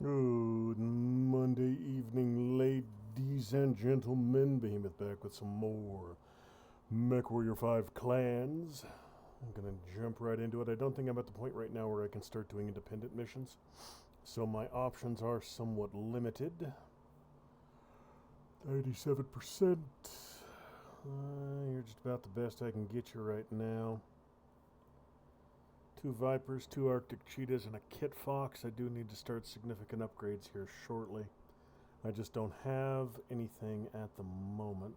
Good Monday evening, ladies and gentlemen. Behemoth back with some more MechWarrior 5 clans. I'm gonna jump right into it. I don't think I'm at the point right now where I can start doing independent missions, so my options are somewhat limited. 97%. You're just about the best I can get you right now. 2 Vipers, 2 Arctic Cheetahs, and a Kit Fox. I do need to start significant upgrades here shortly. I just don't have anything at the moment.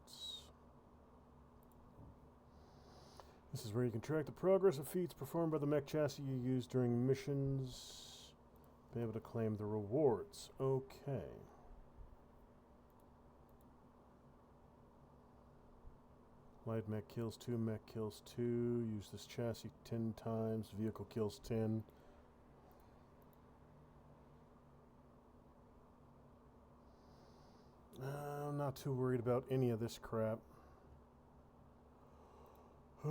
This is where you can track the progress of feats performed by the mech chassis you use during missions. Be able to claim the rewards. Okay. Light mech kills 2, mech kills 2. Use this chassis 10 times. Vehicle kills 10. I'm not too worried about any of this crap. I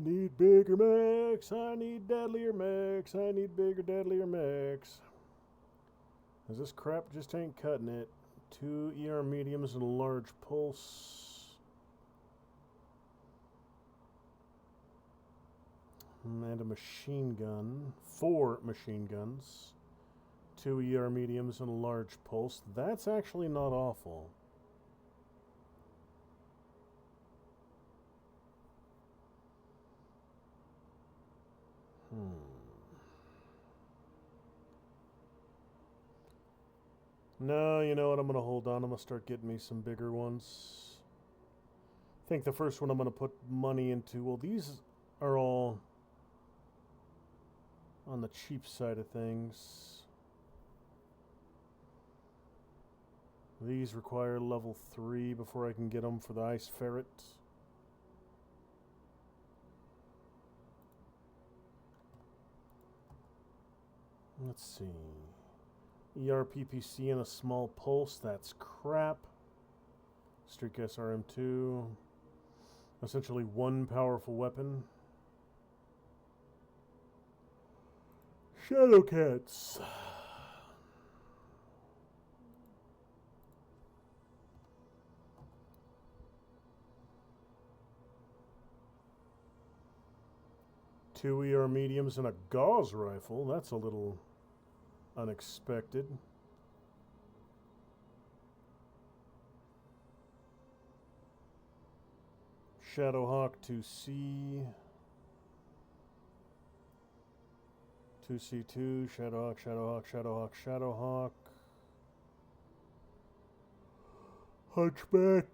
need bigger mechs. I need deadlier mechs. I need bigger, deadlier mechs. Because this crap just ain't cutting it. 2 ER mediums and a large pulse. And a machine gun. 4 machine guns. 2 ER mediums and a large pulse. That's actually not awful. No, you know what? I'm going to hold on. I'm going to start getting me some bigger ones. I think the first one I'm going to put money into... Well, these are all on the cheap side of things. These require level 3 before I can get them for the Ice Ferret. Let's see. ERPPC and a small pulse. That's crap. Streak SRM2. Essentially 1 powerful weapon. Shadowcats. Two ER mediums and a gauze rifle. That's a little unexpected. Shadowhawk 2C. 2C2. Shadowhawk, Shadowhawk, Shadowhawk, Shadowhawk. Hunchback.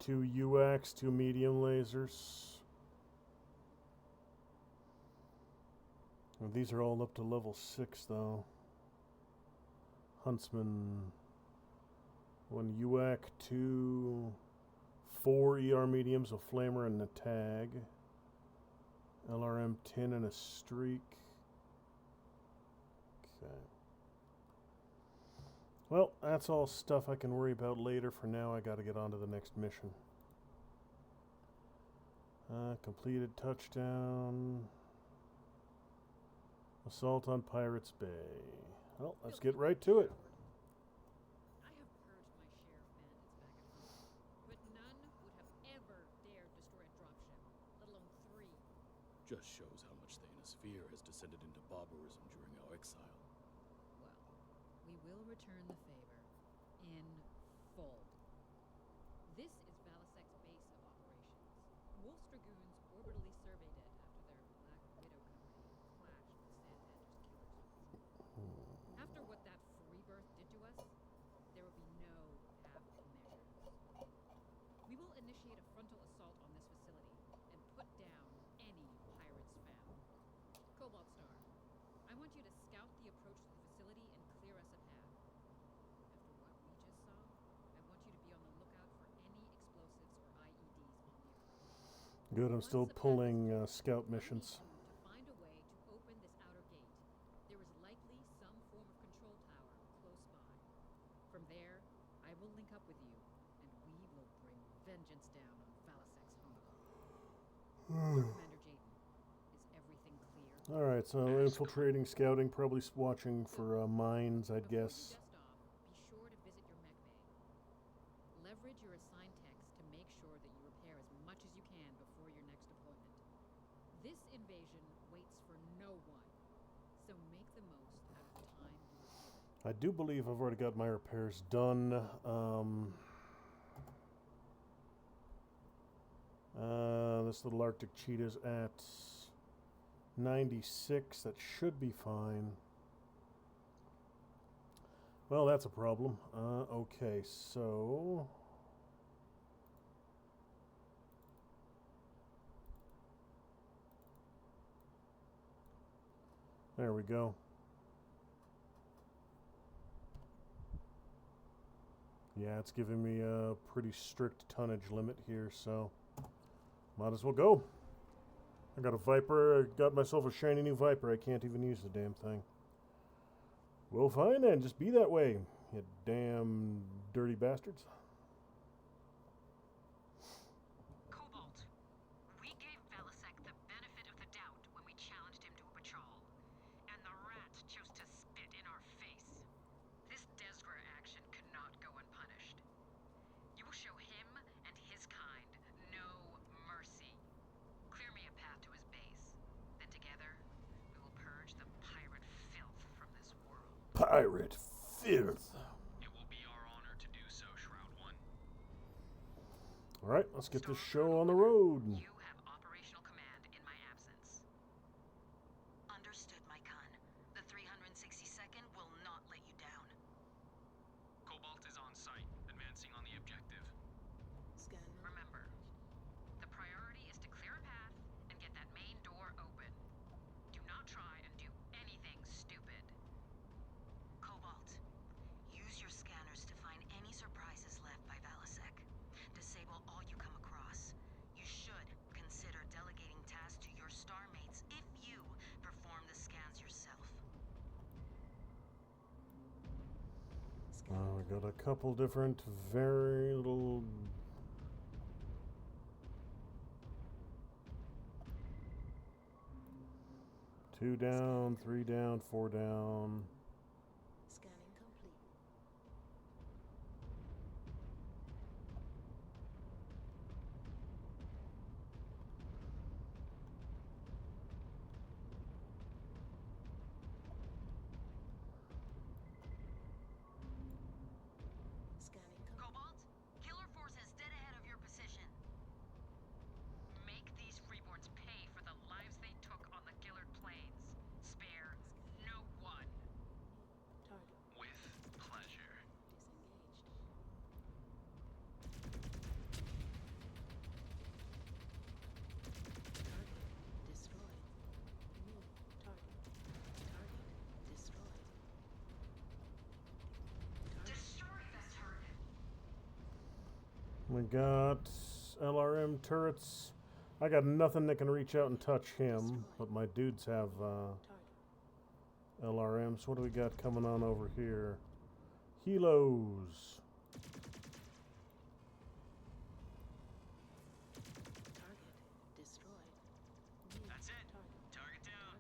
Two UX, 2 medium lasers. Well, these are all up to level 6 though. Huntsman. 1 UAC, 2, 4 ER mediums, a flamer and a tag. LRM 10 and a streak. Okay. Well, that's all stuff I can worry about later. For now, I gotta get on to the next mission. Completed touchdown. Assault on Pirates Bay. Well, let's get right to it. I have purged my share of bandits back at home, but none would have ever dared destroy a dropship, let alone 3. Just shows how much the Inosphere has descended into barbarism during our exile. Well, we will return the favor in full. This is Valisec's base of operations. Wolf's Dragoons orbitally surveyed it after their Black Widow company clashed with Santander's killers. After what that free birth did to us, there will be no half measures. We will initiate a frontal assault on this facility and put down any pirates found. Cobalt Star, I want you to scout the approach to the facility and clear us a path. After what we just saw, I want you to be on the lookout for any explosives or IEDs on the approach. Good, I'm still pulling scout missions. To find a way to open this outer gate, there is likely some form of control tower close by. From there, I will link up with you, and we will bring vengeance down on Valisec's home. Commander Alright, so infiltrating, scouting, probably watching for mines, I'd Before you guess. dust off, be sure to visit your mech bay. Leverage your assigned techs to make sure that you repair as much as you can before your next deployment. This invasion waits for no one, so make the most out of the time you are given. I do believe I've already got my repairs done. This little Arctic cheetah's at 96. That should be fine. Well, that's a problem. Okay, so... there we go. Yeah, it's giving me a pretty strict tonnage limit here, so might as well go. I got a Viper. I got myself a shiny new Viper. I can't even use the damn thing. Well, fine then. Just be that way, you damn dirty bastards. Cobalt, we gave Velisek the benefit of the doubt when we challenged him to a patrol, and the rat chose to spit in our face. This Jaguar action cannot go unpunished. You will show him and his kind no mercy. Clear me a path to his base. Then together, we will purge the pirate filth from this world. Pirate filth. It will be our honor to do so, Shroud One. Alright, let's get this show on the road. You have operational command in my absence. Understood, my Khan. The 362nd will not let you down. Cobalt is on site, advancing on the objective. Remember, the priority is to clear a path and get that main door open. Do not try and do anything stupid. Cobalt, use your scanners to find any surprises left by Velisek. Disable all you come across. You should consider delegating tasks to your star mates if you perform the scans yourself. We got a couple different, very little... two down, 3 down, 4 down. Scanning complete. Cobalt, Killer Force is dead ahead of your position. Make these freeborns pay for the lives they took on the Gillard Plains. Spare no one. With pleasure. Destroy that target. We got LRM turrets. I got nothing that can reach out and touch him, but my dudes have LRMs. What do we got coming on over here? Helos. That's it. Target down.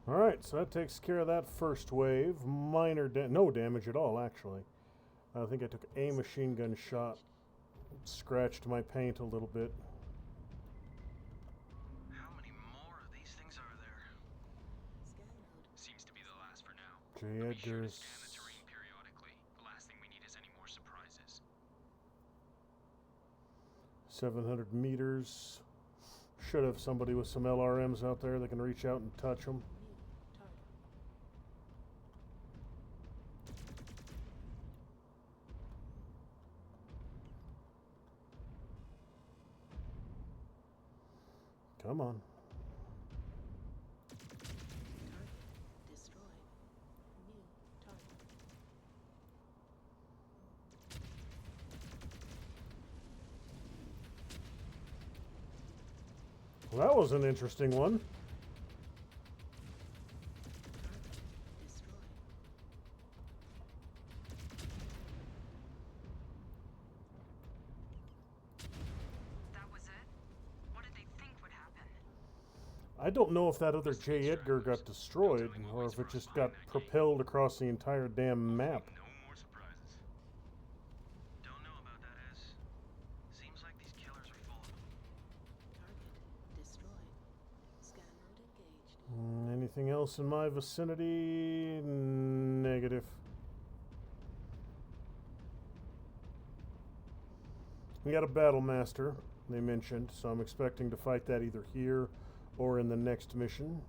Alright, so that takes care of that first wave. Minor no damage at all, actually. I think I took a machine gun shot. Scratched my paint a little bit. How many more of these things are there? Seems to be the last for now. J. Be sure to Edgar's. scan the terrain periodically. The last thing we need is any more surprises. 700 meters. Should have somebody with some LRMs out there that can reach out and touch them. Come on. Well, that was an interesting one. I don't know if that other J. Edgar got destroyed, or if it just got propelled across the entire damn map. No more surprises. Don't know about that, Ez. Seems like these killers are full of them. Target destroyed. Scan mode engaged. Anything else in my vicinity? Negative. We got a battle master, they mentioned, so I'm expecting to fight that either here or in the next mission.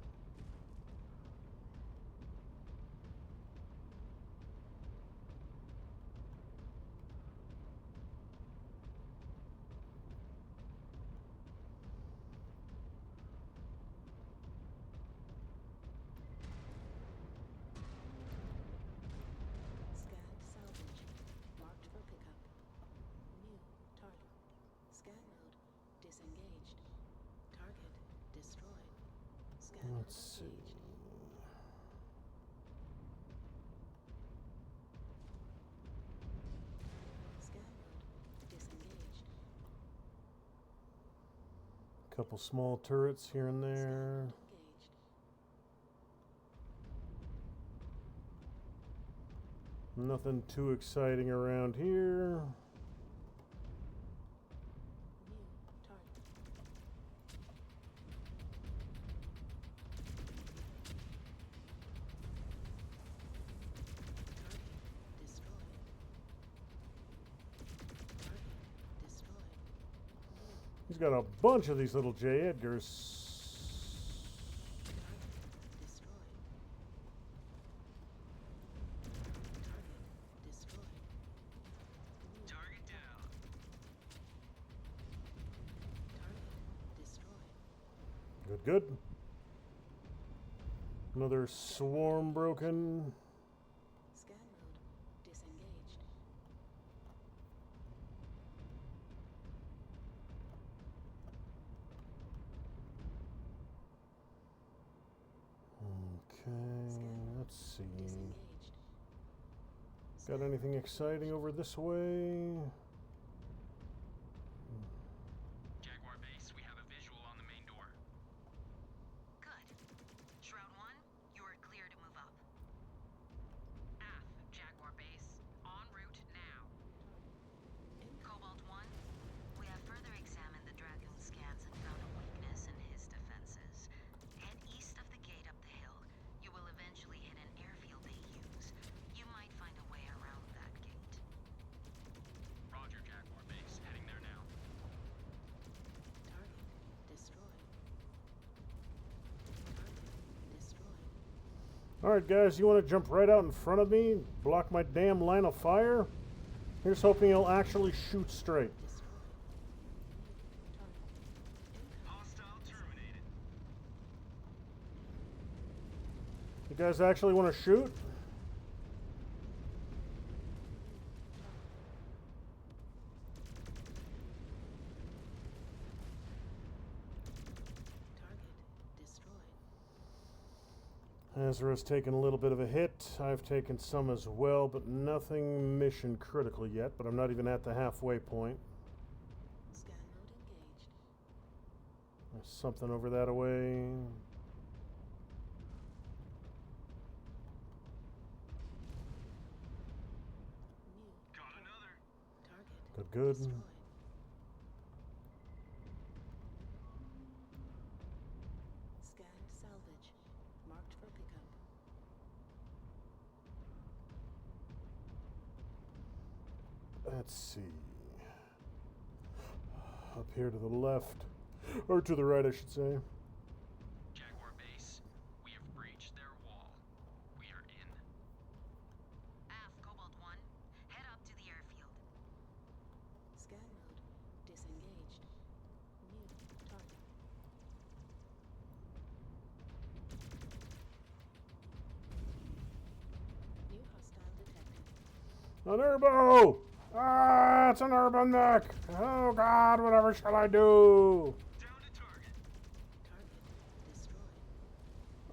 Scan salvage. Marked for pickup. New target. Scan mode disengaged. Target destroyed. Scan mode Let's see. engaged. Scan mode disengaged. Couple small turrets here and Scan there. mode engaged. Nothing too exciting around here. New target. Target destroyed. Target destroyed. He's got a bunch of these little J. Edgars. Target destroyed. Target destroyed. Target down. Target destroyed. Good, good. Another swarm broken. Scan mode disengaged. Okay, let's see. Disengaged. Got anything exciting over this way? Jaguar base, we have a visual on the main door. Good. Shroud 1, you are clear to move up. AF, Jaguar base, en route now. Cobalt 1, we have further examined the Dragoon scans and found a weakness in his defenses. Head east of the gate up the hill. You will eventually hit an airfield they use. You might find a way around that gate. Roger, Jaguar base, heading there now. Target destroyed. Target destroyed. Alright guys, you want to jump right out in front of me? Block my damn line of fire? Here's hoping he'll actually shoot straight. Destroyed. Target. Hostile terminated. You guys actually want to shoot? Target destroyed. Ezra's taken a little bit of a hit. I've taken some as well, but nothing mission critical yet. But I'm not even at the halfway point. Scan mode engaged. There's something over that way. New Got another. target Good, good. destroyed. Scanned salvage. Marked for pickup. Let's see. Up here to the left. Or to the right, I should say. Jaguar base, we have breached their wall. We are in. AF, Cobalt 1, head up to the airfield. Scan mode disengaged. New target. New hostile detected. An Urbo! Ah, it's an urban mech! Oh god, whatever shall I do? Down to target. Target destroyed.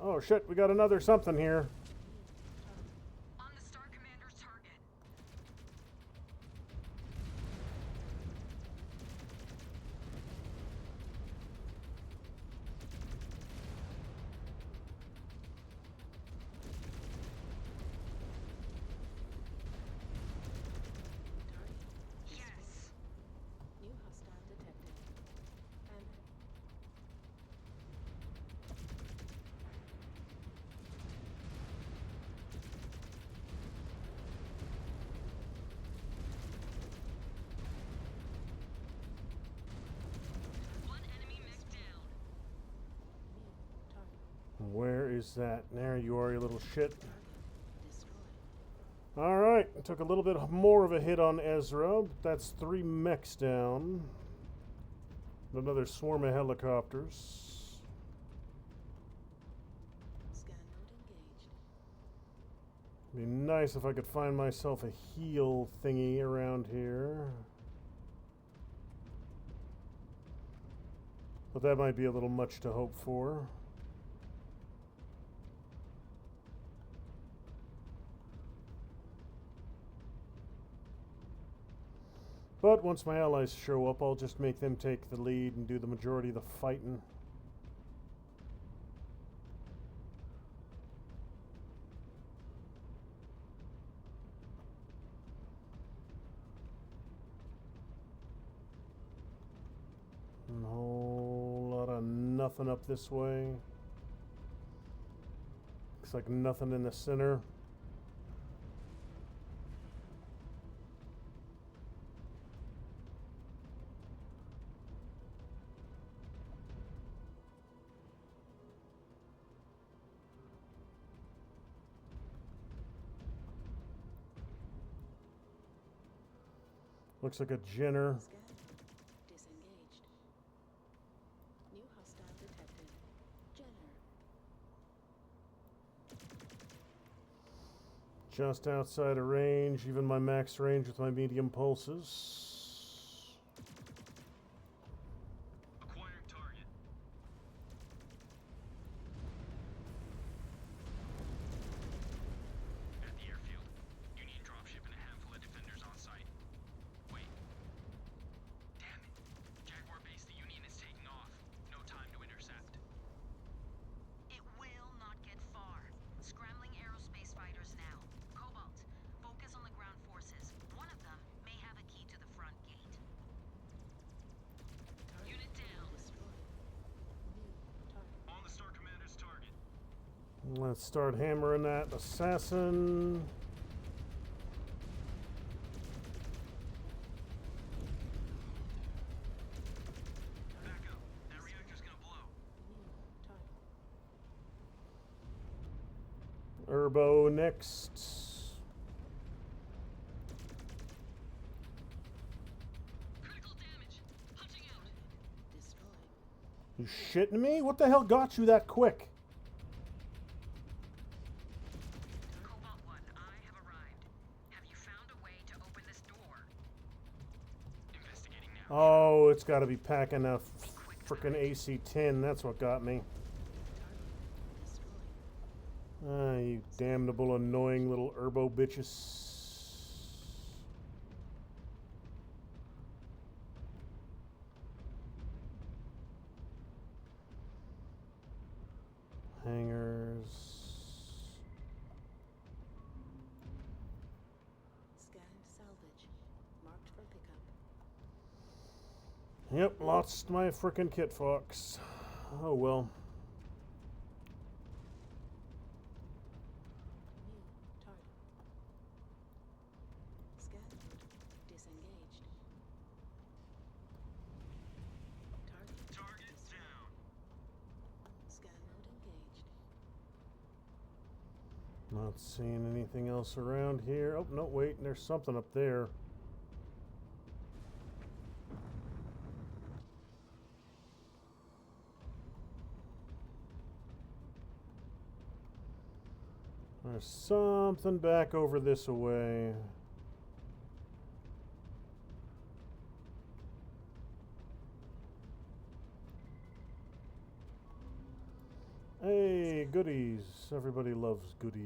Oh shit, we got another something here. New target. On the Star Commander's target. Where is that? There you are, you little shit. Target destroyed. Alright, took a little bit more of a hit on Ezra. But that's 3 mechs down. Another swarm of helicopters. Scan mode engaged. Be nice if I could find myself a heal thingy around here. But that might be a little much to hope for. But once my allies show up, I'll just make them take the lead and do the majority of the fighting. And a whole lot of nothing up this way. Looks like nothing in the center. Looks like a Jenner. Scan mode disengaged. New hostile detected. Jenner. Just outside of range, even my max range with my medium pulses. Acquiring target. At the airfield, Union dropship and a handful of defenders on site. Wait. Damn it. Jaguar base, the Union is taking off. No time to intercept. It will not get far. Scrambling aerospace fighters now. Cobalt, focus on the ground forces. One of them may have a key to the front gate. Target Unit down. destroyed. New target. On the Star Commander's target. Let's start hammering that assassin. Back up. That reactor's gonna blow. New target. Urbo next. Critical damage. Punching out. Destroyed. You shitting me? What the hell got you that quick? Cobalt 1, I have arrived. Have you found a way to open this door? Investigating now. Oh, it's got to be packing a frickin' AC-10. That's what got me. Destroyed. Ah, you damnable, annoying little Urbo bitches. Hangars. Scanned salvage. Marked for pickup. Yep, lost my frickin' kit fox. Oh well. New target. Scan mode disengaged. Target. Target down. Scan mode engaged. Not seeing anything else around here. Oh, no, wait, there's something up there. There's something back over this way. Hey, goodies. Everybody loves goodies.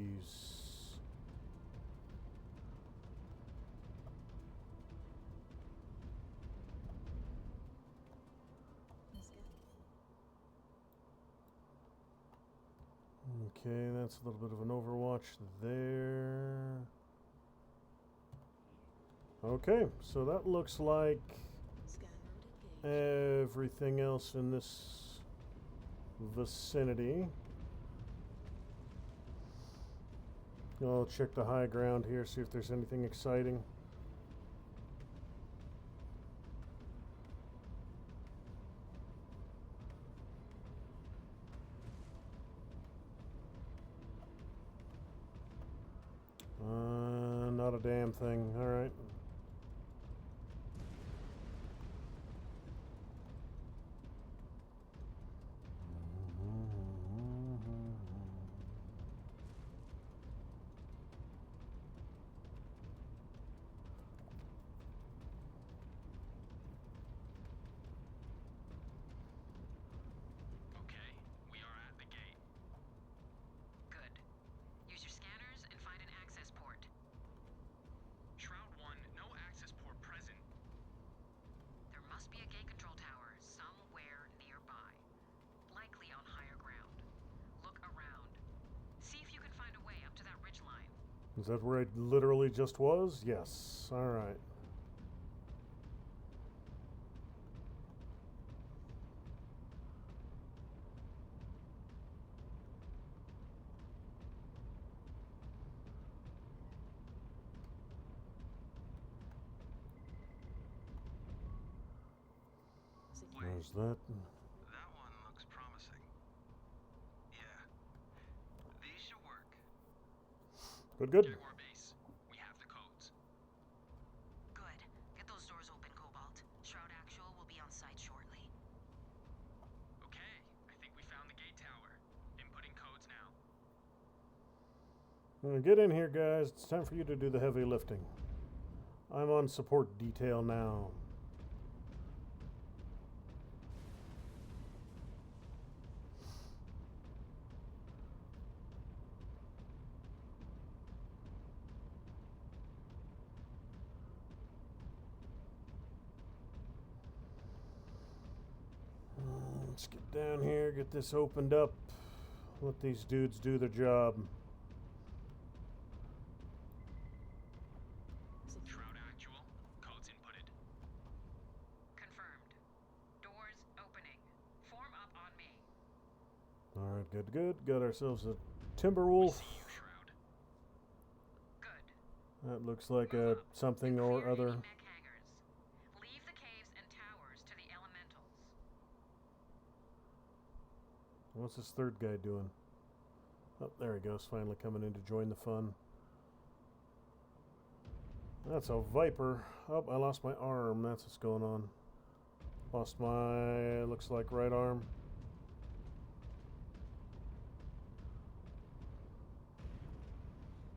Scan. Okay, that's a little bit of an overwatch there. Okay, so that looks like Scan mode engaged. everything else in this vicinity. I'll check the high ground here, see if there's anything exciting. damn thing. All right. Okay, we are at the gate. Good. Use your scanners and find an access port. Shroud 1, no access port present. There must be a gate control tower somewhere nearby. Likely on higher ground. Look around. See if you can find a way up to that ridgeline. Is that where I literally just was? Yes. All right. There's that. That one looks promising. Yeah. These should work. Good, good. Jaguar base, we have the codes. Good. Get those doors open, Cobalt. Shroud Actual will be on site shortly. Okay, I think we found the gate tower. Inputting codes now. Get in here, guys. It's time for you to do the heavy lifting. I'm on support detail now. Let's get down here, get this opened up. Let these dudes do their job. Shroud Actual, codes inputted. Confirmed. Doors opening. Form up on me. All right, good, good. Got ourselves a We Timberwolf. see you, Shroud. Good. That looks like a something or Clear other. any mech hangars. Leave the caves and towers to the elementals. What's this third guy doing? Oh, there he goes, finally coming in to join the fun. That's a Viper. Oh, I lost my arm. That's what's going on. Lost my, looks like, right arm.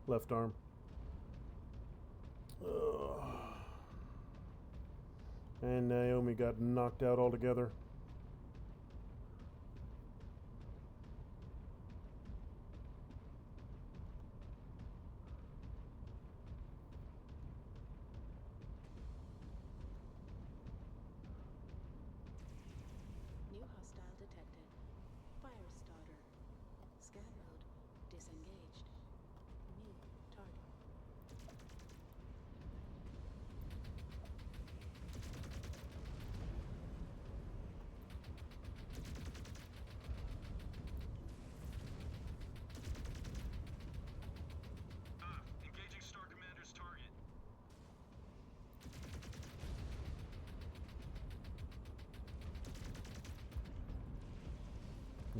Left arm. Ugh. And Naomi got knocked out altogether. New hostile detected. Fire starter. Scan mode disengaged. New target. Engaging Star Commander's target.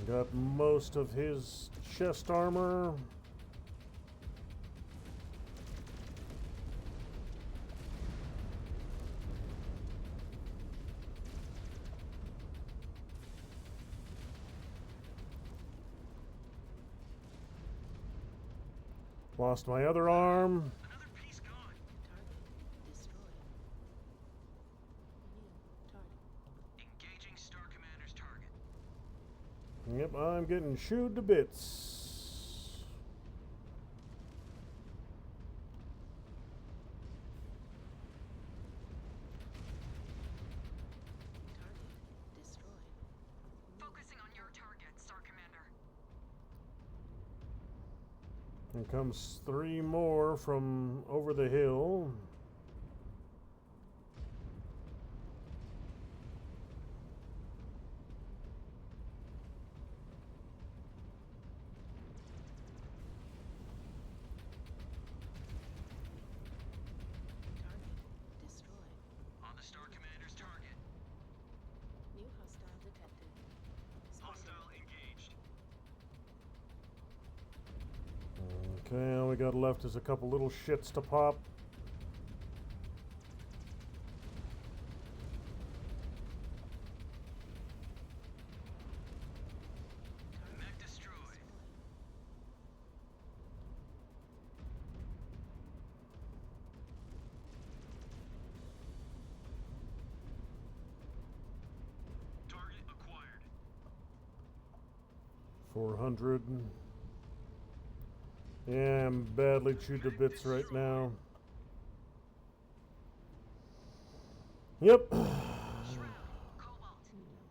Got most of his chest armor. Lost my other arm. Another piece gone. Target destroyed. New target. Engaging Star Commander's target. Yep, I'm getting chewed to bits. Target destroyed. Focusing on your target, Star Commander. And comes 3 more from over the hill. Target destroyed. On the Star Commander's target. New hostile detected. Hostile engaged. Okay, all we got left is a couple little shits to pop. 400. Yeah, I'm badly chewed to bits right now. Yep. Shrimp, Cobalt.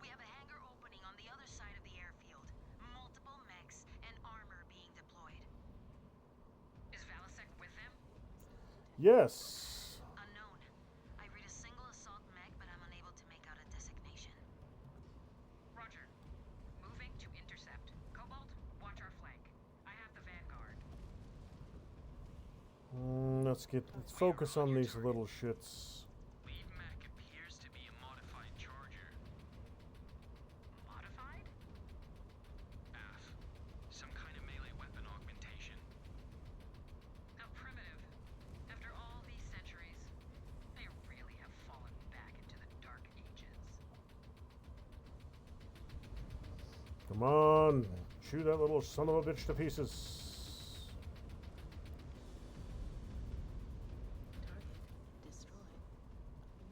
We have a hangar opening on the other side of the airfield. Multiple mechs and armor being deployed. Is Valasek with them? Yes. Unknown. I read a single assault mech, but I'm unable to make out a designation. Roger. Moving to intercept. Cobalt, watch our flank. I have the Vanguard. Let's focus on these little shits. Lead mech appears to be a modified charger. Modified? AF. Some kind of melee weapon augmentation. How primitive. After all these centuries, they really have fallen back into the Dark Ages. Come on, chew that little son of a bitch to pieces. Target destroyed.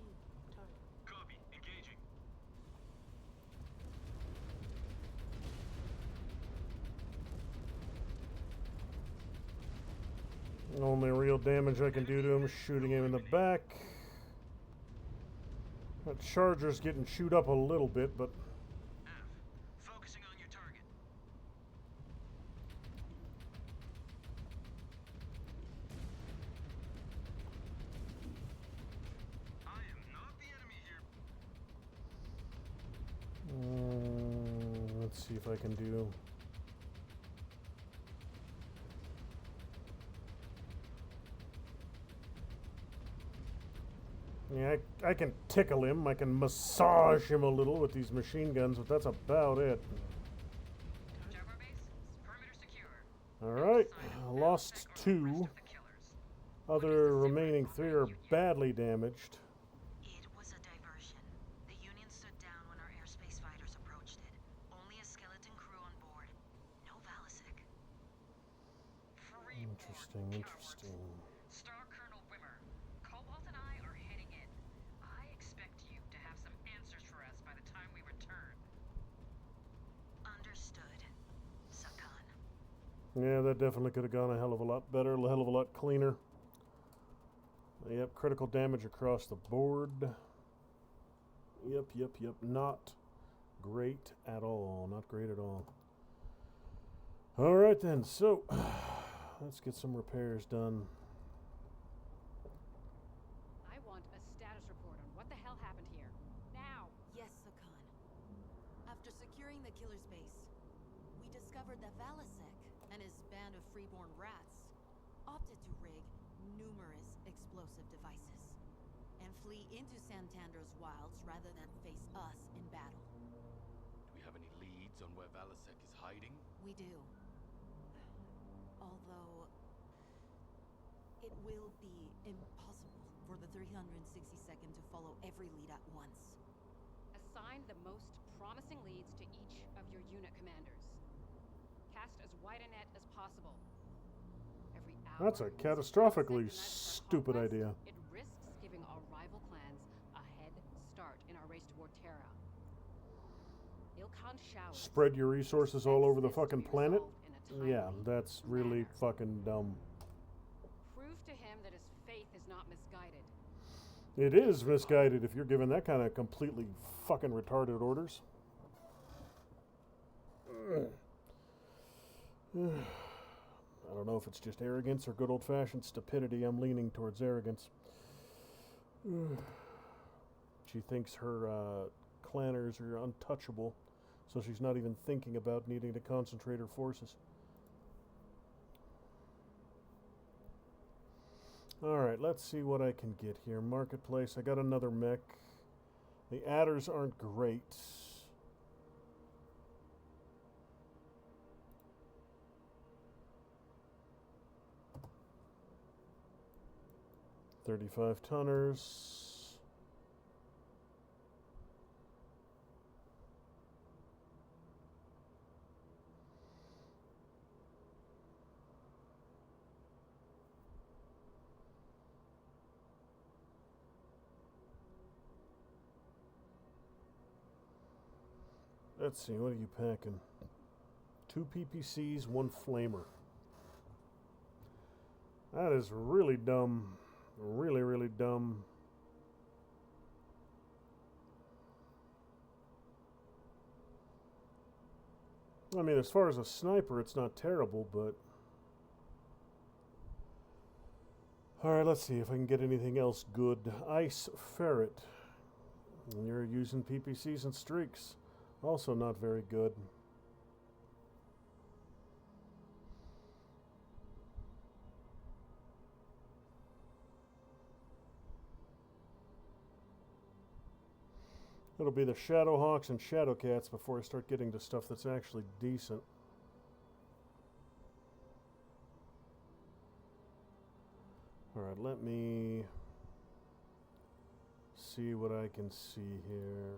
New target. Copy. Engaging. Only real damage I can do to him is shooting him in the back. That charger's getting chewed up a little bit, but AF. Focusing on your target. I am not the enemy here. let's see if I can do. Yeah, I can tickle him. I can massage him a little with these machine guns, but that's about it. Jaguar base, perimeter secure. All right, Sign of lost Valasek or the 2. rest of the killers. Other remaining 3 are badly damaged. It was a diversion. The Union stood down when our airspace fighters approached it. Only a skeleton crew on board. No Valasek. Interesting. Star Colonel Wimmer, Cobalt and I are heading in. I expect you to have some answers for us by the time we return. Understood. Sakan. Yeah, that definitely could have gone a hell of a lot better, a hell of a lot cleaner. Yep, critical damage across the board. Yep. Not great at all. Not great at all. All right then, so let's get some repairs done. I want a status report on what the hell happened here. Now! Yes, Sakan. After securing the killer's base, we discovered that Valasek and his band of freeborn rats opted to rig numerous explosive devices and flee into Santander's wilds rather than face us in battle. Do we have any leads on where Valasek is hiding? We do. Although it will be impossible for the 362nd to follow every lead at once. Assign the most promising leads to each of your unit commanders. Cast as wide a net as possible. Every hour That's a Valasek catastrophically unites our stupid conquest, idea. It risks giving our rival clans a head start in our race toward Terra. Ilkhan showers. Spread your resources all over the expects this to fucking be planet? resolved in a Yeah, timely that's really manner. fucking dumb. Prove to him that his faith is not misguided. It is misguided if you're given that kind of completely fucking retarded orders. I don't know if it's just arrogance or good old-fashioned stupidity. I'm leaning towards arrogance. She thinks her clanners are untouchable, so she's not even thinking about needing to concentrate her forces. Alright, let's see what I can get here. Marketplace, I got another mech. The adders aren't great. $35 tonners. Let's see, what are you packing? 2 PPCs, 1 flamer. That is really dumb. Really, really dumb. I mean, as far as a sniper, it's not terrible, but... Alright, let's see if I can get anything else good. Ice Ferret. You're using PPCs and streaks. Also not very good. It'll be the Shadowhawks and Shadowcats before I start getting to stuff that's actually decent. Alright, let me see what I can see here.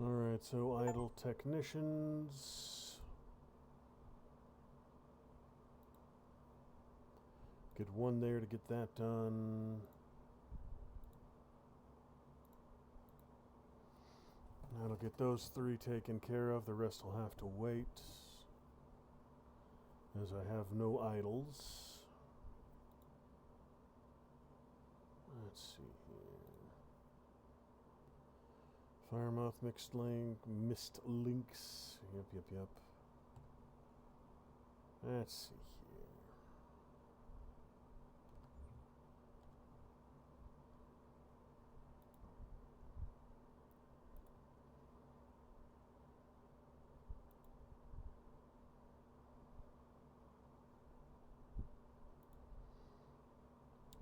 Alright, so idle technicians. Get 1 there to get that done. That'll get those 3 taken care of. The rest will have to wait, as I have no idles. Let's see here. Firemoth, mixed link, missed links. Yep. Let's see here.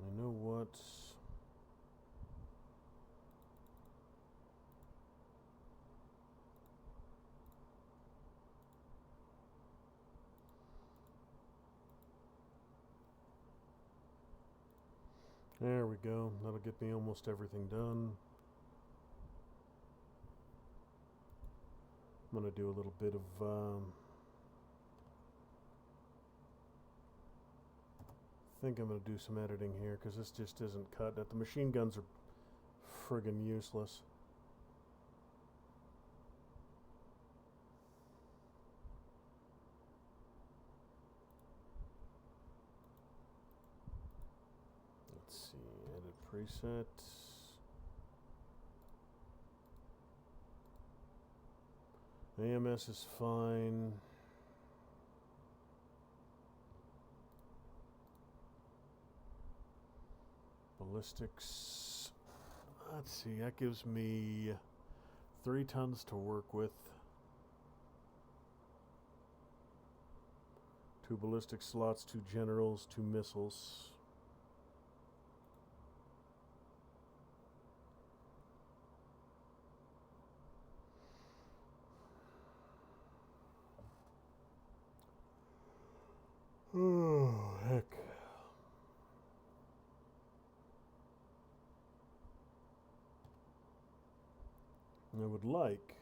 I know what. There we go. That'll get me almost everything done. I'm going to do a little bit of... I think I'm going to do some editing here, because this just isn't cut. The machine guns are friggin' useless. Let's see, edit preset. AMS is fine. Ballistics. Let's see, that gives me 3 tons to work with. 2 ballistic slots, 2 generals, 2 missiles. Oh, heck. I would like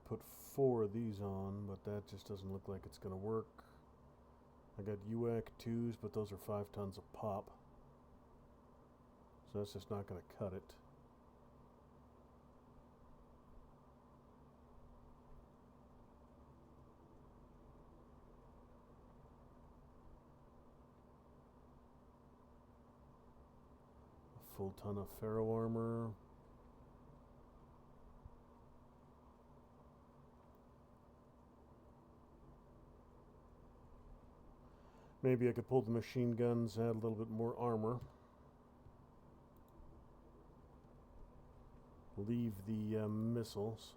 put 4 of these on, but that just doesn't look like it's going to work. I got UAC 2s, but those are 5 tons a pop. So that's just not going to cut it. Full ton of ferro armor. Maybe I could pull the machine guns, add a little bit more armor. Leave the missiles.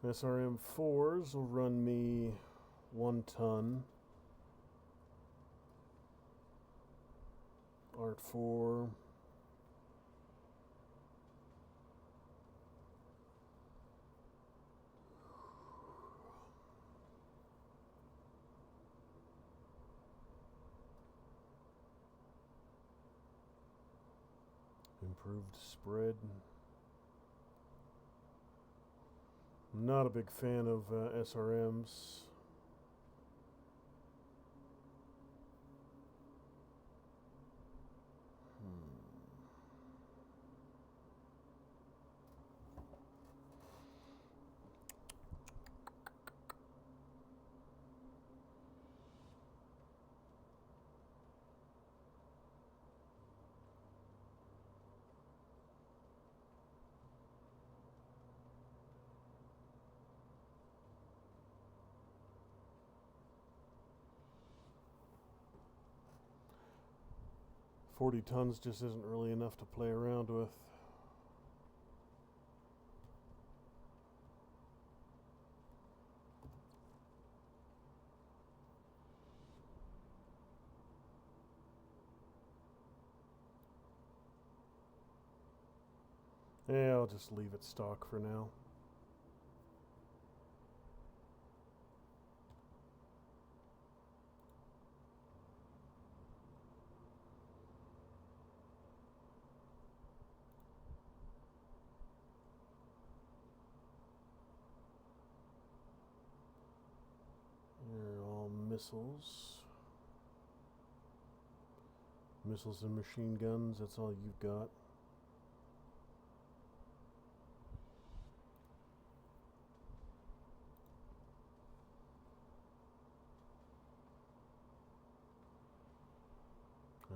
SRM4s will run me 1 ton. Art 4. Improved spread. Not a big fan of SRMs. $40 tons just isn't really enough to play around with. Yeah, I'll just leave it stock for now. They're all missiles. Missiles and machine guns, that's all you've got.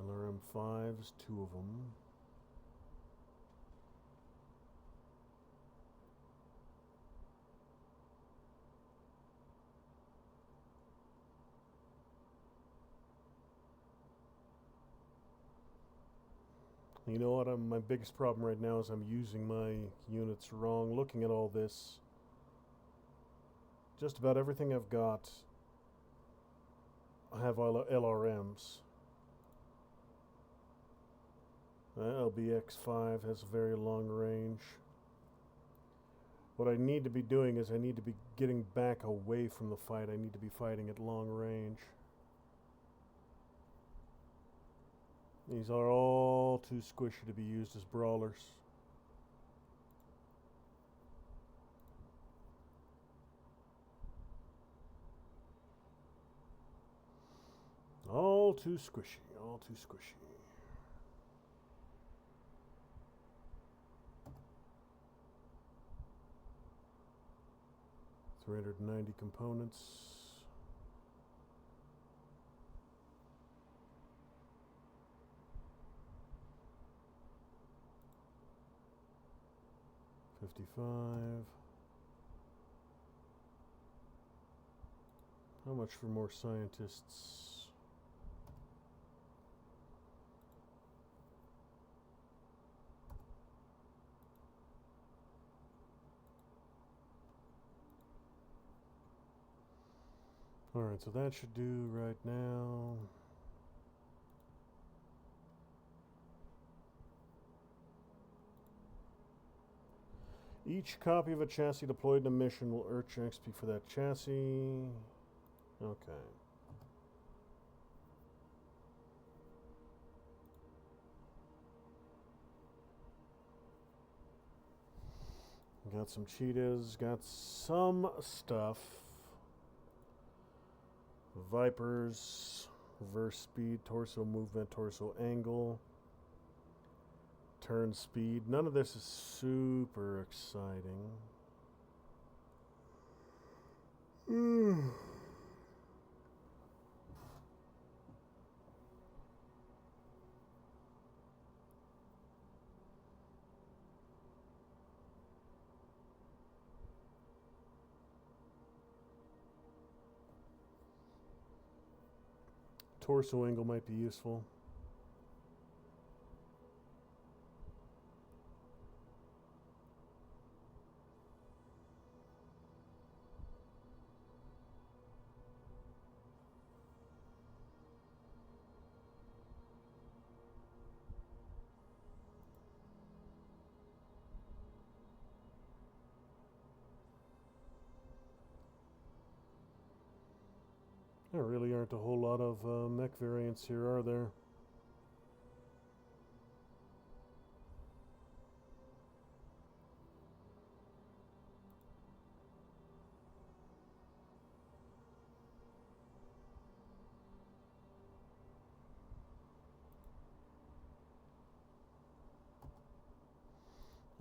LRM-5s, 2 of them. You know what? My biggest problem right now is I'm using my units wrong. Looking at all this, just about everything I've got, I have LRMs. LBX-5 has a very long range. What I need to be doing is I need to be getting back away from the fight. I need to be fighting at long range. These are all too squishy to be used as brawlers. All too squishy, all too squishy. $390 components. $55. How much for more scientists? Alright, so that should do right now. Each copy of a chassis deployed in a mission will earn XP for that chassis. Okay. Got some cheetahs, got some stuff. Vipers, reverse speed, torso movement, torso angle, turn speed. None of this is super exciting. Torso angle might be useful. There really aren't a whole lot of mech variants here, are there?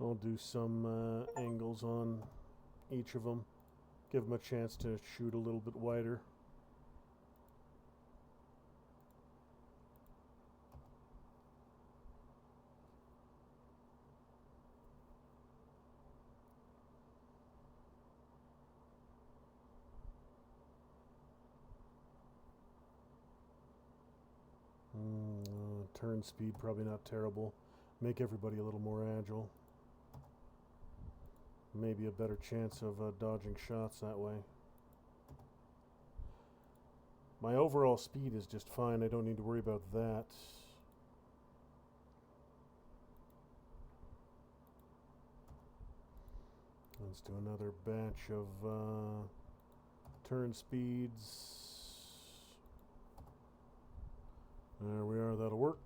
I'll do some angles on each of them. Give them a chance to shoot a little bit wider. Turn speed probably not terrible. Make everybody a little more agile. Maybe a better chance of dodging shots that way. My overall speed is just fine. I don't need to worry about that. Let's do another batch of turn speeds. There we are, that'll work.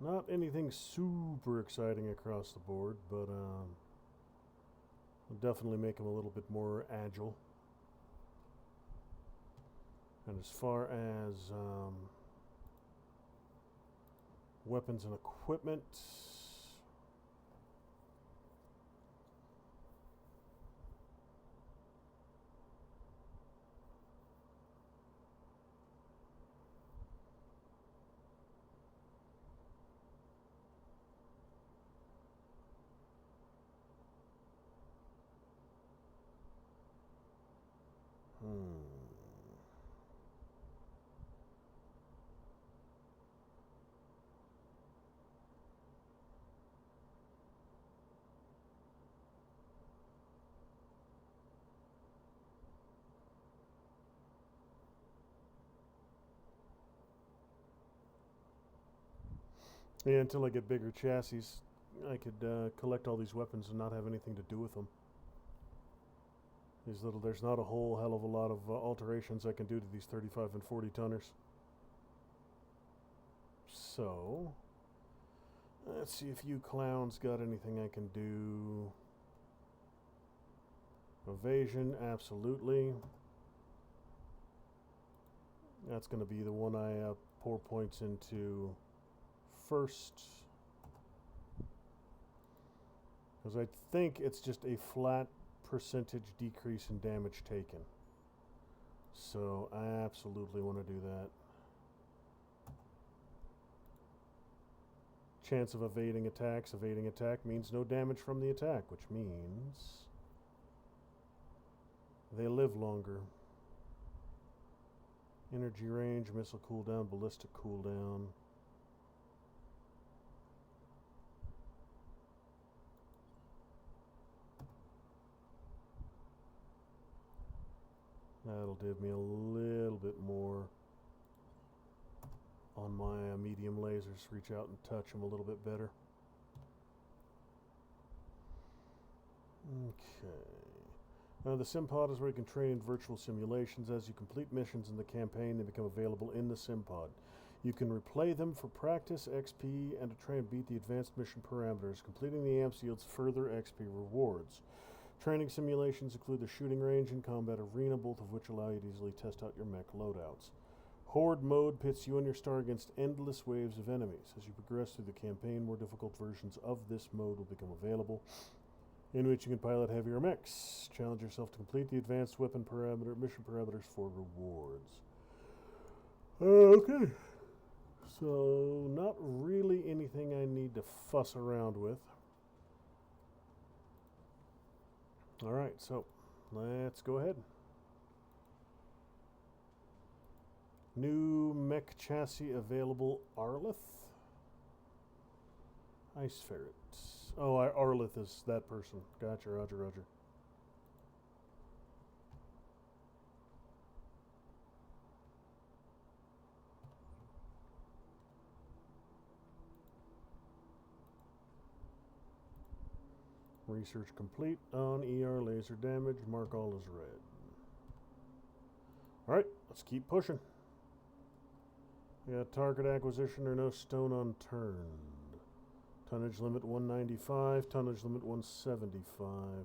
Not anything super exciting across the board, but will definitely make them a little bit more agile. And as far as weapons and equipment, yeah, until I get bigger chassis, I could collect all these weapons and not have anything to do with them. There's not a whole hell of a lot of alterations I can do to these 35 and 40 tonners. So, let's see if you clowns got anything I can do. Evasion, absolutely. That's going to be the one I pour points into first. Because I think it's just a flat percentage decrease in damage taken. So I absolutely want to do that. Chance of evading attacks. Evading attack means no damage from the attack, which means they live longer. Energy range, missile cooldown, ballistic cooldown. That'll give me a little bit more on my medium lasers. Reach out and touch them a little bit better. Okay. The sim pod is where you can train virtual simulations. As you complete missions in the campaign, they become available in the sim pod. You can replay them for practice, XP, and to try and beat the advanced mission parameters. Completing the amps yields further XP rewards. Training simulations include the shooting range and combat arena, both of which allow you to easily test out your mech loadouts. Horde mode pits you and your star against endless waves of enemies. As you progress through the campaign, more difficult versions of this mode will become available, in which you can pilot heavier mechs. Challenge yourself to complete the advanced weapon mission parameters for rewards. Okay. So, not really anything I need to fuss around with. Alright, so let's go ahead. New mech chassis available, Arlith. Ice Ferret. Oh, Arlith is that person. Gotcha, roger, roger. Research complete on ER laser damage. Mark all as red. Alright, let's keep pushing. We got target acquisition or no stone unturned. Tonnage limit 195, tonnage limit 175.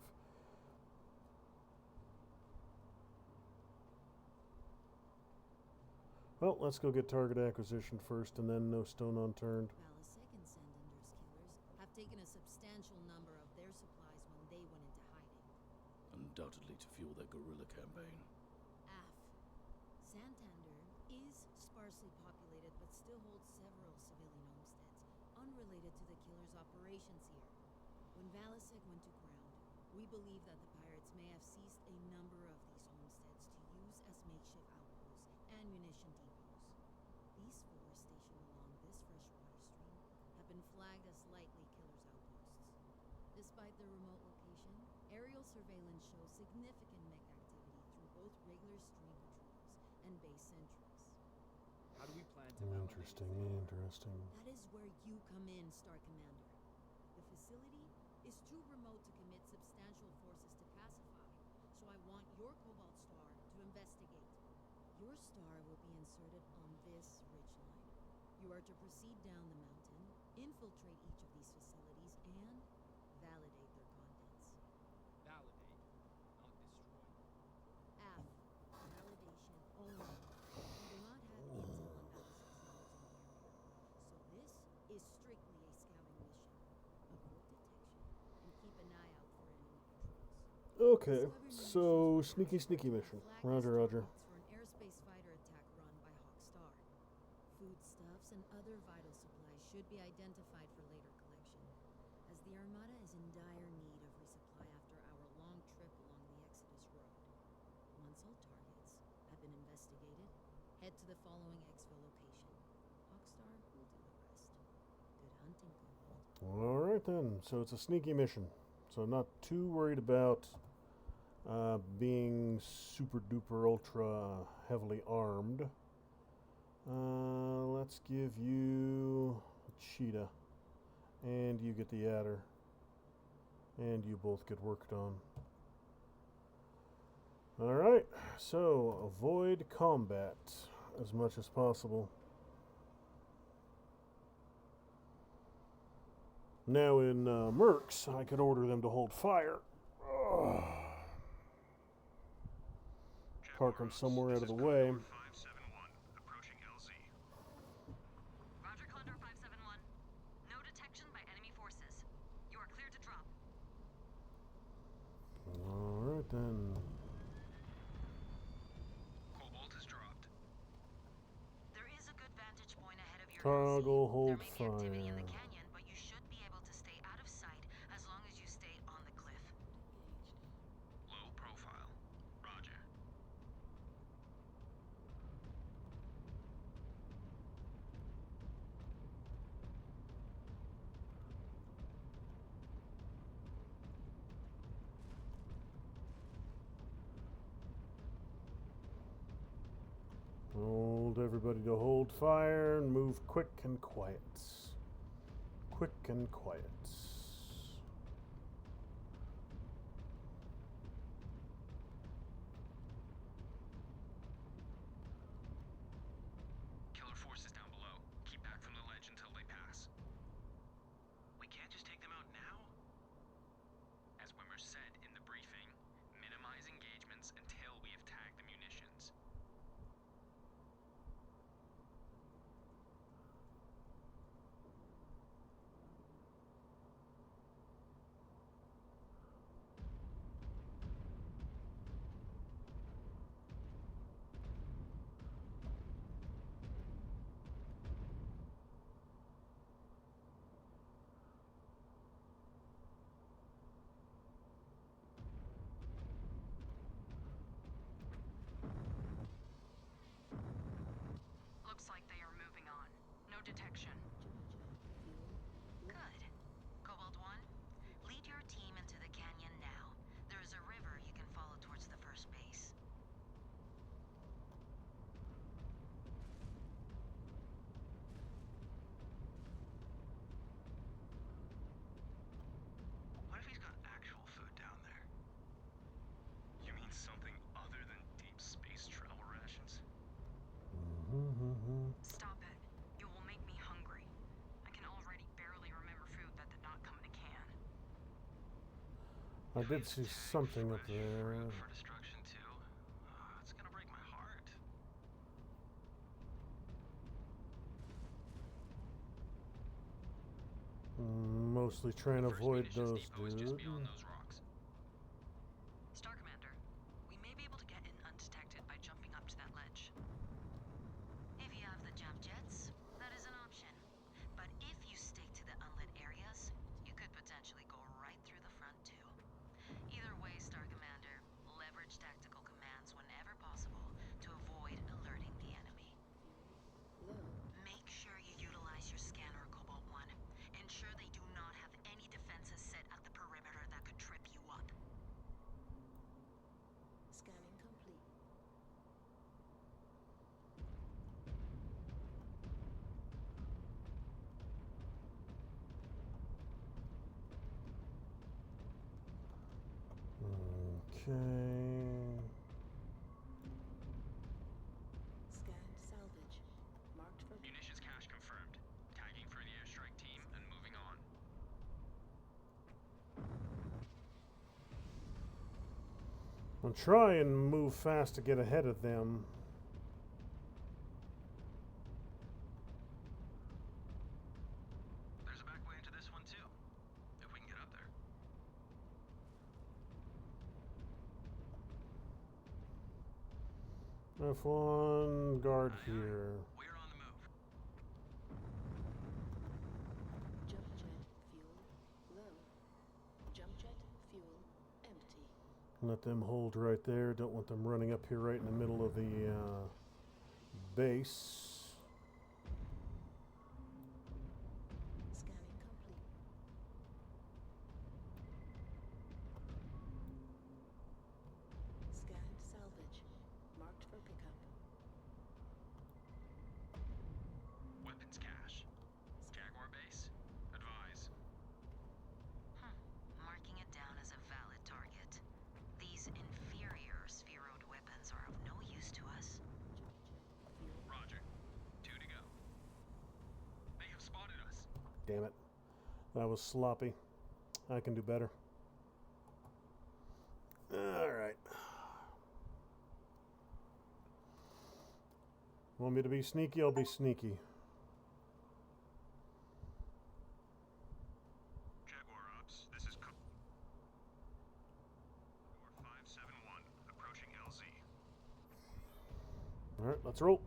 Well, let's go get target acquisition first and then no stone unturned. Valasek and Sandender's killers have taken a substantial number of their supplies when they went into hiding. Undoubtedly to fuel their guerrilla campaign. Santander is sparsely populated but still holds several civilian homesteads, unrelated to the killers' operations here. When Valasek went to ground, we believe that the pirates may have seized a number of these homesteads to use as makeshift outposts and munition depots. These four stationed along this freshwater stream have been flagged as likely killers' outposts. Despite their remote location, aerial surveillance shows significant mech activity through both regular stream patrols and base sentries. How do we plan to validate Interesting, interesting. That is where you come in, Star Commander. The facility is too remote to commit substantial forces to pacify, so I want your Cobalt Star to investigate. Your star will be inserted on this ridgeline. You are to proceed down the mountain, infiltrate each of these facilities, and validate their contents. validate, not destroy? Validation only. We do not have intel on Valisek's knowledge in the area, so this is strictly a scouting mission. Avoid detection and keep an eye out for enemy patrols. Okay, so sneaky mission. Roger, roger. For an airspace fighter attack run by Hawk Star. Foodstuffs and other vital supplies should be identified for later collection, as the Armada is in dire need of resupply after our long trip along the Exodus Road. Once all targets have been investigated, head to the following exfil location. Hawkstar will do the rest. Good hunting, Cobalt. Alright then, so it's a sneaky mission. So I'm not too worried about being super duper ultra heavily armed. Let's give you a cheetah. And you get the adder. And you both get worked on. Alright, so avoid combat as much as possible. Now in Mercs, I could order them to hold fire. Ugh. Park them somewhere out of the way. 571, approaching LZ. Roger, Condor 571. No detection by enemy forces. You are cleared to drop. Alright then. Cobalt is dropped. There is a good vantage point ahead of your Toggle LZ. hold There may be activity in the fire. canyon, but you should be able to stay out of sight as long as you stay on the cliff. Low profile. Roger. Hold everybody to hold fire and move quick and quiet. Quick and quiet. Killer forces down below. Keep back from the ledge until they pass. We can't just take them out now? As Wimmer said in the briefing, minimize engagements until we have tagged the munitions. Looks like they are moving on. No detection. Good. Cobalt 1, lead your team into the canyon now. There is a river you can follow towards the first base. What if he's got actual food down there? You mean something other than deep space travel rations? I did see something up Fresh there. fruit for destruction too. It's gonna break my heart. Mostly trying to First avoid munitions those, depot is just dude. beyond those rocks. Star Commander, we may be able to get in undetected by jumping up to that ledge. If you have the jump jets, that is an option. But if you stick to the unlit areas, you could potentially go right through the front too. Either way, Star Commander, leverage tactical commands whenever possible to avoid alerting the enemy. Make sure you utilize your scanner, Cobalt 1. Ensure they do not have any defenses set at the perimeter that could trip you up. Scanning complete. Okay. Scanned salvage. Marked for Munitions cache confirmed. Tagging for the airstrike team and moving on. I'll try and move fast to get ahead of them. There's a back way into this one too, if we can get up there. F1 guard Aye, aye. here. We're on the move. jump jet fuel low. Jump jet fuel empty. Let them hold right there. Don't want them running up here right in the middle of the base. Scanning complete. Scanned salvage. Marked for pickup. Weapons cache. Jaguar base. Advise. Marking it down as a valid target. These inferior spheroid weapons are of no use to us. Fuel. Roger. 2 to go. They have spotted us. Damn it. That was sloppy. I can do better. Alright. Want me to be sneaky? I'll be sneaky. Jaguar Ops, this is Jaguar 571, approaching LZ. Alright, let's roll.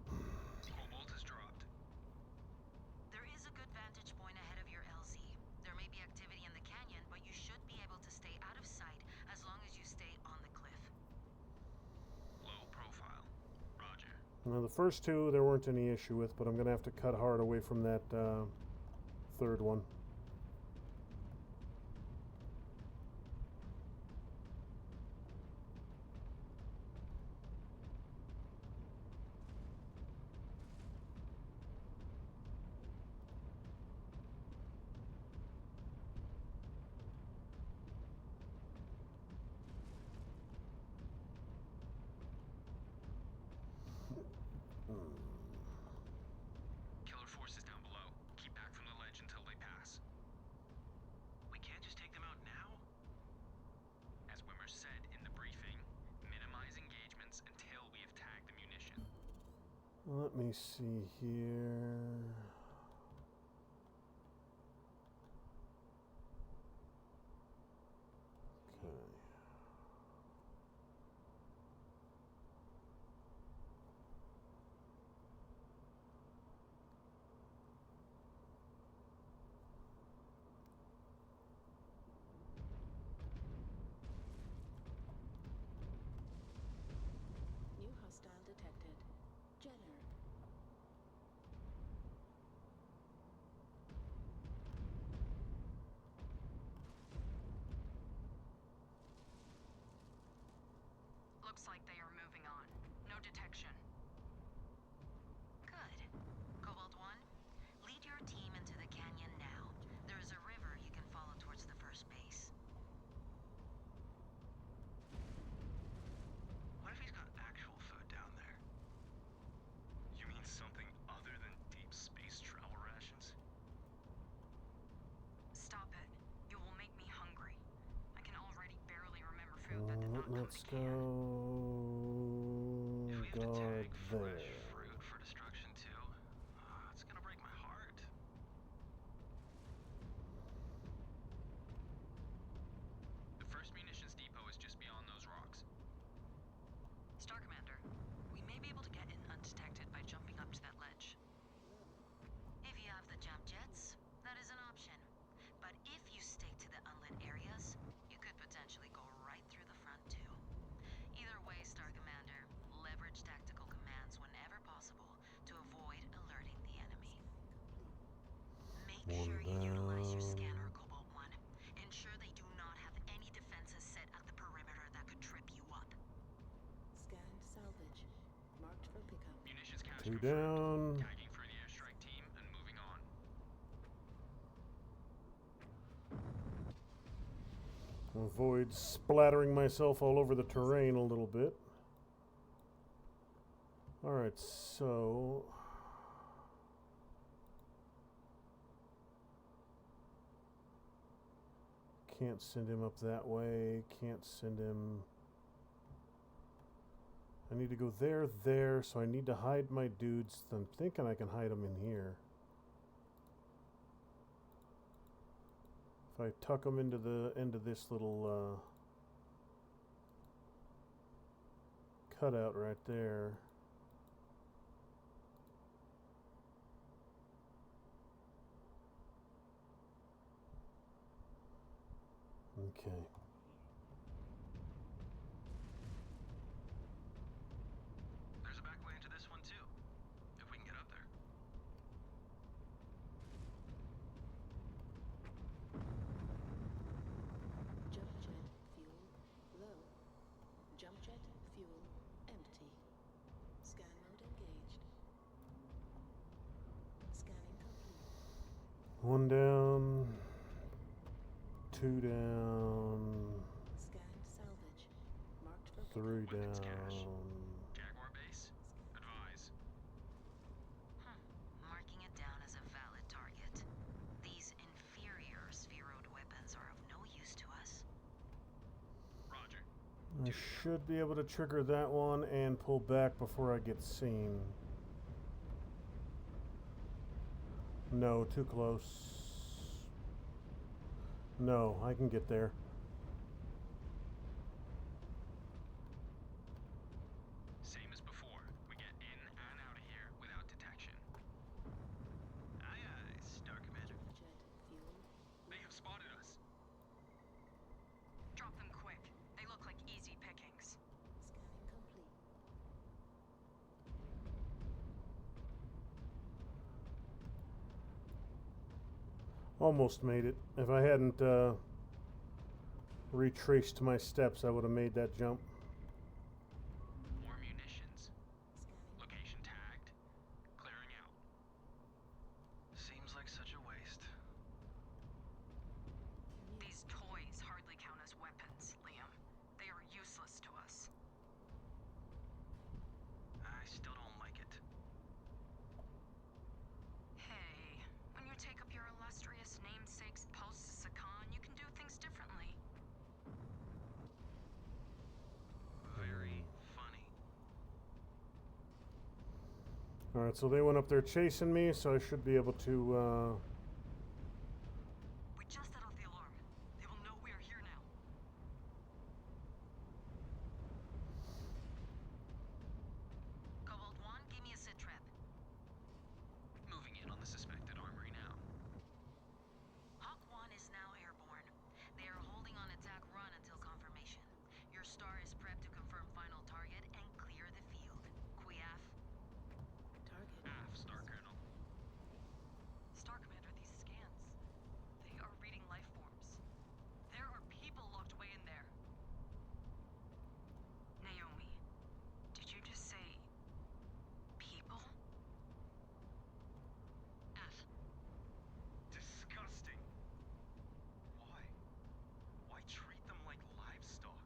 Cobalt is dropped. There is a good vantage point ahead of your LZ. There may be activity in the canyon, but you should be able to stay out of sight as long as you stay on the cliff. Low profile. Roger. Now, the first two there weren't any issue with, but I'm going to have to cut hard away from that third one. Killer forces down below. Keep back from the ledge until they pass. We can't just take them out now? As Wimmer said in the briefing, minimize engagements until we have tagged the munition. Let me see here. Okay. New hostile detected. Jenner. Looks like they are moving on. No detection. Good. Cobalt 1, lead your team into the canyon now. There is a river you can follow towards the first base. What if he's got actual food down there? You mean something other than deep space travel rations? Stop it. You will make me hungry. I can already barely let's can. go If we have to guard tag fresh there. fruit for destruction too, it's gonna break my heart. The first munitions depot is just beyond those rocks. Star Commander, we may be able to get in undetected by jumping up to that ledge. If you have the jump jets, that is an option. But if you stick to the unlit areas, you could potentially go right through the front too. Either way, Star Commander, leverage tactical commands whenever possible to avoid alerting the enemy. Make sure you utilize your scanner, Cobalt 1. Ensure they do not have any defenses set at the perimeter that could trip you up. Scanned salvage. Marked for pickup. Munitions cache 2 confirmed. down. Tagging for the airstrike team and moving on. Avoid splattering myself all over the terrain a little bit. Alright, so can't send him up that way, can't send him. I need to go there, so I need to hide my dudes. I'm thinking I can hide them in here. If I tuck them into this little cutout right there. Okay. There's a back way into this one too, if we can get up there. Jump jet fuel low. Jump jet fuel empty. Scan mode engaged. Scanning complete. 1 down. 2 down. Scanned salvage. Marked for 3 Weapons cache. down. Jaguar base. Advise. Marking it down as a valid target. These inferior spheroid weapons are of no use to us. Roger. I should be able to trigger that one and pull back before I get seen. No, too close. No, I can get there. Same as before. We get in and out of here without detection. Aye aye, Star Commander. jump jet fuel. They have spotted us. Drop them quick. They look like easy pickings. Scanning complete. Almost made it. If I hadn't retraced my steps, I would have made that jump. More munitions. Scanning. Location tagged. Clearing out. Seems like such a waste. These toys hardly count as weapons, Liam. They are useless to us. I still don't like it. Hey, when you take up your illustrious namesake's post to Sakan, you can do things differently. Very funny. Alright, so they went up there chasing me, so I should be able to We just set off the alarm. They will know we are here now. Cobalt 1, give me a sit rep. Moving in on the suspected armory now. Hawk 1 is now airborne. They are holding on attack run until confirmation. Your star is prepped to confirm final target and clear the field. Quiaf. Target. Star Colonel. Star Commander, these scans. They are reading life forms. There are people locked away in there. Naomi, did you just say people? F. Disgusting. Why? Why treat them like livestock?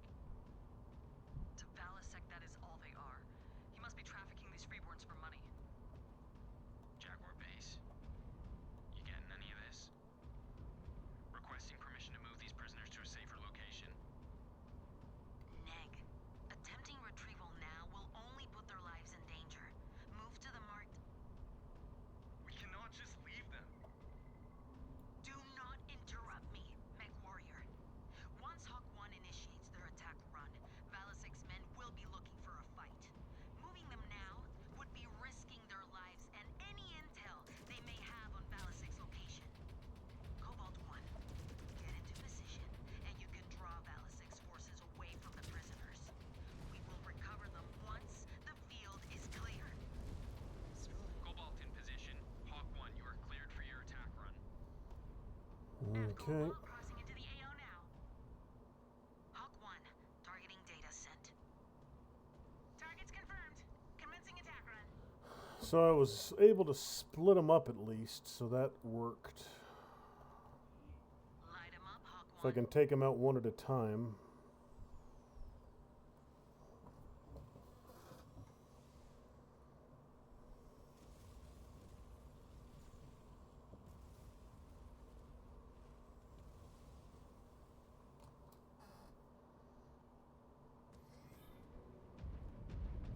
Okay. Cobalt crossing into the AO now. Hawk 1, targeting data sent. Targets confirmed. Commencing attack run. So I was able to split them up at least, so that worked. Light 'em up, Hawk 1. If I can take them out one at a time.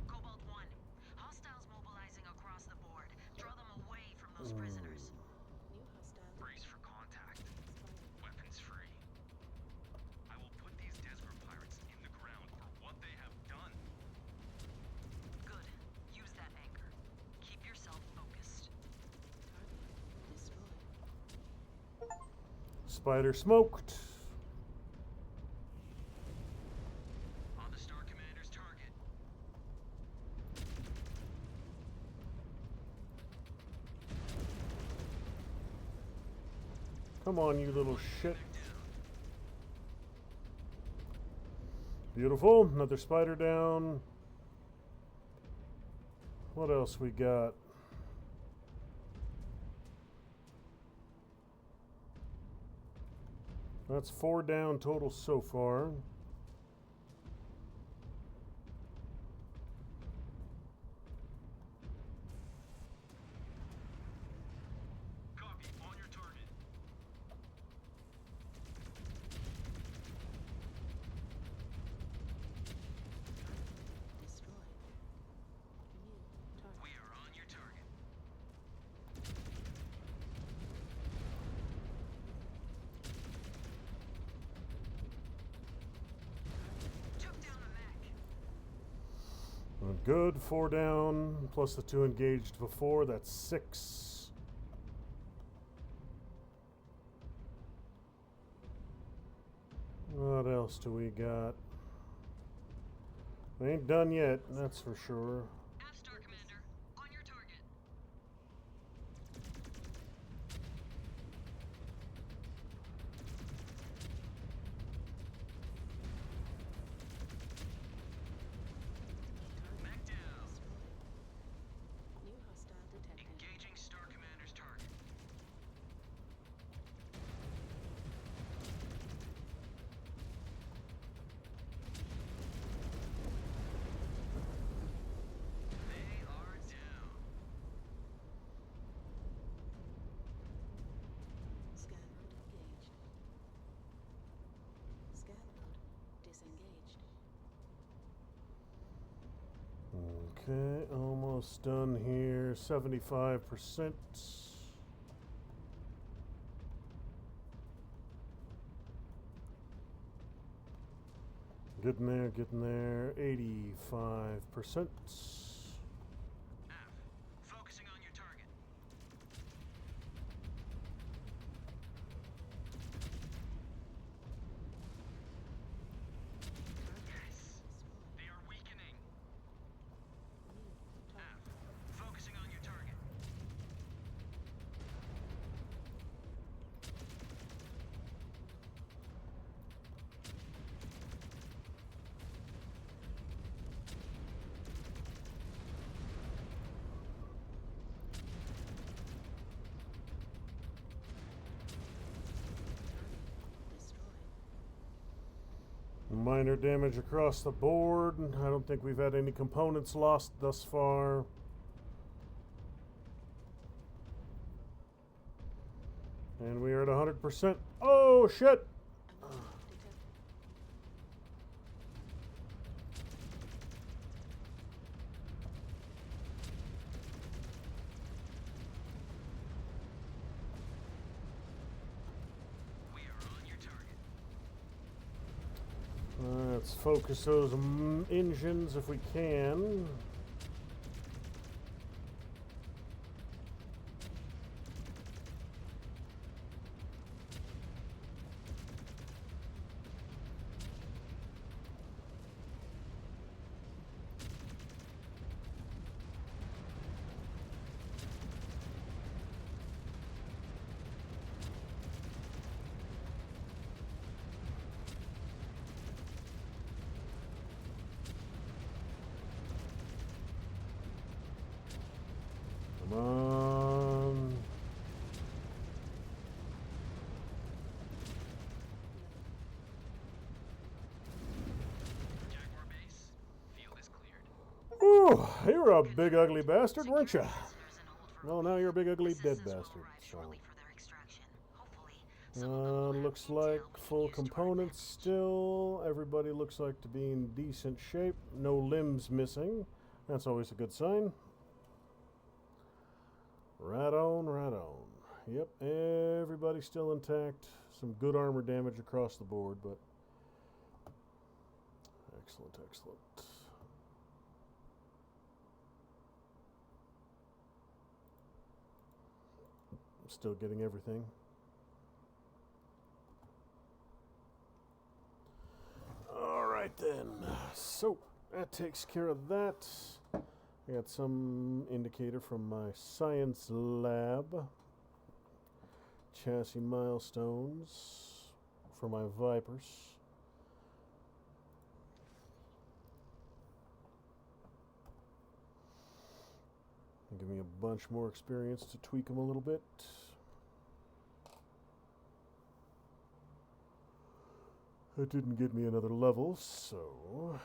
Cobalt 1, hostiles mobilizing across the board. Draw them away from those prisoners. New hostile. Brace for contact. Spotted. Weapons free. I will put these Desver pirates in the ground for what they have done. Good. Use that anchor. Keep yourself focused. Target destroyed. Spider smoked. On the Star Commander's target. Come on, you little shit. Mech down. Beautiful. Another spider down. What else we got? That's 4 down total so far. Copy. On your target. Destroyed. New target. We are on your target. Took down a mech. Good. 4 down. Plus the 2 engaged before. That's 6. What else do we got? We ain't done yet, that's for sure. Star Commander, on your target. Mech down. Destroyed. New hostile detected. Engaging Star Commander's target. They are down. Scan mode engaged. Scan mode disengaged. Okay, almost done here. 75%. Getting there, getting there. 85%. Focusing on your target. Yes. They are weakening. New target. Focusing on your target. Destroyed. Minor damage across the board. I don't think we've had any components lost thus far. And we are at 100%. Oh, shit! Anomaly detected. We are on your target. Let's focus those engines if we can. Whew, you were a big ugly bastard, weren't you? Security prisoners and hold for Well, now you're a big ugly dead Assistants will bastard. arrive So, shortly for their extraction. Hopefully, some of them will have looks intel like we can full use to our components advantage. still. Everybody looks like to be in decent shape. No limbs missing. That's always a good sign. Right on, right on. Yep, everybody's still intact. Some good armor damage across the board, but excellent, excellent. Still getting everything. Alright then. So, that takes care of that. I got some indicator from my science lab. Chassis milestones for my Vipers. Give me a bunch more experience to tweak them a little bit. That didn't get me another level, so...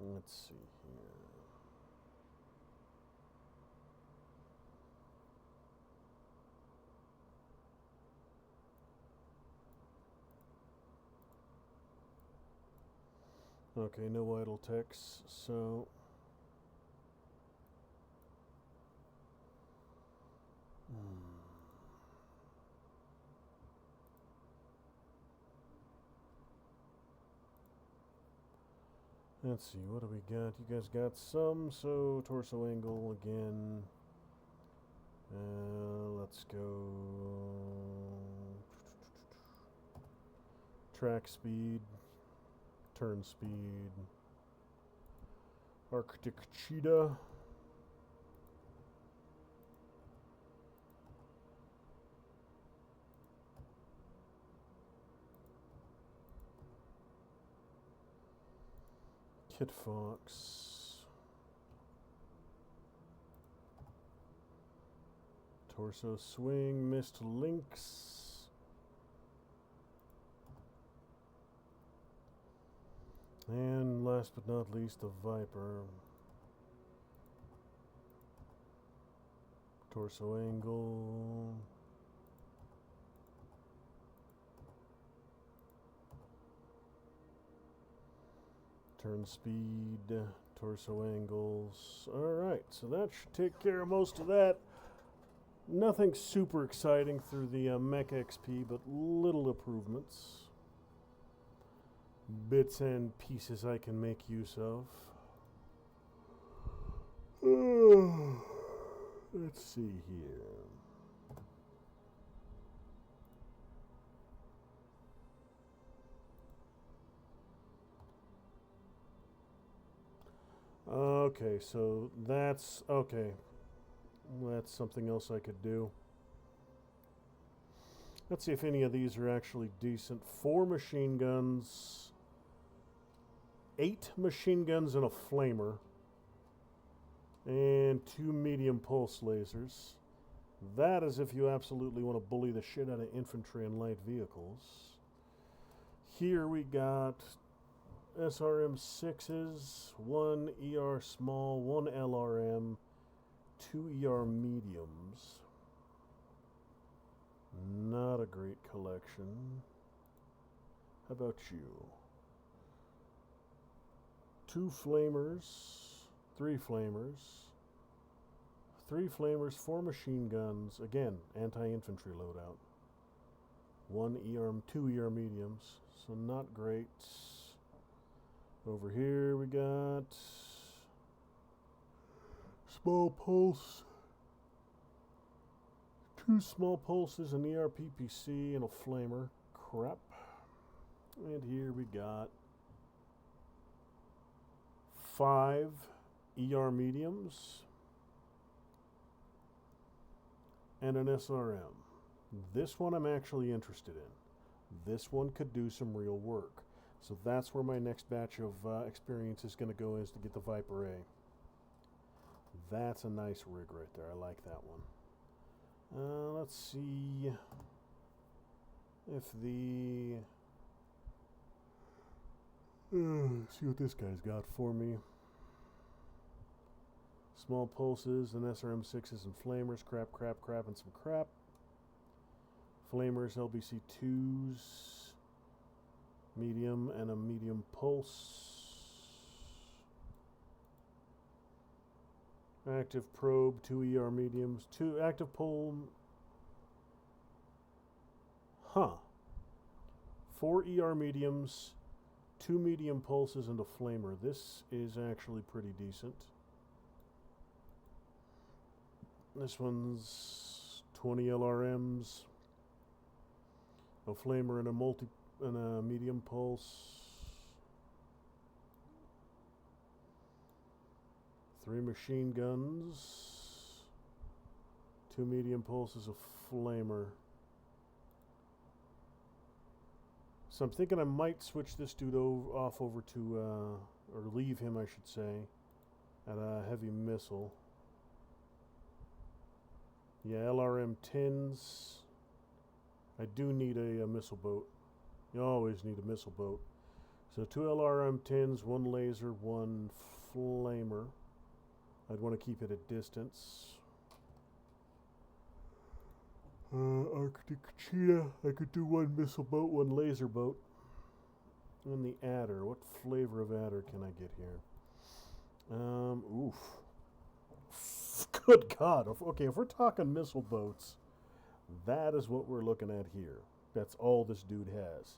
Let's see here. Okay, no idle text, so... Let's see, what do we got? You guys got some, so torso angle again. Let's go. Track speed, turn speed, Arctic cheetah. Kit Fox. Torso swing, missed lynx. And last but not least, the Viper. Torso angle. Turn speed, torso angles. Alright, so that should take care of most of that. Nothing super exciting through the Mech XP, but little improvements. Bits and pieces I can make use of. Let's see here. Okay, so that's okay. That's something else I could do. Let's see if any of these are actually decent. 4 machine guns, 8 machine guns and a flamer, and 2 medium pulse lasers. That is if you absolutely want to bully the shit out of infantry and light vehicles. Here we got SRM 6s, 1 ER small, 1 LRM, 2 ER mediums. Not a great collection. How about you? 2 flamers, 3 flamers, 3 flamers, 4 machine guns. Again, anti-infantry loadout. 1 ER, 2 ER mediums. So not great. Over here we got small pulse, 2 small pulses, an ERPPC, and a flamer. Crap. And here we got 5 ER mediums and an SRM. This one I'm actually interested in. This one could do some real work. So that's where my next batch of experience is going to go, is to get the Viper A. That's a nice rig right there. I like that one. Let's see if the... see what this guy's got for me. Small pulses and SRM6s and flamers. Crap, crap, crap, and some crap. Flamers, LBC2s. Medium and a medium pulse. Active probe, 2 ER mediums, 2 active pull. Huh. 4 ER mediums, 2 medium pulses, and a flamer. This is actually pretty decent. This one's 20 LRMs, a flamer and a medium pulse. 3 machine guns, 2 medium pulses, a flamer. So I'm thinking I might switch this dude off over to, or leave him, I should say, at a heavy missile. Yeah, LRM 10s. I do need a missile boat. You always need a missile boat. So 2 LRM 10s, 1 laser, 1 flamer. I'd want to keep it at distance. Arctic Cheetah. I could do 1 missile boat, 1 laser boat. And the adder. What flavor of adder can I get here? Oof. Good God. Okay, if we're talking missile boats, that is what we're looking at here. That's all this dude has.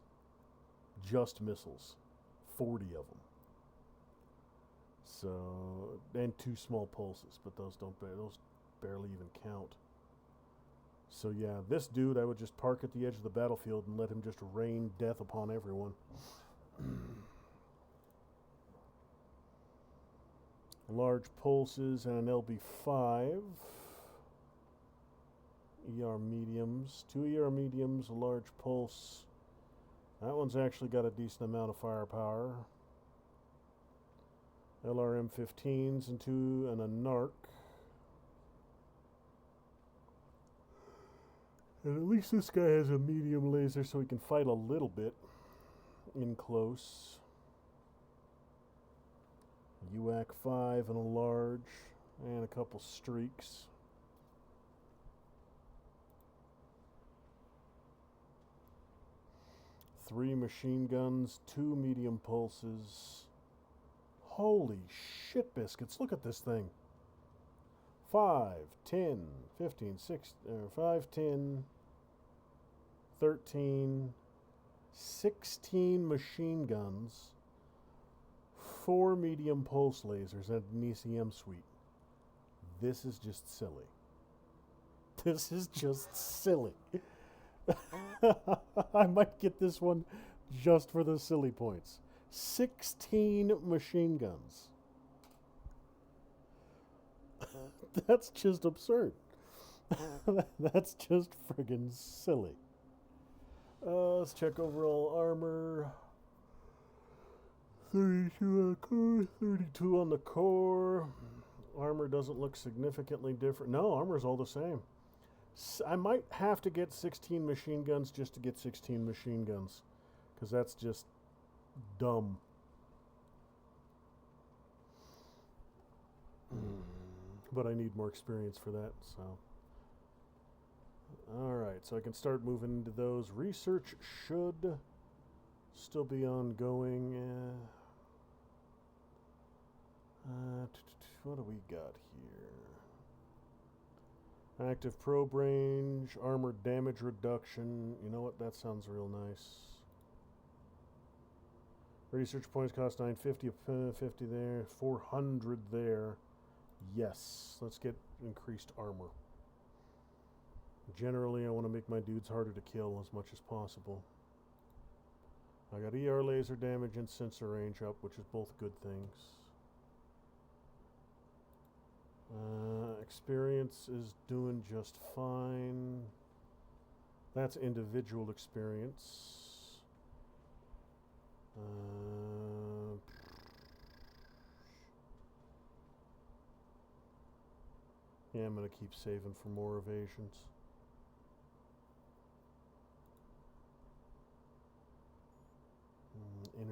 Just missiles. 40 of them. So, and 2 small pulses, but those barely even count. So yeah, this dude I would just park at the edge of the battlefield and let him just rain death upon everyone. Large pulses and an LB5. ER mediums. 2 ER mediums, a large pulse. That one's actually got a decent amount of firepower. LRM 15s and 2 and a NARC. And at least this guy has a medium laser so he can fight a little bit in close. UAC 5 and a large and a couple streaks. Three machine guns, 2 medium pulses. Holy shit biscuits, look at this thing. 5, 10, 15, 5, 10, 13, 16 machine guns, 4 medium pulse lasers, and an ECM suite. This is just silly. This is just silly. I might get this one just for the silly points. 16 machine guns. That's just absurd. That's just friggin' silly. Let's check overall armor. 32 on the core, 32 on the core. Armor doesn't look significantly different. No, armor's all the same. I might have to get 16 machine guns just to get 16 machine guns, because that's just dumb. But I need more experience for that, so. Alright, so I can start moving into those. Research should still be ongoing. What do we got here? Active probe range, armor damage reduction. You know what? That sounds real nice. Research points cost 950, 50 there, 400 there. Yes, let's get increased armor. Generally, I want to make my dudes harder to kill as much as possible. I got ER laser damage and sensor range up, which is both good things. Experience is doing just fine. That's individual experience. Yeah, I'm going to keep saving for more evasions.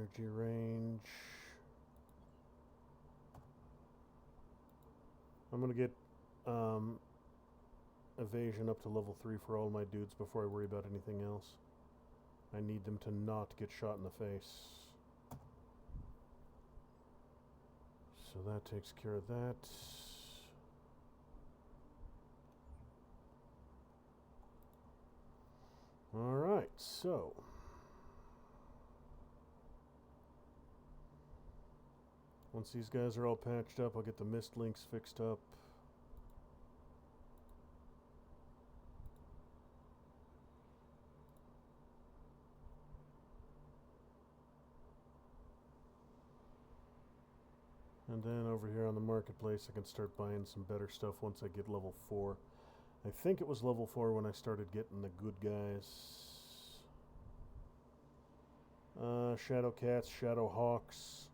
Energy range. I'm gonna get evasion up to level 3 for all my dudes before I worry about anything else. I need them to not get shot in the face. So that takes care of that. Alright, so once these guys are all patched up, I'll get the mist links fixed up. And then over here on the marketplace, I can start buying some better stuff once I get level 4. I think it was level 4 when I started getting the good guys. Shadow Cats, Shadow Hawks.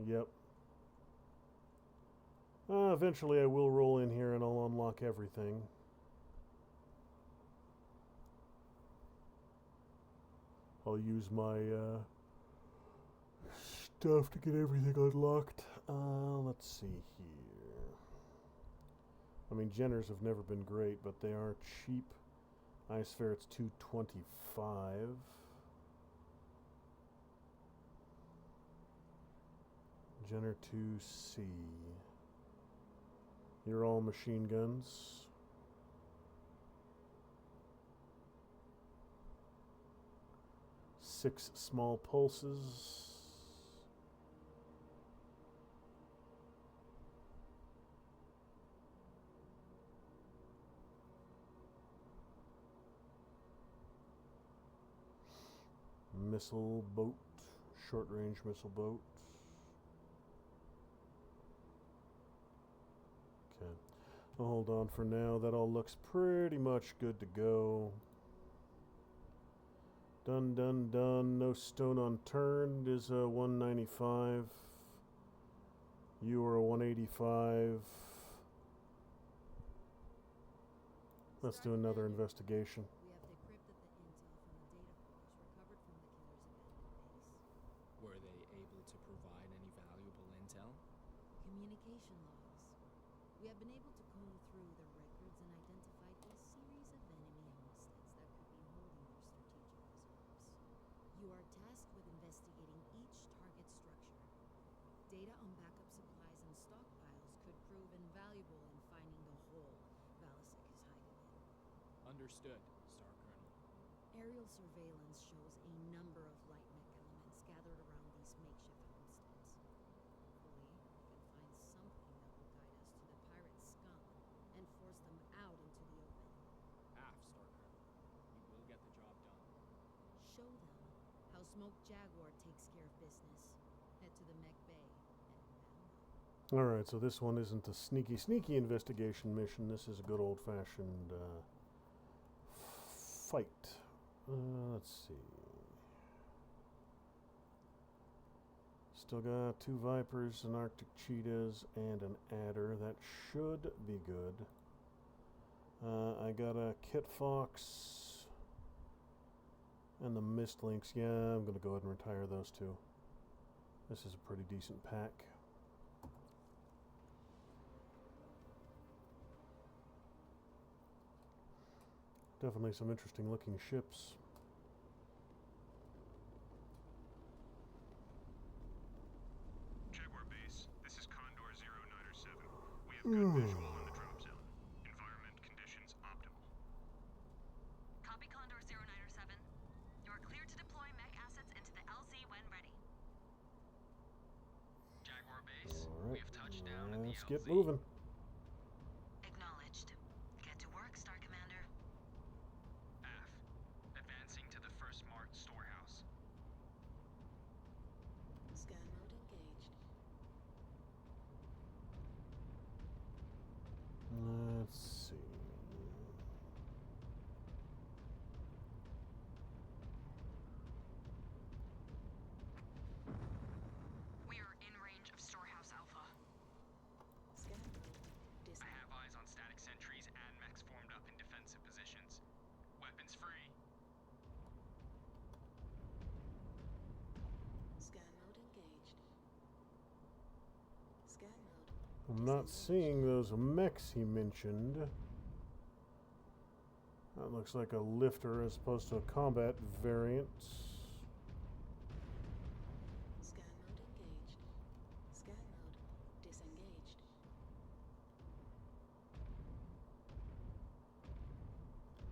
Yep. Eventually I will roll in here and I'll unlock everything. I'll use my stuff to get everything unlocked. Let's see here. I mean, Jenners have never been great, but they are cheap. Ice Ferret's $225. Jenner 2C. You're all machine guns. Six small pulses. Missile boat, short range missile boat. Okay, I'll hold on for now. That all looks pretty much good to go. Done, done, done. No stone unturned is a 195. You are a 185. Let's do another investigation. We have decrypted the intel from the data files recovered from the killer's abandoned base. Were they able to provide any valuable intel? Communication logs. We have been able to comb through the records and identified a series of enemy homesteads that could be holding their strategic reserves. You are tasked with investigating each target structure. Data on backup supplies and stockpiles could prove invaluable in finding the hole Valasek is hiding in. Understood, Star Colonel. Aerial surveillance shows a number of light mech elements gathered around these makeshift homesteads. Hopefully, we can find something that will guide us to the pirate scum and force them out into the open. Aft, Star Colonel. We will get the job done. Show them how Smoke Jaguar takes care of business. Head to the Mech Bay and inbound. Alright, so this one isn't a sneaky investigation mission. This is a good old-fashioned fight. Let's see. Still got 2 Vipers, an Arctic Cheetahs, and an Adder. That should be good. I got a Kit Fox and the Mist Lynx. Yeah, I'm going to go ahead and retire those 2. This is a pretty decent pack. Definitely some interesting looking ships. Jaguar base, this is Condor 0907. We have good visual on the drop zone. Environment conditions optimal. Copy Condor 0907. You are cleared to deploy mech assets into the LZ when ready. Jaguar base, we Alright, have touched down at the let's get LZ. moving. Acknowledged. Get to work, Star Commander. Aft, advancing to the first marked storehouse. Scan mode engaged. Let's see. We are in range of Storehouse Alpha. Scan mode I disabled. have eyes on static sentries and mechs formed up in defensive positions. Weapons free. I'm not seeing those mechs he mentioned. That looks like a lifter as opposed to a combat variant. Scan mode engaged. Scan mode disengaged.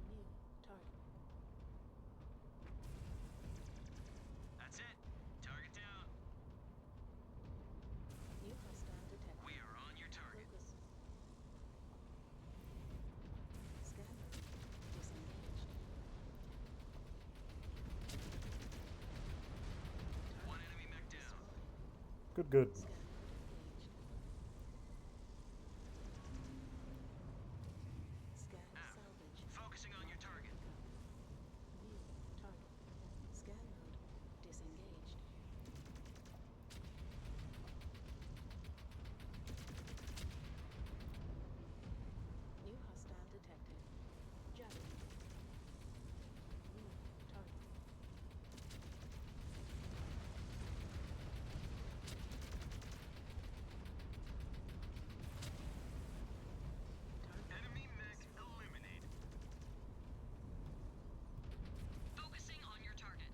New target. That's it. Target down. New hostile detected. We are on your target. Focus. Scan mode disengaged. One enemy mech down. Good, good. Scan mode engaged. Scan salvage. Focusing on your target. New target. Scan mode disengaged. New hostile detected. Jaguar. New target. Enemy mech eliminated. Focusing on your target.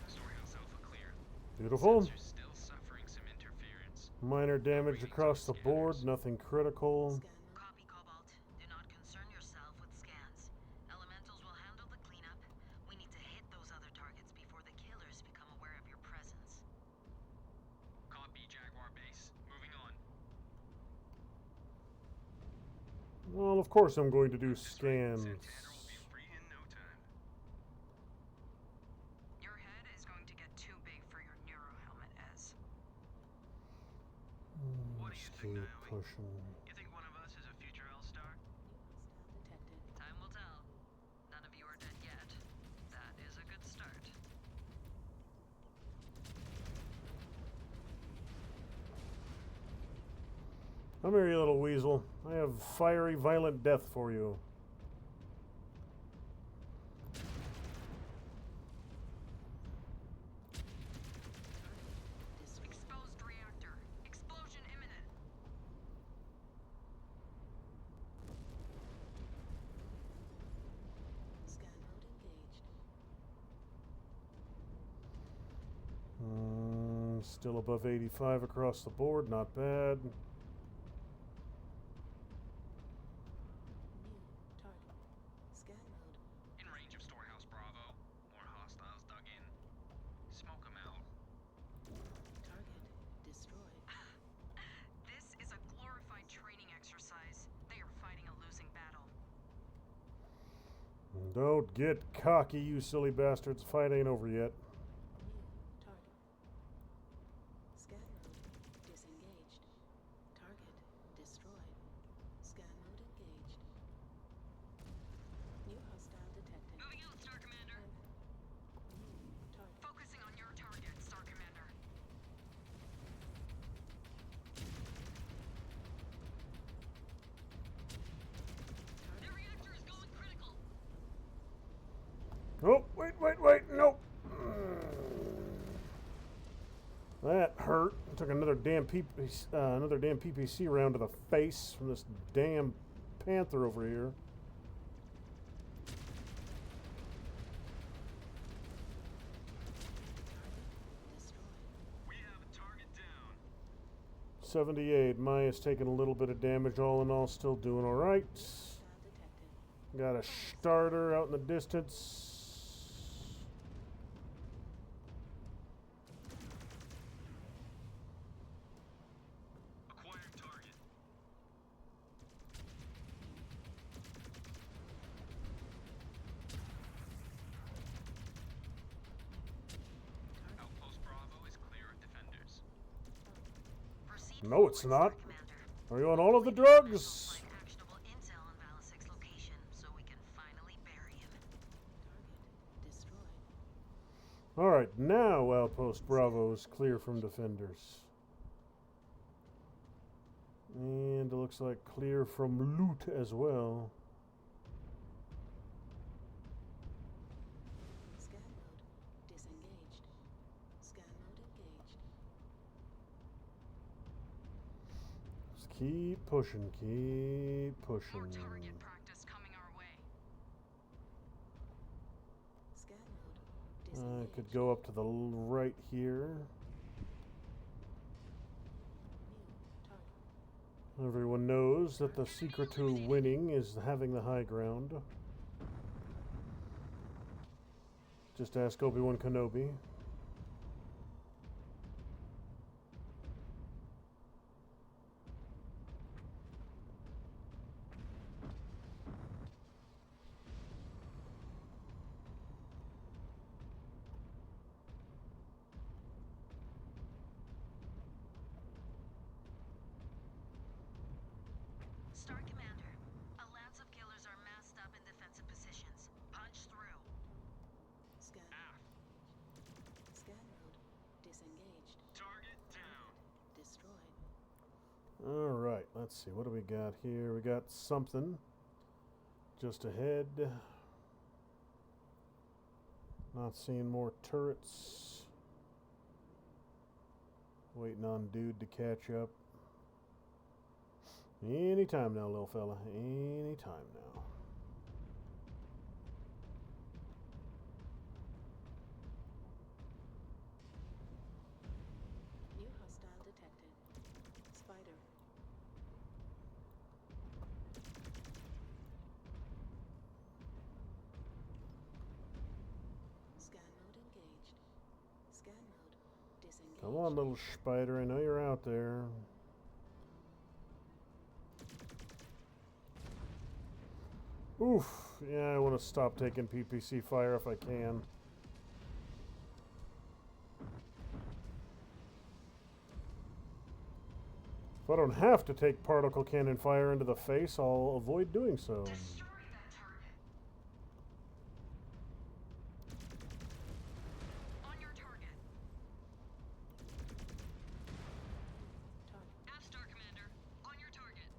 Storehouse Alpha clear. Beautiful. Sensors still suffering some interference. Minor damage across the board, nothing critical. Scan mode. Copy, Cobalt. Do not concern yourself with scans. Elementals will handle the cleanup. We need to hit those other targets before the killers become aware of your presence. Copy Jaguar base. Moving on. Well, of course I'm going to do That's right. scans. Santander will be free in no time. Your head is going to get too big for your neuro helmet, Ez. What do you Let's think, keep Naomi? pushing. You think one of us is a future L-Star? New hostile detected. Time will tell. None of you are dead yet. That is a good start. Come here, you little weasel. I have fiery, violent death for you. Destroyed. Exposed reactor. Explosion imminent. Scan mode engaged. Still above 85 across the board, not bad. New target. Scan mode. In range of Storehouse Bravo. More hostiles dug in. Smoke 'em out. Target destroyed. This is a glorified training exercise. They are fighting a losing battle. Don't get cocky, you silly bastards. Fight ain't over yet. New target. Scan mode disengaged. Target destroyed. Scan mode engaged. New hostile detected. Moving out, Star Commander. New target. Focusing on your target, Star Commander. The reactor is going critical. Oh, wait, nope. That hurt. I took another damn PPC round to the face from this damn panther over here. Destroyed. We have a target down. 78. Maya's taking a little bit of damage. All in all, still doing all right. Hostile detected. Got a starter out in the distance. Acquired target. Outpost Bravo is clear of defenders. Proceed No, it's forward, not. Star Commander. Are you on all of the We'll drugs? find actionable intel on Valasic's location so we can finally bury him. Target destroyed. Alright, now Outpost Bravo is clear from defenders. And it looks like clear from loot as well. Scan mode disengaged. Scan mode engaged. Just keep pushing, keep More pushing. target practice coming our way. Scan mode I disengaged. could go up to the right here. New target. Everyone knows that the secret to winning is having the high ground. Just ask Obi-Wan Kenobi. Star Commander, a lance of killers are massed up in defensive positions. Punch through. Scan. Scan mode disengaged. Target down. Destroyed. Alright, let's see. What do we got here? We got something just ahead. Not seeing more turrets. Waiting on dude to catch up. Anytime now, little fella. Anytime now. New hostile detected. Spider. Scan mode engaged. Scan mode disengaged. Come on, little spider. I know you're out there. Oof. Yeah, I want to stop taking PPC fire if I can. If I don't have to take particle cannon fire into the face, I'll avoid doing so. Destroy that target. On your target. Target. Star Commander, on your target.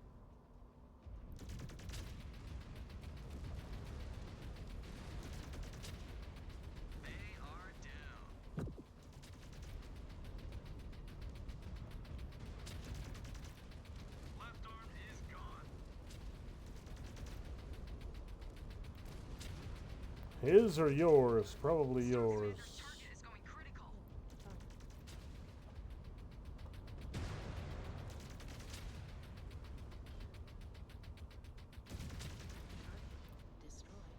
They are down. Left arm is gone. His or yours? Probably Star yours. Commander's target is going critical. Target. Target destroyed.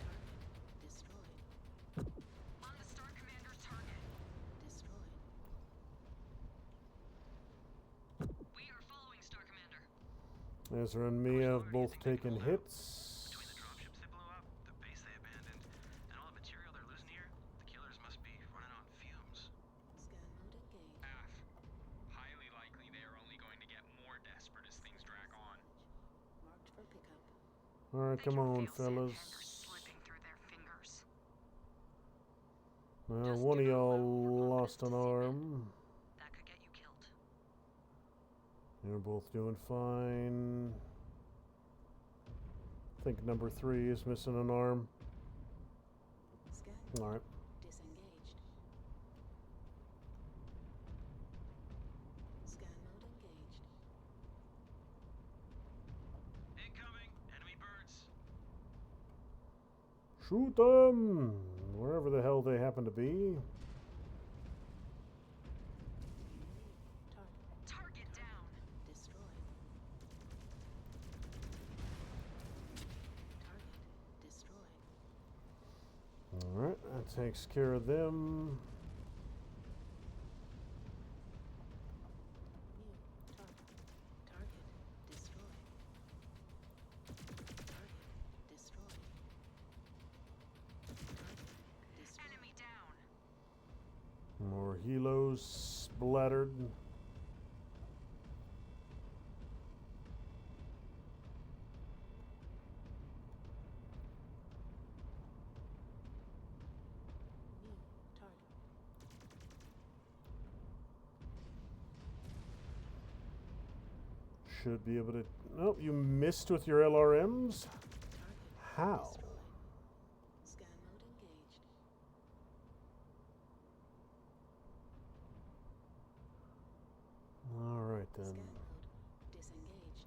Target destroyed. On the Star Commander's target. Destroyed. We are following Star Commander. Ezra and me have both taken hits. Between the dropships they blew up, the base they abandoned, and all the material they're losing here, the killers must be running on fumes. Scan mode engaged. Highly likely they are only going to get more desperate as things drag on. Marked for pickup. Alright, They come can on, feel fellas. sandpaper slipping through their fingers. Well, Just one of do not y'all allow more lost an confidence to seep in. arm. That could get you killed. You're both doing fine. I think number 3 is missing an arm. Scan Alright. disengaged. Scan mode engaged. Incoming! Enemy birds! Shoot them! Wherever the hell they happen to be. Target Target down. destroyed. Target destroyed. Alright, that takes care of them. New target. Target destroyed. Target destroyed. Target destroyed. Enemy down. More helos splattered. should be able to... Nope, you missed with your LRMs? How? Scan mode engaged. Alright then. Scan mode disengaged.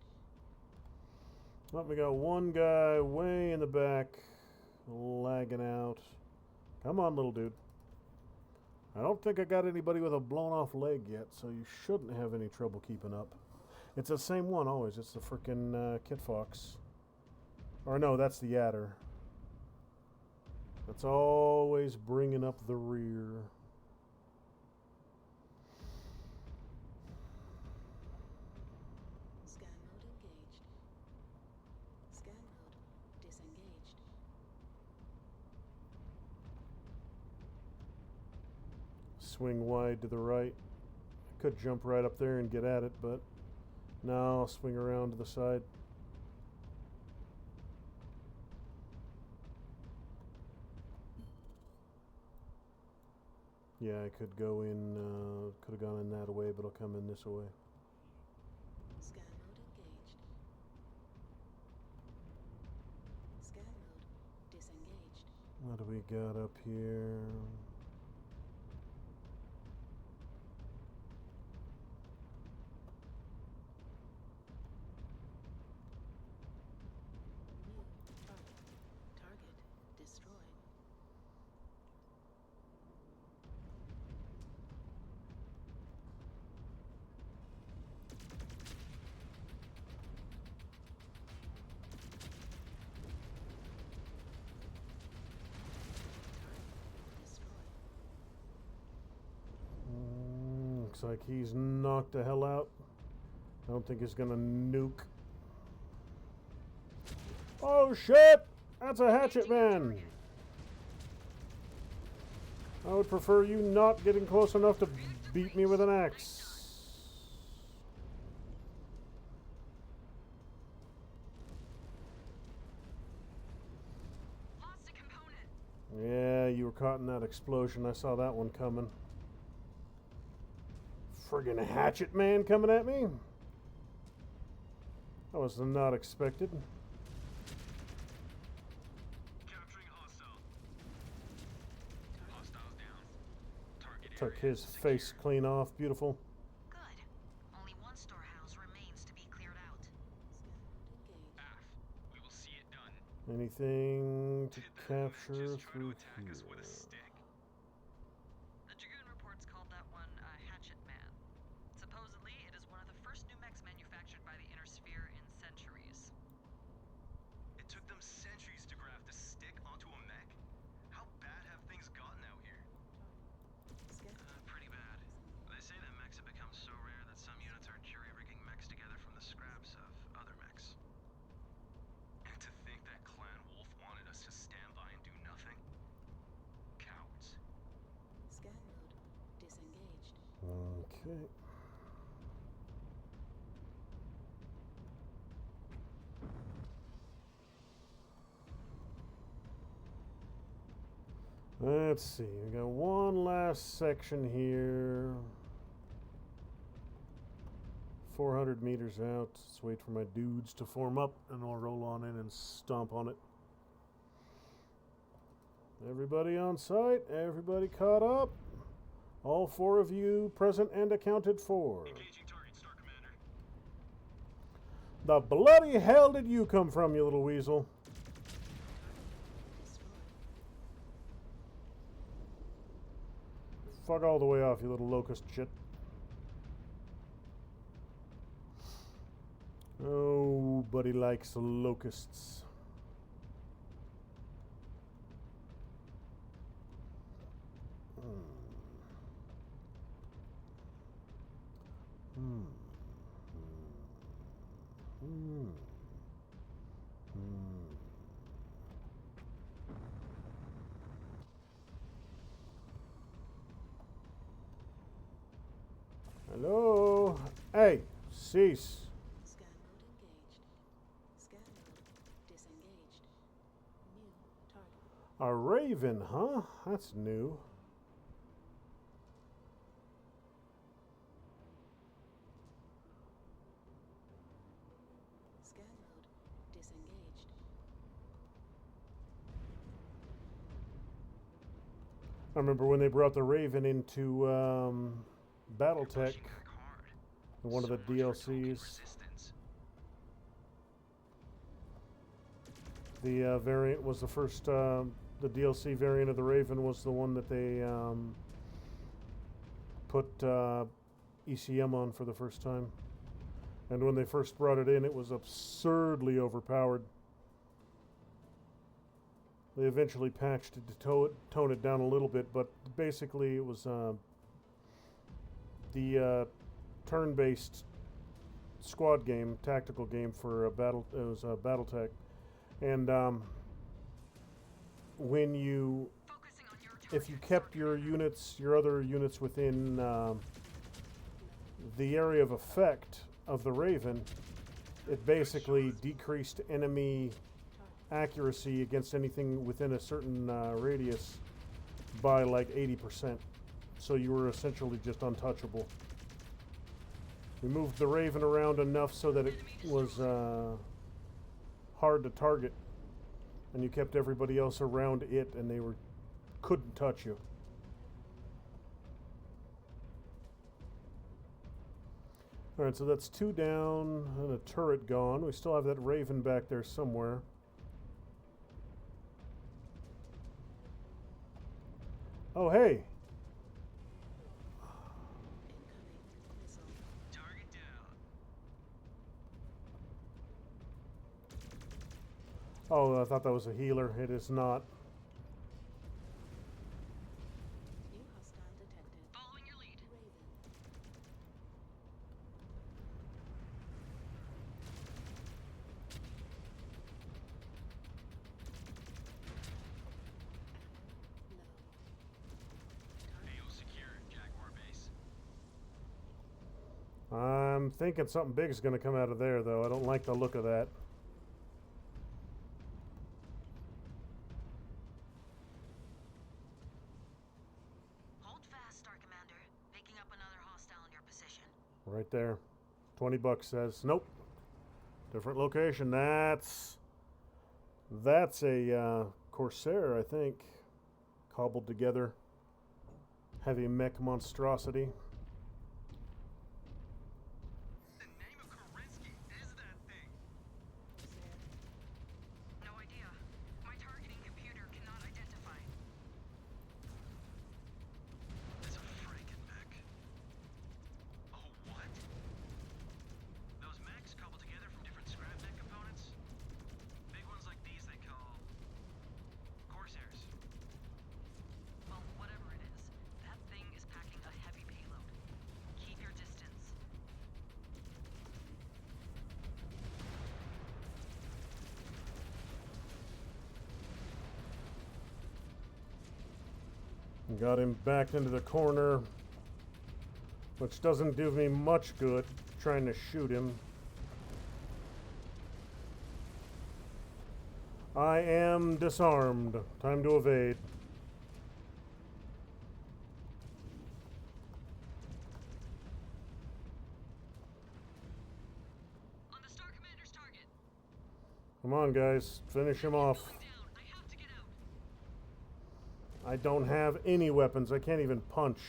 Well, we got one guy way in the back, lagging out. Come on, little dude. I don't think I got anybody with a blown off leg yet, so you shouldn't have any trouble keeping up. It's the same one always. It's the frickin' Kit Fox. Or no, that's the Adder. That's always bringing up the rear. Scan mode engaged. Scan mode disengaged. Swing wide to the right. I could jump right up there and get at it, but no, I'll swing around to the side. Yeah, I could go in, could have gone in that way, but I'll come in this way. Scan mode engaged. Scan mode disengaged. What do we got up here? New target. Target destroyed. Destroyed. Looks like he's knocked the hell out. I don't think he's gonna nuke. Oh shit! That's a hatchet man! I would prefer you not getting close enough to beat me with an axe. Lost a component. Yeah, you were caught in that explosion. I saw that one coming. Friggin' hatchet man coming at me? That was not expected. Capturing hostile. Hostiles down. Target Took area his secure. face clean off. Beautiful. Good. Only one storehouse remains to be cleared out. Scan mode engaged. Aft. We will see it done. Anything to Did that mech capture just try to through attack here? us with a stick? The Dragoon reports called that one a hatchet man. Supposedly, it is one of the first new mechs manufactured by the Inner Sphere in centuries. It took them centuries to graft a stick onto a mech? How bad have things gotten out here? Scan Pretty bad. They say that mechs have become so rare that some units are jury-rigging mechs together from the scraps of other mechs. And to think that Clan Wolf wanted us to stand by and do nothing? Cowards. scan mode disengaged. Okay. Let's see. We got one last section here. 400 meters out. Let's wait for my dudes to form up, and I'll roll on in and stomp on it. Everybody on site. Everybody caught up. All 4 of you present and accounted for. Engaging target, Star Commander. The bloody hell did you come from, you little weasel? Destroyed. Fuck all the way off, you little locust shit. Nobody likes locusts. Hello? Hey, cease. Scan mode engaged. Scan mode disengaged. New target. A raven, huh? That's new. I remember when they brought the Raven into You're BattleTech, pushing back hard. one of So the much for token DLCs. resistance. The variant was the first. The DLC variant of the Raven was the one that they put ECM on for the first time. And when they first brought it in, it was absurdly overpowered. They eventually patched it to tone it down a little bit, but basically it was the turn-based squad game, tactical game for battle. It was BattleTech, and when you, Focusing on your if you target, kept Star your Commander. units, your other units within the area of effect of the Raven, it basically decreased enemy accuracy against anything within a certain radius by like 80%. So you were essentially just untouchable. We moved the Raven around enough so that it was hard to target, and you kept everybody else around it, and they couldn't touch you. Alright, so that's 2 down and a turret gone. We still have that Raven back there somewhere. Oh, hey! Incoming missile. Target down. Oh, I thought that was a healer. It is not. New hostile detected. Following your lead. Raven. Low. AO secure. Jaguar base. I'm thinking something big is going to come out of there, though. I don't like the look of that. Hold fast, Star Commander. Picking up another hostile in your position. Right there. 20 bucks says, nope. Different location. That's a Corsair, I think. Cobbled together. Heavy mech monstrosity. The name of Kerensky is that thing. No idea. My targeting computer cannot identify. It's a Franken-mech. Oh, what? Those mechs cobbled together from different scrap mech components? Big ones like these they call Corsairs. Well, whatever it is, that thing is packing a heavy payload. Keep your distance. Got him backed into the corner, which doesn't do me much good trying to shoot him. I am disarmed. Time to evade. On the Star Commander's target. Come on, guys. Finish him off. Going down. I have to get out. I don't have any weapons. I can't even punch.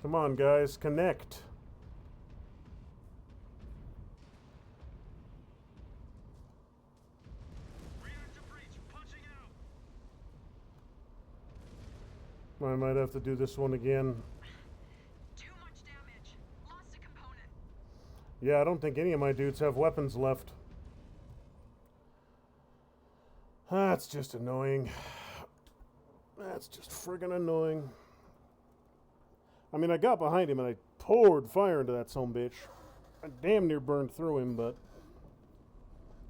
Come on, guys. Connect. Reactor breach, punching out. I might have to do this one again. Too much damage. Lost a component. Yeah, I don't think any of my dudes have weapons left. That's just annoying. That's just friggin' annoying. I mean, I got behind him and I poured fire into that son bitch. I damn near burned through him, but...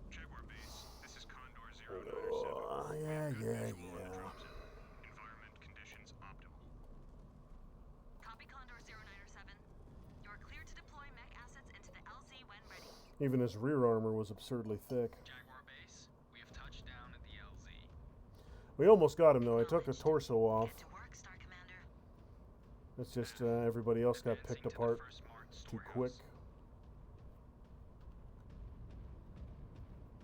Jaguar base, this is Condor 097. yeah. Visual on the drop zone. Environment conditions optimal. Copy Condor 097. You are cleared to deploy mech assets into the LZ when ready. Even his rear armor was absurdly thick. Jaguar base, we have touched down at the LZ. We almost got him, though. I took the torso off. Get to work, Star Commander. It's just everybody else got picked Advancing to the apart first marked too storehouse. quick.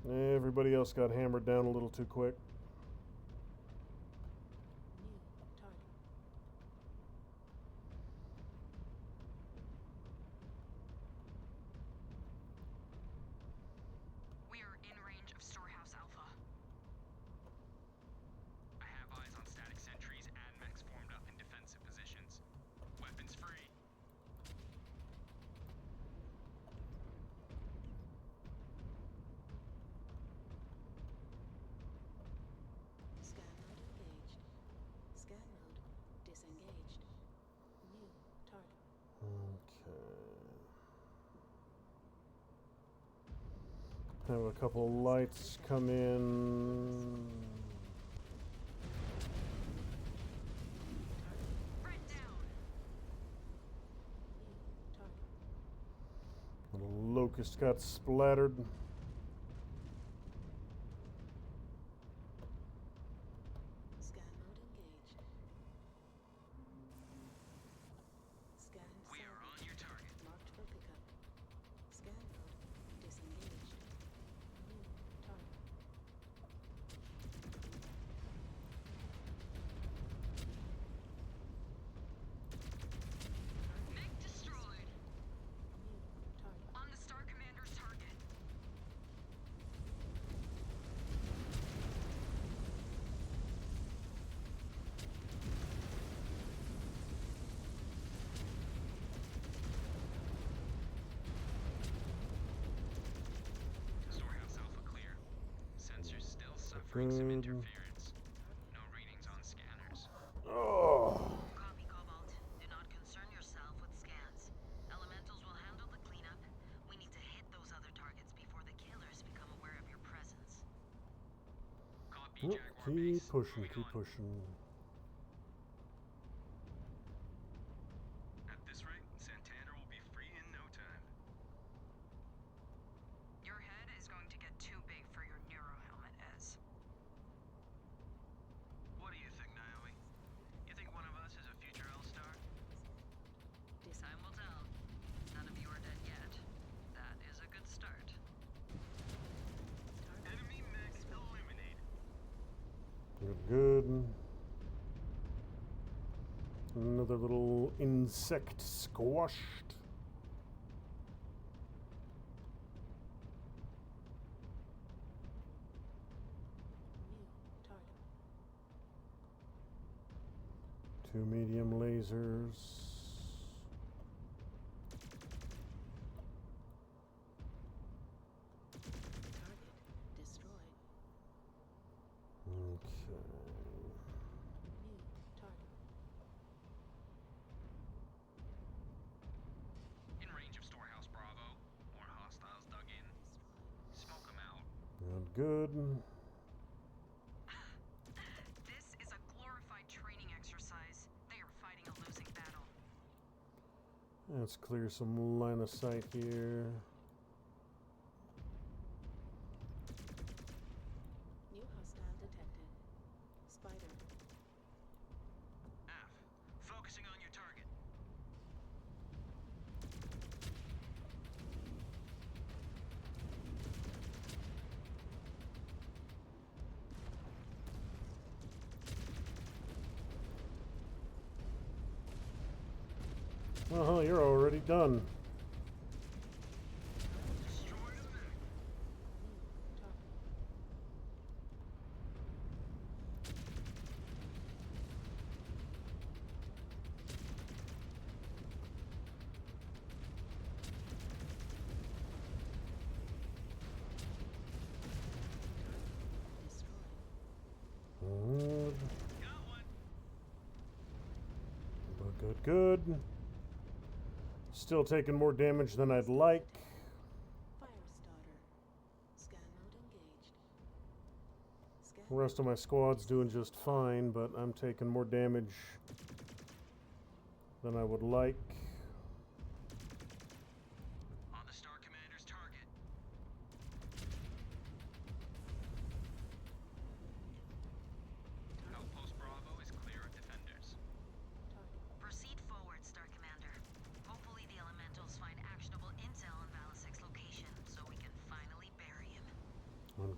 Everybody else got hammered down a little too quick. New target. We are in range of Storehouse Alpha. I have eyes on static sentries and mechs formed up in defensive positions. Weapons free. Scan mode engaged. Scan mode disengaged. New target. Okay. Have a couple lights come in. Red down. New target. Little locust got splattered. Scan mode engaged. Scan We are salvage. on your target. Marked for pickup. Scan mode disengaged. New target. Mech destroyed. New target. On the Star Commander's target. Storehouse Alpha clear. Sensors still suffering some Good. interference. No readings on scanners. Oh. Copy, Cobalt. Do not concern yourself with scans. Elementals will handle the cleanup. We need to hit those other targets before the killers become aware of your presence. Copy, Yep, Jaguar keep base. pushing, Moving keep on. pushing. At this rate, Santana will be free in no time. Your head is going to get too big for your neuro helmet, Ez. What do you think, Naomi? You think one of us is a future L-Star? Time will tell. None of you are dead yet. That is a good start. Enemy mech eliminated. Good, good. Another little insect squashed. New target. Two medium lasers. Target destroyed. Okay. New target. In range of Storehouse Bravo. More hostiles dug in. Destroyed. Smoke them out. Good, good. This is a glorified training exercise. They are fighting a losing battle. Let's clear some line of sight here. New hostile detected. Spider. Af, focusing on your target. Uh-huh, you're already done. Destroy the mech. New target. Destroyed. Good, Got one. good, good, good. Still taking more damage than I'd like. Fire starter. Scan mode engaged. Scan The rest of my squad's doing just fine, but I'm taking more damage than I would like. On the Star Commander's target. Outpost Bravo is clear of defenders. target. Proceed forward, Star Commander. Hopefully the elementals find actionable intel on Valasek's location so we can finally bury him.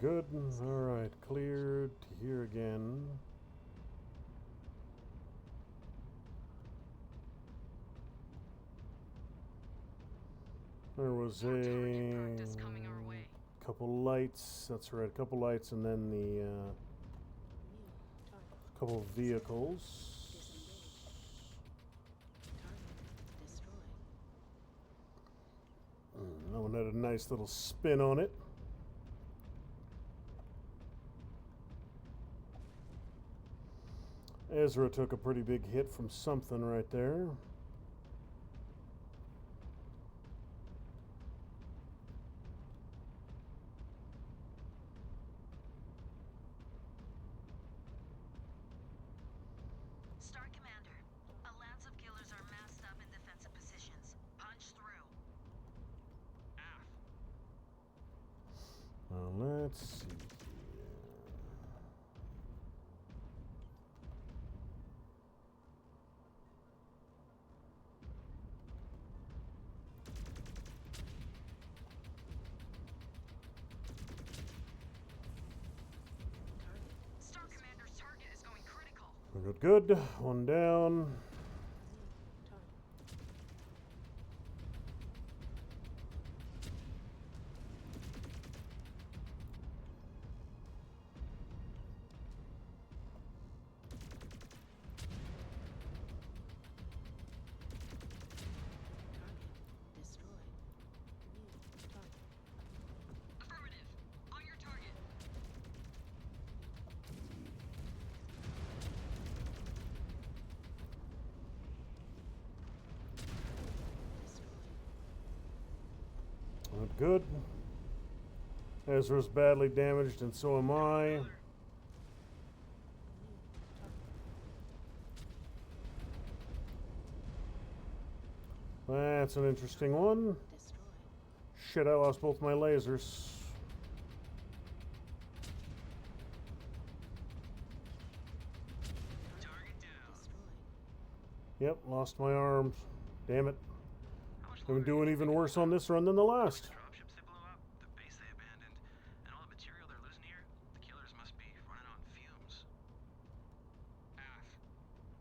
good. Alright, cleared to here again. There was More target a practice coming our way. couple lights. That's right, a couple lights, and then the New target. couple vehicles. Disengaged. Target destroyed. That one had a nice little spin on it. Ezra took a pretty big hit from something right there. Star Commander, a lance of killers are massed up in defensive positions. Punch through. Let's see. Star Commander's target is going critical. Good, good. One down. Target. Target destroyed. New target. Affirmative. On your target. Destroyed. Not good. Ezra's badly damaged, and so am I. New target. That's an interesting one. Destroyed. Shit, I lost both my lasers. Target down. Destroyed. Yep, lost my arms. Damn it. How much I'm longer do you doing think even they'll worse last? on this run than the last. Dropships they blow up, the base they abandoned, and all the material they're losing here, the killers must be running on fumes.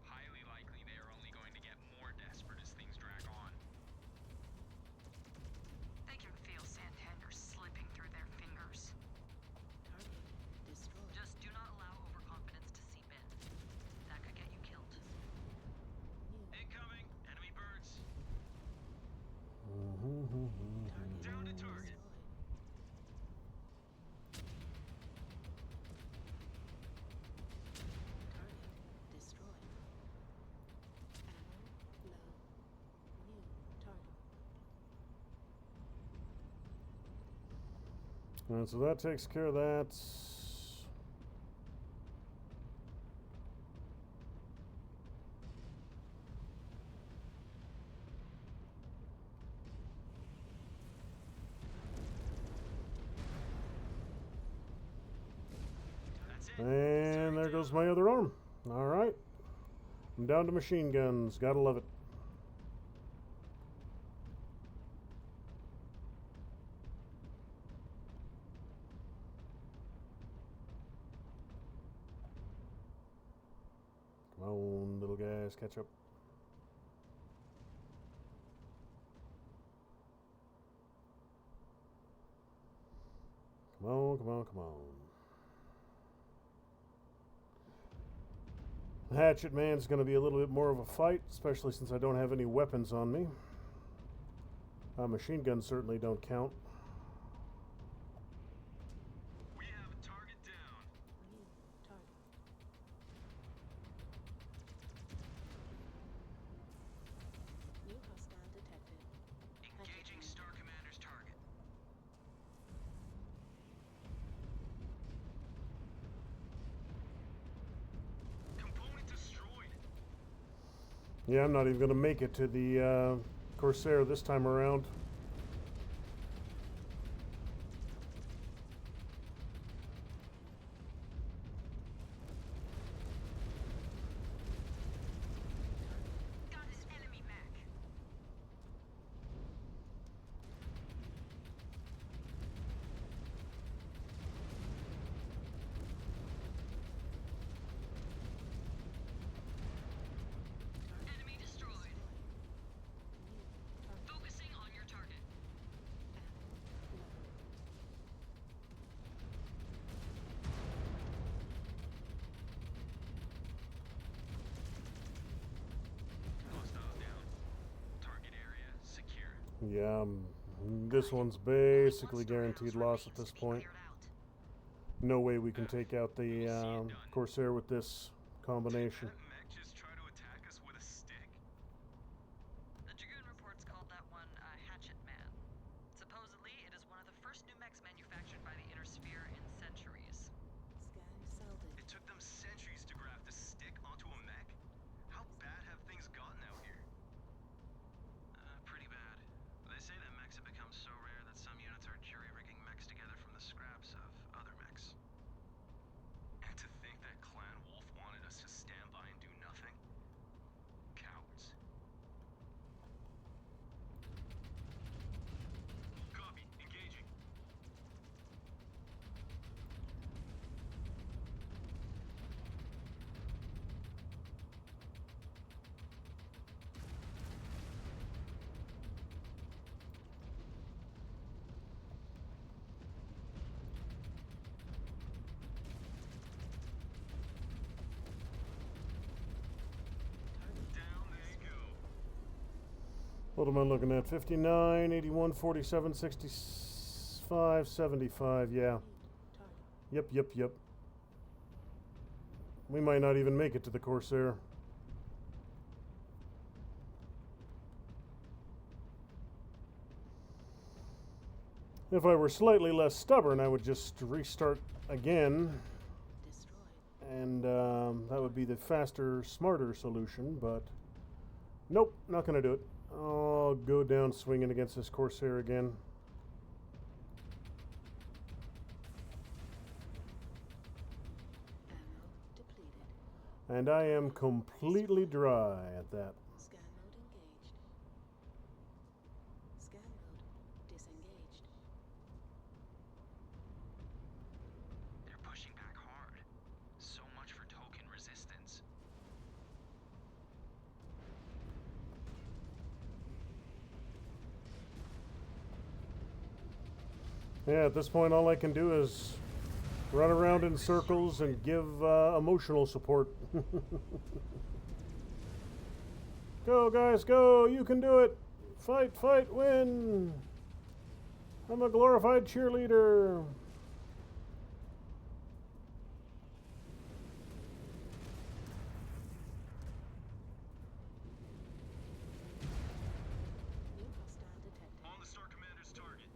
Highly likely they are only going to get more desperate as things drag on. They can feel Santander slipping through their fingers. Target destroyed. Just do not allow overconfidence to seep in. That could get you killed. New Incoming! Enemy birds! target Down to target. destroyed. Target destroyed. Ammo low. New target. And so that takes care of that. That's it. And there goes my other arm. All right. I'm down to machine guns. Gotta love it. Come on, little guys, catch up. Come on, come on, come on. The Hatchet Man's going to be a little bit more of a fight, especially since I don't have any weapons on me. Machine guns certainly don't count. We have a target down. New target. New hostile detected. Engaging Star Commander's target. Component destroyed. Yeah, I'm not even going to make it to the Corsair this time around. Got his enemy mech. Yeah, this one's basically guaranteed loss at this point. No way we can take out the Corsair with this combination. That mech just try to attack us with a stick? The Dragoon reports called that one a hatchet man. Supposedly, it is one of the first new mechs manufactured by the Inner Sphere in centuries. Scan salvage. It took them centuries to graft a stick onto a mech? How bad have things gotten out here? Pretty bad. They say that mechs have become so rare that some units are jury-rigging mechs together from the scraps of other mechs. And to think that Clan Wolf wanted us to stand by and do nothing? Cowards. Copy. Engaging. Down they go. What am I looking at? 59, 81, 47, 65, 75. Yeah. Target. Yep. We might not even make it to the Corsair. If I were slightly less stubborn, I would just restart again, Destroyed. and that would be the faster, smarter solution, but nope, not going to do it. I'll go down swinging against this Corsair again. Ammo depleted. And I am completely dry at that. Scan mode engaged. Scan mode disengaged. They're pushing back hard. So much for token resistance. Yeah, at this point, all I can do is run around in circles and give emotional support. Go, guys, go! You can do it! Fight, win! I'm a glorified cheerleader! New hostile detected. On the Star Commander's target.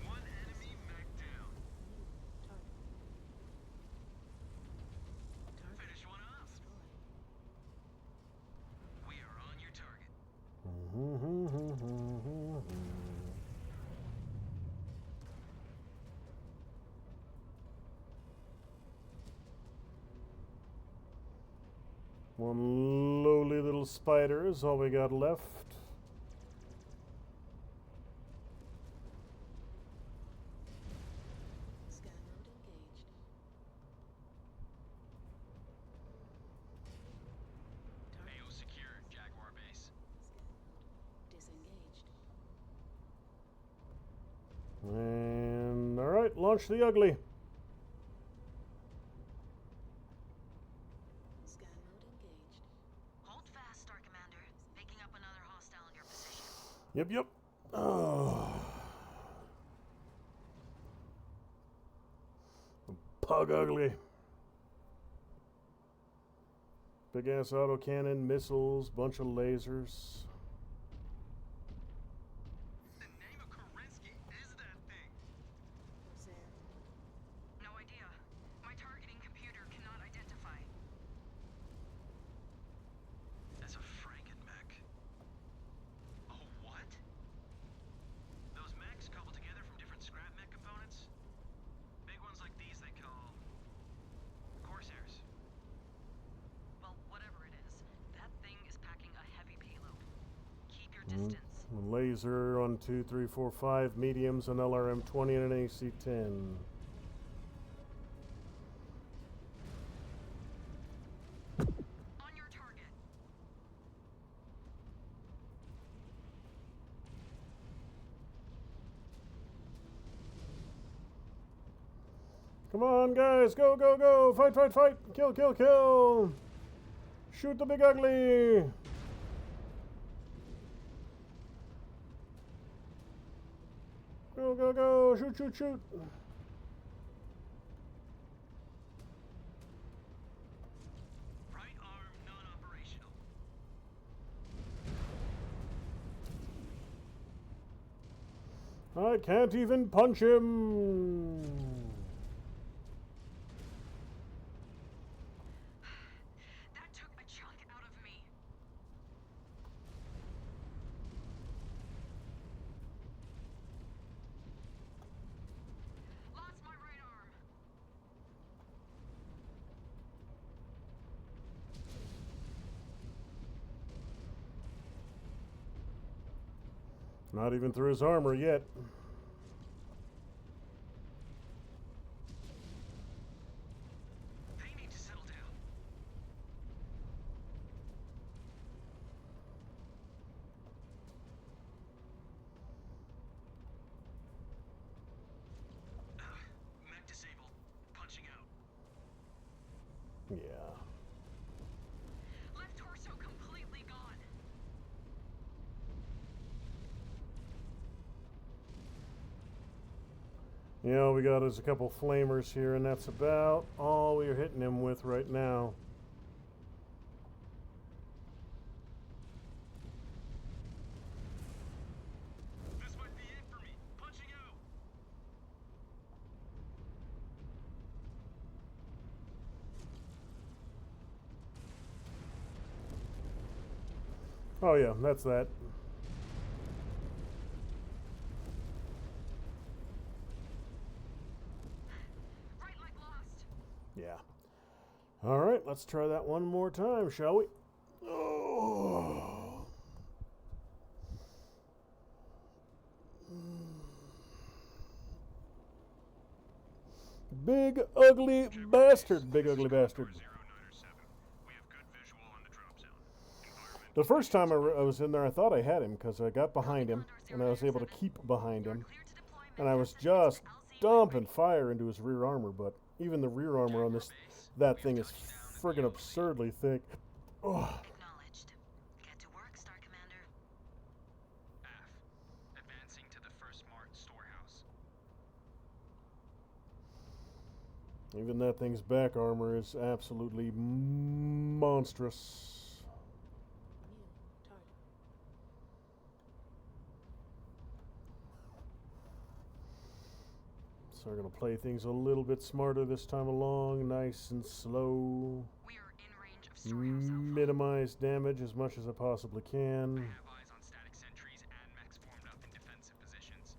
One enemy mech down. Target. Target Finish one off. destroyed. We are on your target. One lowly little spider is all we got left. Scan mode engaged. Target. AO secure. Jaguar base. Scan mode disengaged. And alright, launch the ugly. Scan mode engaged. Hold fast, Star Commander. Picking up another hostile in your position. Yep. Oh. Pug ugly. Big ass autocannon, missiles, bunch of lasers. The name of Kerensky is that thing. Corsair. No idea. My targeting computer cannot identify. That's a Franken-mech. Oh, what? Those mechs cobbled together from different scrap mech components? Big ones like these they call Corsairs. Well, whatever it is, that thing is packing a heavy payload. Keep your distance. Laser on 2, 3, 4, 5, mediums, an LRM 20, and an AC 10. Come on, guys. Go, go, go. Fight, fight, fight. Kill, kill, kill. Shoot the big ugly. Go, go, go. Shoot, shoot, shoot. Right arm non-operational. I can't even punch him. That took a chunk out of me. Lost my right arm. Not even through his armor yet. They need to settle down. Mech disabled. Punching out. Yeah. Left torso completely gone. You know, we got us a couple flamers here, and that's about all we're hitting him with right now. This might be it for me. Punching out. Oh yeah, that's that. Right leg lost. Yeah. All right, let's try that one more time, shall we? Oh. Big ugly bastard, big ugly bastard. 0907. We have good visual on the drop zone. Environment The first time I was in there, I thought I had him because I got behind him, and I was able to keep behind him. And I was just dumping fire into his rear armor, but even the rear armor on that thing is friggin' absurdly thick. Oh. Acknowledged. Get to work, Star Commander. F. Advancing to the first Mart storehouse. Even that thing's back armor is absolutely monstrous. New target. So we're going to play things a little bit smarter this time along, nice and slow. We are in range of storehouse Alpha. Minimize damage as much as I possibly can. I have eyes on static sentries and mechs formed up in defensive positions.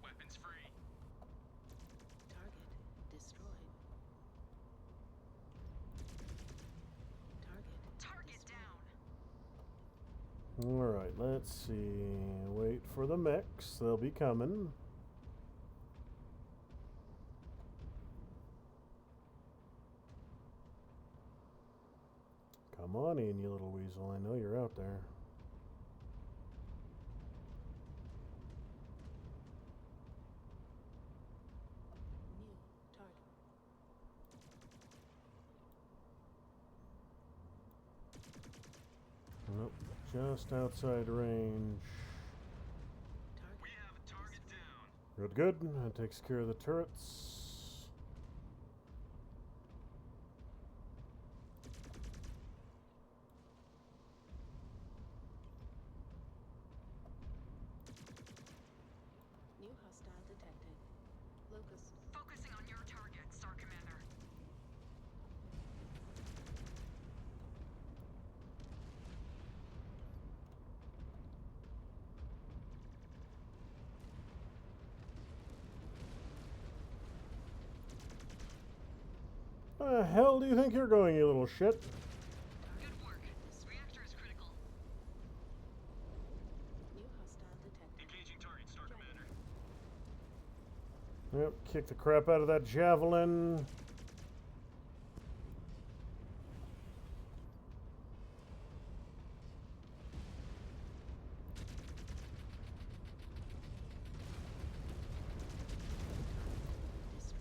Weapons free. Target destroyed. Target Target down. Alright, let's see. Wait for the mechs. They'll be coming. Come on in, you little weasel. I know you're out there. new target. Nope, just outside range. Target. We have a target down. Good, good. That takes care of the turrets. New hostile detected. Locust. Focusing on your target, Star Commander. Where the hell do you think you're going, you little shit? Good work. This reactor is critical. New hostile detected. Engaging target, Star Commander. Yep, kick the crap out of that javelin. Destroyed.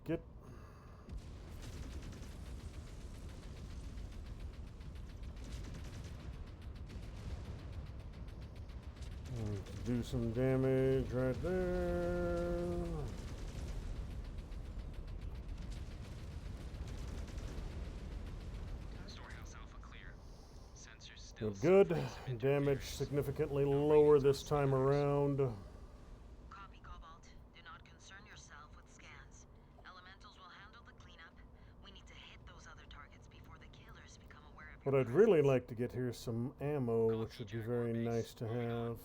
Get. Do some damage right there. Storehouse Alpha clear. Sensors still Good. suffering some Damage interference. significantly No lower readings on this time storehouse. around. Copy, Cobalt. Do not concern yourself with scans. Elementals will handle the cleanup. We need to hit those other targets before the killers become aware of What your I'd really presence. like to get here is some ammo, which would be very nice to have.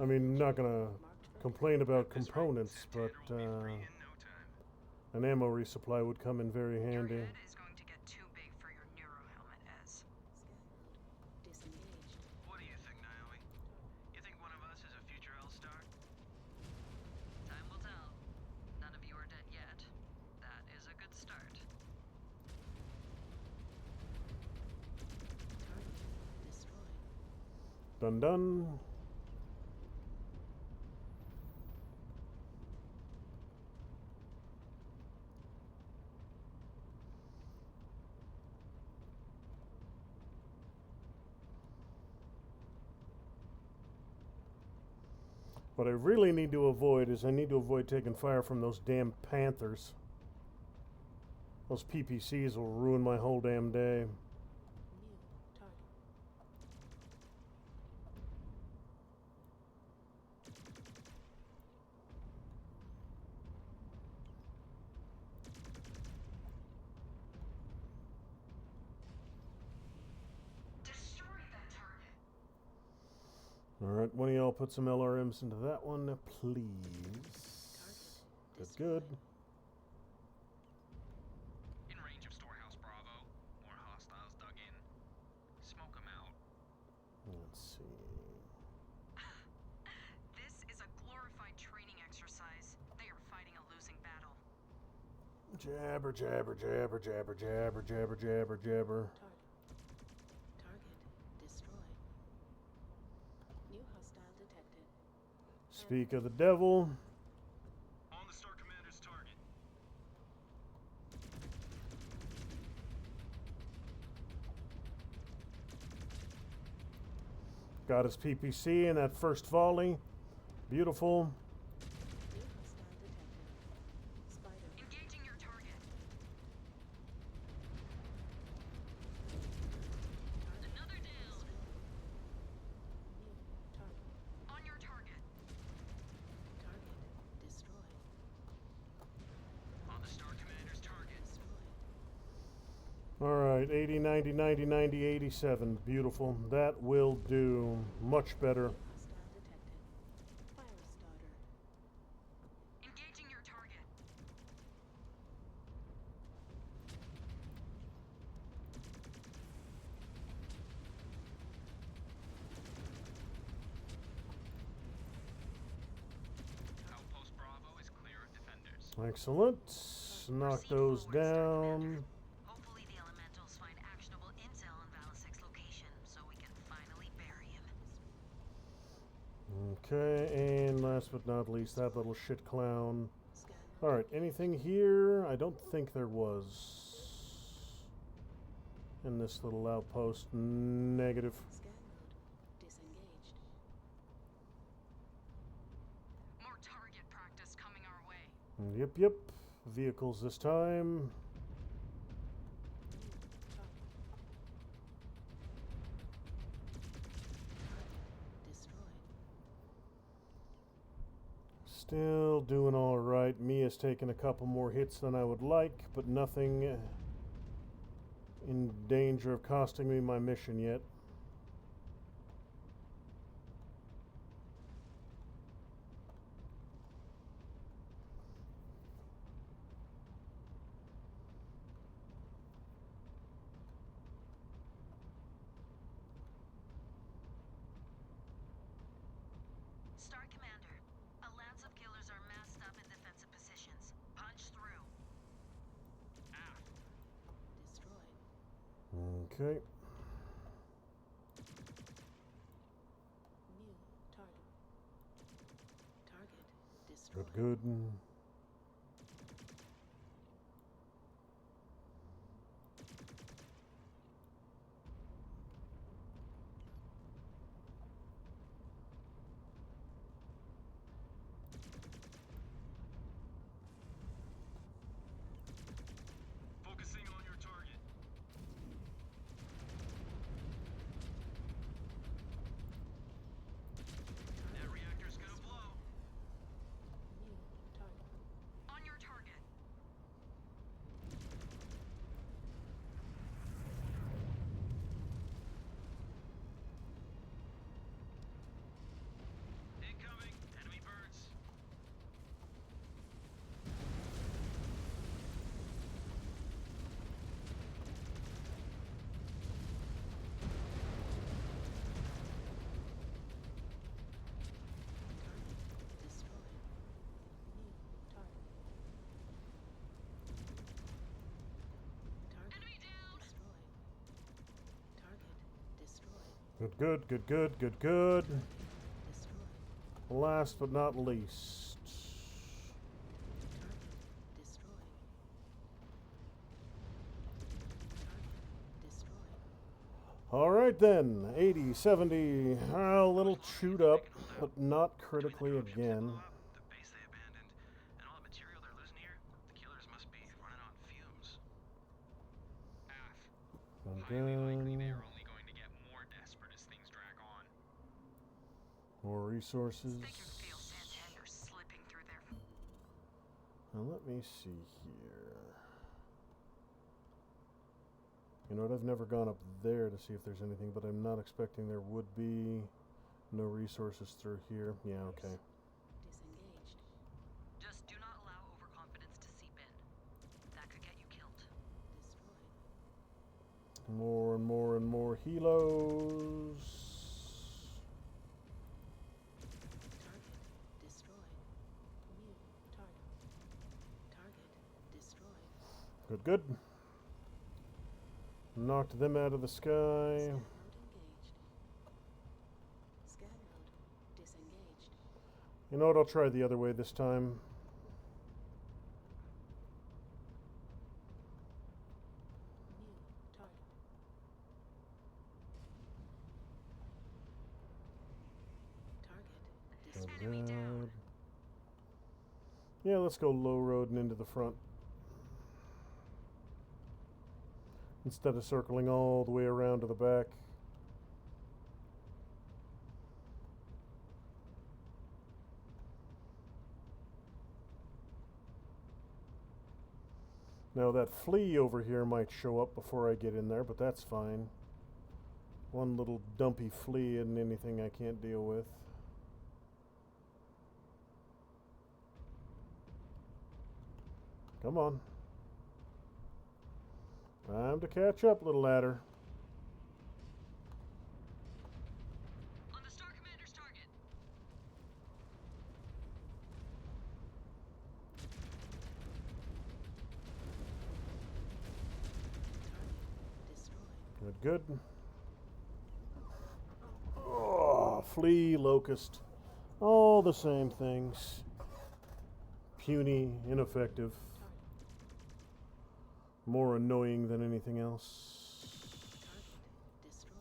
I mean, not gonna complain about That's right. components, but Santander will be free in no time. an ammo resupply would come in very Your handy. head is going to get too big for your neuro helmet, Ez. Disengaged. What do you think, Naomi? You think one of us is a future L-Star? Time will tell. None of you are dead yet. That is a good start. Target destroyed. Done done. What I really need to avoid is I need to avoid taking fire from those damn panthers. Those PPCs will ruin my whole damn day. New target. Destroy that target. Alright, one of y'all put some LRMs into that one, please. Good. In range of Storehouse Bravo. More hostiles dug in. Smoke them out. Let's see. This is a glorified training exercise. They are fighting a losing battle. Jabber, jabber, jabber, jabber, jabber, jabber, jabber, jabber. Target destroyed. New hostile detected. Speak of the devil. On the Star Commander's target. Got his PPC in that first volley. Beautiful. New hostile detected. Spider. Engaging your target. Another down. New target. On your target. Target destroyed. On the Star Commander's target. Destroyed. Alright, 80, 90, 90, 90, 87. Beautiful. That will do. Much better. New hostile detected. Fire starter. Engaging your target. Outpost Bravo is clear of defenders. Excellent. Knock Proceed those forward, Star down. Commander. Hopefully the elementals find actionable intel on Valasek's location so we can finally bury him. Okay, and last but not least, that little shit clown. Scan mode. Alright, anything here? I don't think there was. In this little outpost. Negative. Scan mode. Disengaged. More target practice coming our way. Yep. Vehicles this time. New target. Target destroyed. Still doing alright. Mia's taken a couple more hits than I would like, but nothing in danger of costing me my mission yet. Star Commander, a lance of killers are massed up in defensive positions. Punch through. Destroyed. Okay. New target. Target Good, destroyed. good. Good, good, good, good, good, good. Destroyed. Last but not least. Target destroyed. Target destroyed. Alright then. 80, 70. A little chewed up, but not critically again. The base they abandoned, and all the material they're losing here, the killers must be running on fumes. Highly likely they are only going to get more desperate as things drag on. More resources. They can feel Santander slipping through their... Now let me see here. You know what, I've never gone up there to see if there's anything, but I'm not expecting there would be. No resources through here. Yeah, okay. Disengaged. Just do not allow overconfidence to seep in. That could get you killed. Destroyed. More and more and more helos. Target destroyed. New target. Target destroyed. Good, good. Knocked them out of the sky. Scan mode engaged. Scan mode disengaged. You know what, I'll try the other way this time. New target. Target Good, destroyed. Enemy down. good. Yeah, let's go low road and into the front. Instead of circling all the way around to the back. Now that flea over here might show up before I get in there, but that's fine. One little dumpy flea isn't anything I can't deal with. Come on. Time to catch up, little adder. On the Star Commander's target. Destroyed. Good, good. Oh, flea, locust. All the same things. Puny, ineffective. More annoying than anything else. Target destroyed.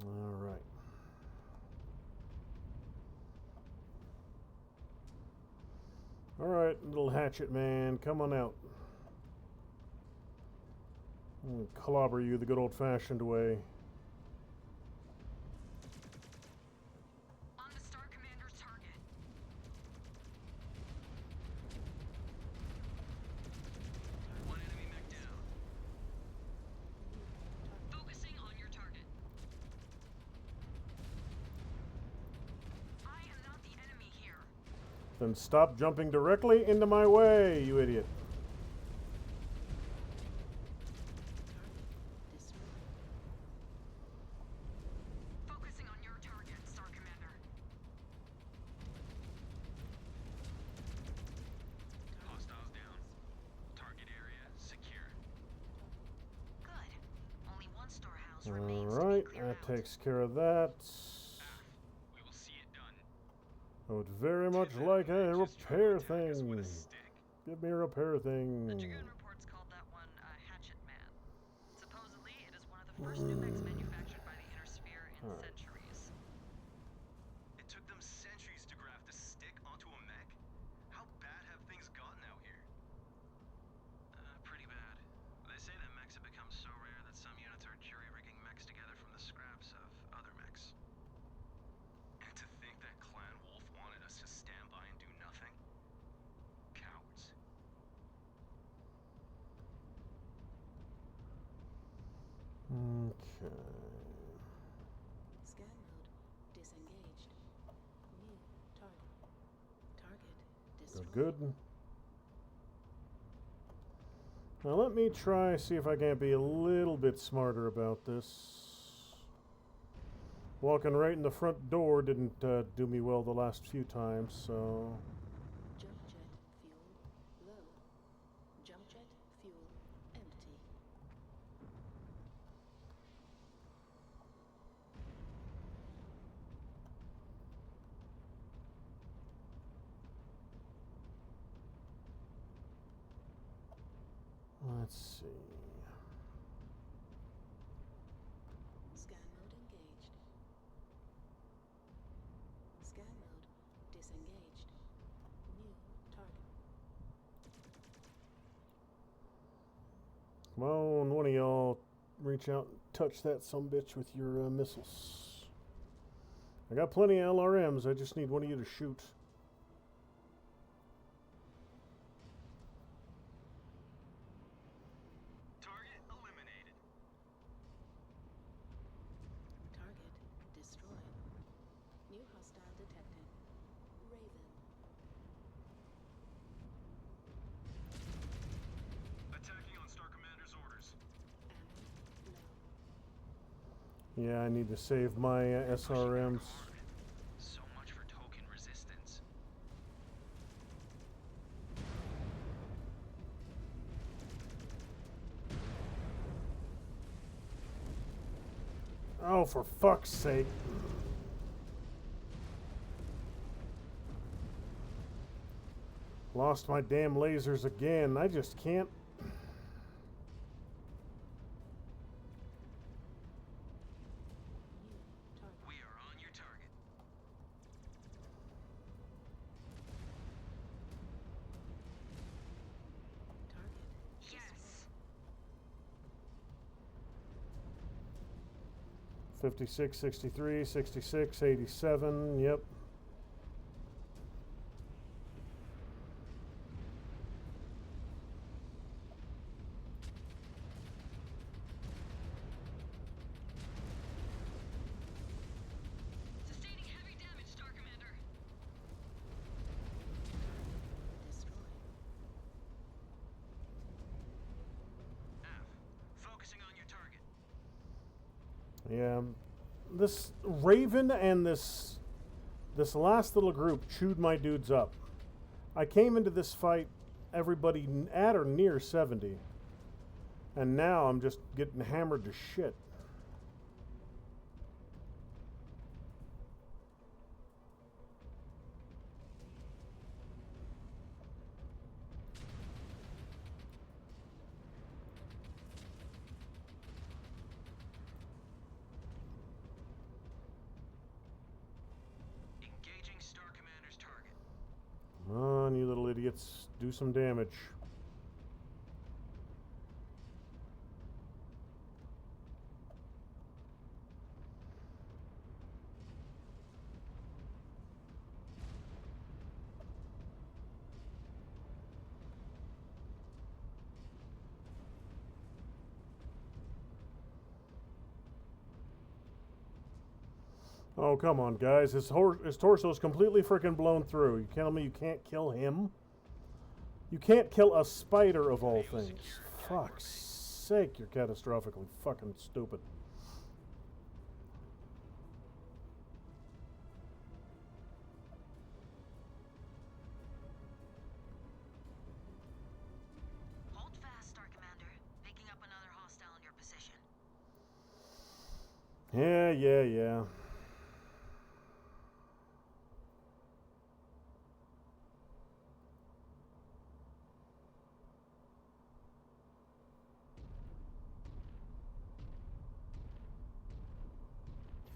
All right. All right, little hatchet man, come on out. I'll clobber you the good old-fashioned way. On the Star Commander's target. One enemy mech down. Focusing on your target. I am not the enemy here. Then stop jumping directly into my way, you idiot. Destroyed. Focusing on your target, Star Commander. Hostiles down. Target area secure. Good. Only one storehouse All remains right, to be cleared that out. takes care of that. We will see it done. I would very much like a repair thing. Give me a repair The thing. Dragoon reports called that one a hatchet man. Supposedly, it is one of the first new mechs manufactured by the Inner Sphere in centuries. It took them centuries to graft a stick onto a mech? How bad have things gotten out here? Pretty bad. They say that mechs have become so rare that some units are jury-rigging mechs together from the scraps of other mechs. And to think that Clan Wolf wanted us to stand by and do nothing? Cowards. Okay. Scan mode disengaged. New target. Target destroyed. Good, good. Now let me try, see if I can't be a little bit smarter about this. Walking right in the front door didn't do me well the last few times, so... Jump jet fuel low. Jump jet fuel empty. let's see. Scan mode engaged. Scan mode disengaged. New target. Come on, one of y'all reach out and touch that sumbitch with your missiles. I got plenty of LRMs. I just need one of you to shoot. Target eliminated. Target destroyed. New hostile detected. Raven. Attacking on Star Commander's orders. Ammo low. Yeah, I need to save my SRMs. So much for token resistance. Oh, for fuck's sake. Lost my damn lasers again. I just can't. New target. We are on your target. Target. Yes. 56, 63, 66, 87. Yep. Sustaining heavy damage, Star Commander. Destroyed. F. Focusing on your target. Yeah. This Raven and this last little group chewed my dudes up. I came into this fight everybody at or near 70. And now I'm just getting hammered to shit. Engaging Star Commander's target. Come on, you little idiots. Do some damage. Oh, come on, guys. His torso's completely freaking blown through. You tell me you can't kill him? You can't kill a spider of all things. Fuck's sake, you're catastrophically fucking stupid. Hold fast, Star Commander. Picking up another hostile in your position. Yeah.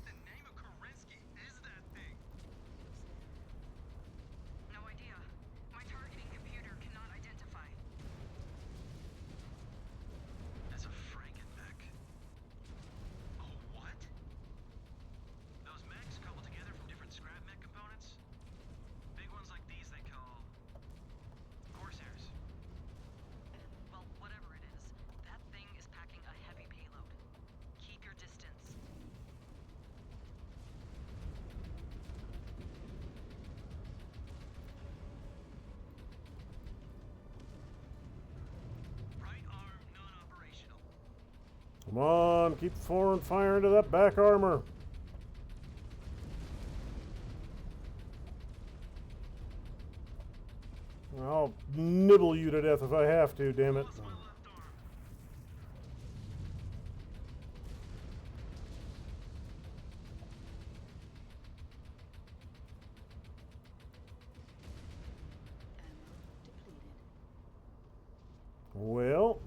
The name of Kerensky is that thing. No idea. My targeting computer cannot identify. That's a Frankenmech. Oh, what? Those mechs cobbled together from different scrap mech components? Big ones like these they call Corsairs. Well, whatever it is, that thing is packing a heavy payload. Keep your distance. Right arm non-operational. Come on, keep pouring fire into that back armor. I'll nibble you to death if I have to, damn it. Lost my left arm. Ammo depleted. Well,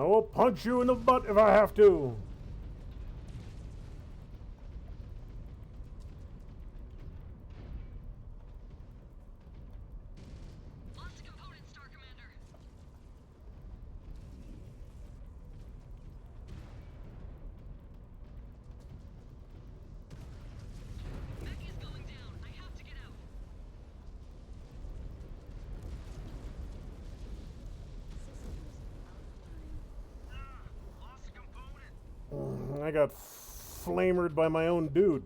I will punch you in the butt if I have to. Lost a component, Star Commander. Mech is going down. I have to get out. Lost a component. I got flamered by my own dude.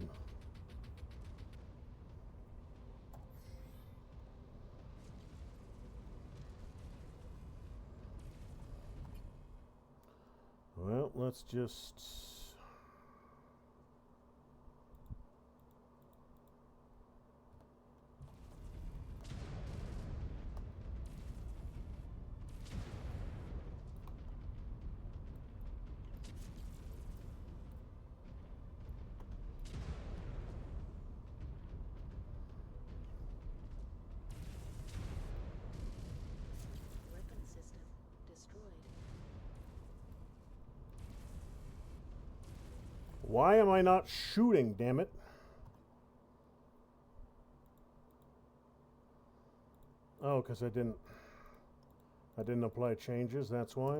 Well, let's just... Weapon system destroyed. Why am I not shooting, damn it? Oh, because I didn't apply changes, that's why.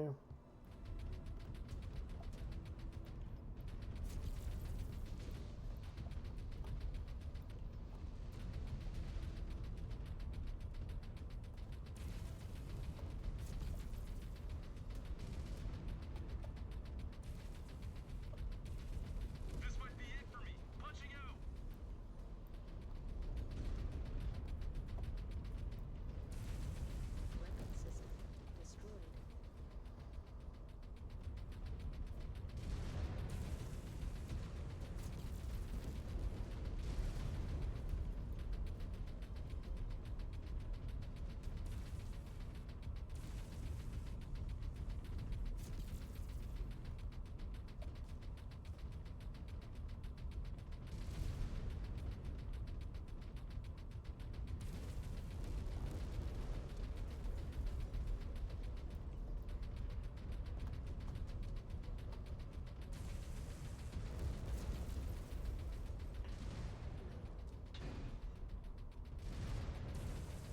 This might be it for me. Punching out. Weapon system destroyed.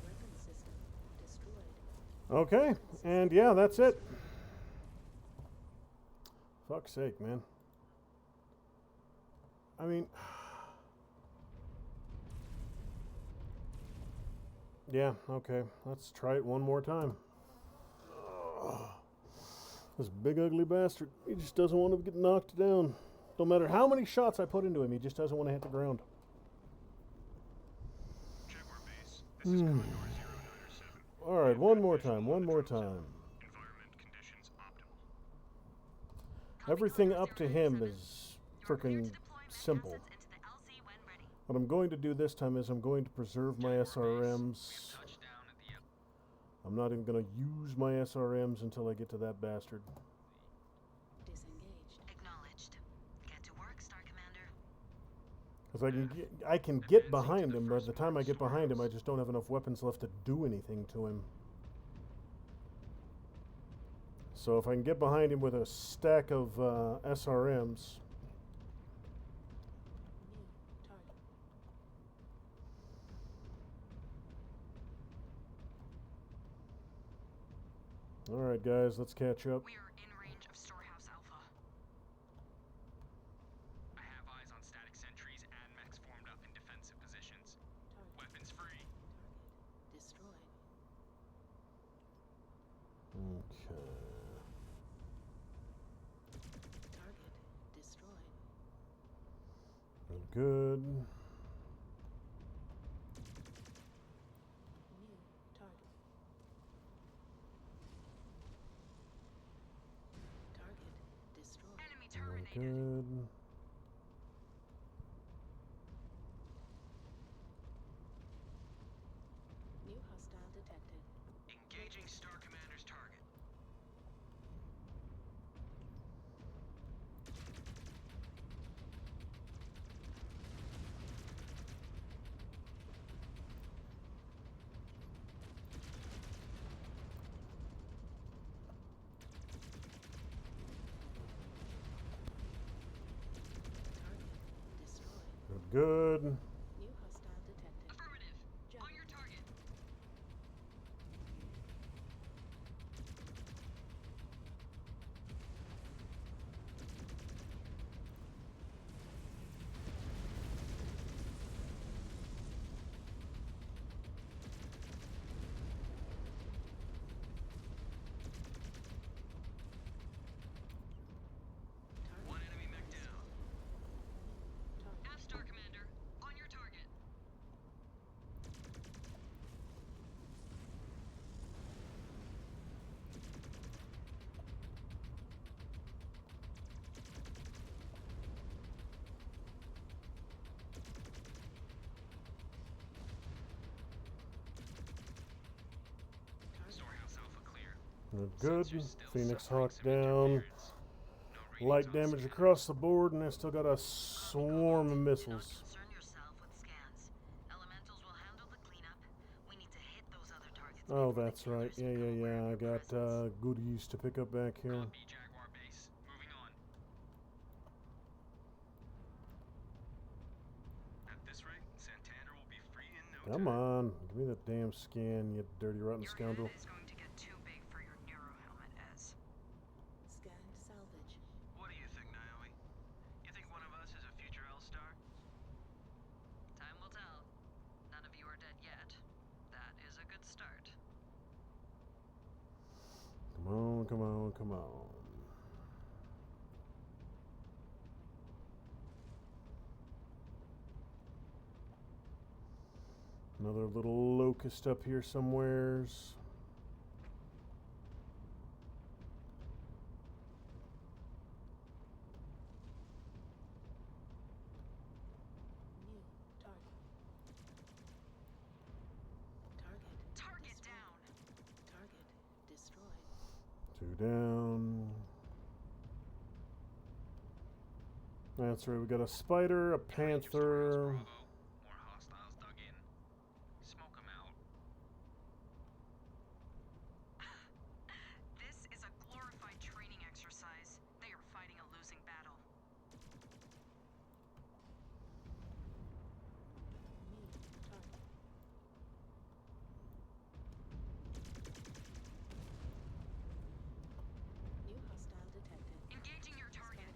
Weapon system destroyed. Okay, and yeah, that's it. Fuck's sake, man. I mean... Yeah, okay. Let's try it one more time. Ugh. This big ugly bastard, he just doesn't want to get knocked down. No matter how many shots I put into him, he just doesn't want to hit the ground. Jaguar base, this is Condor 097. Alright, one more time, one more time. Environment conditions optimal. Everything up to him is freaking simple. What I'm going to do this time is I'm going to preserve my SRMs. Touchdown at the I'm not even going to use my SRMs until I get to that bastard. Disengaged. Acknowledged. Get to work, Star Commander. Because I can get behind him, but by the time I get behind him, I just don't have enough weapons left to do anything to him. So if I can get behind him with a stack of SRMs... New target. Alright guys, let's catch up. We are in range of Storehouse Alpha. I have eyes on static sentries and mechs formed up in defensive positions. Target. Weapons free. Target destroyed. Okay. Target destroyed. Good. New target. Target destroyed. Enemy terminated. Good. New hostile detected. Engaging Star Commander's target. Good. New hostile detected. Affirmative. On your target. One enemy mech down. F-Star Commander. On your target. Storehouse Alpha clear. Good. Sensors still Phoenix suffering Hawk some down. interference. No readings Light on damage scanners. across the board, and I still got a swarm of Do not missiles. concern yourself with scans. Elementals will handle the cleanup. We need to hit those other targets. Oh, before the that's right. killers become aware Yeah. I of our got presence. goodies to pick up back here. Copy, Jaguar base. Moving on. At this rate, Santander will be free in no Come time. on. Give me that damn scan, you dirty rotten Your scoundrel. head is going to get too big for your neuro helmet, Ez. Scanned salvage. What do you think, Naomi? You think one of us is a future L-Star? Time will tell. None of you are dead yet. That is a good start. Come on, come on, come on. Another little locust up here somewheres. New target. Target destroyed. down. Target destroyed. 2 down. That's right, we got a spider, a panther. Bravo. More hostiles dug in. Smoke 'em out. This is a glorified training exercise. They are fighting a losing battle. New target. New hostile detected. Engaging your target.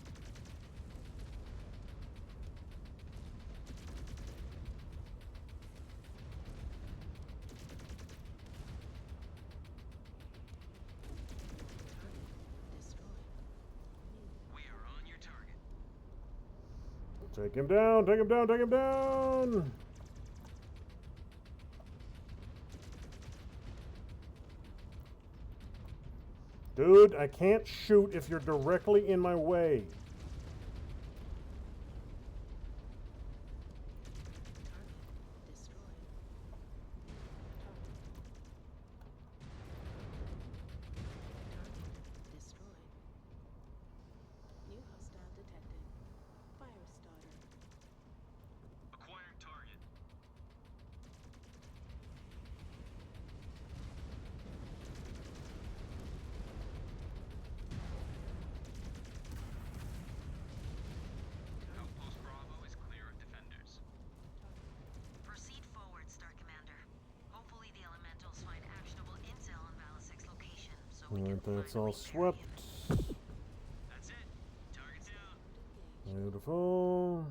Spider. Target destroyed. New We are on your target. Take him down, take him down, take him down! Dude, I can't shoot if you're directly in my way. target destroyed. Target destroyed. New hostile detected. Fire starter. Acquired target. Outpost Bravo is clear of defenders. Proceed forward, Star Commander. Hopefully the elementals find actionable intel on Valisec's location, so we Alright, can that's all finally bury swept. him. That's it. Target down. Engaged. Beautiful.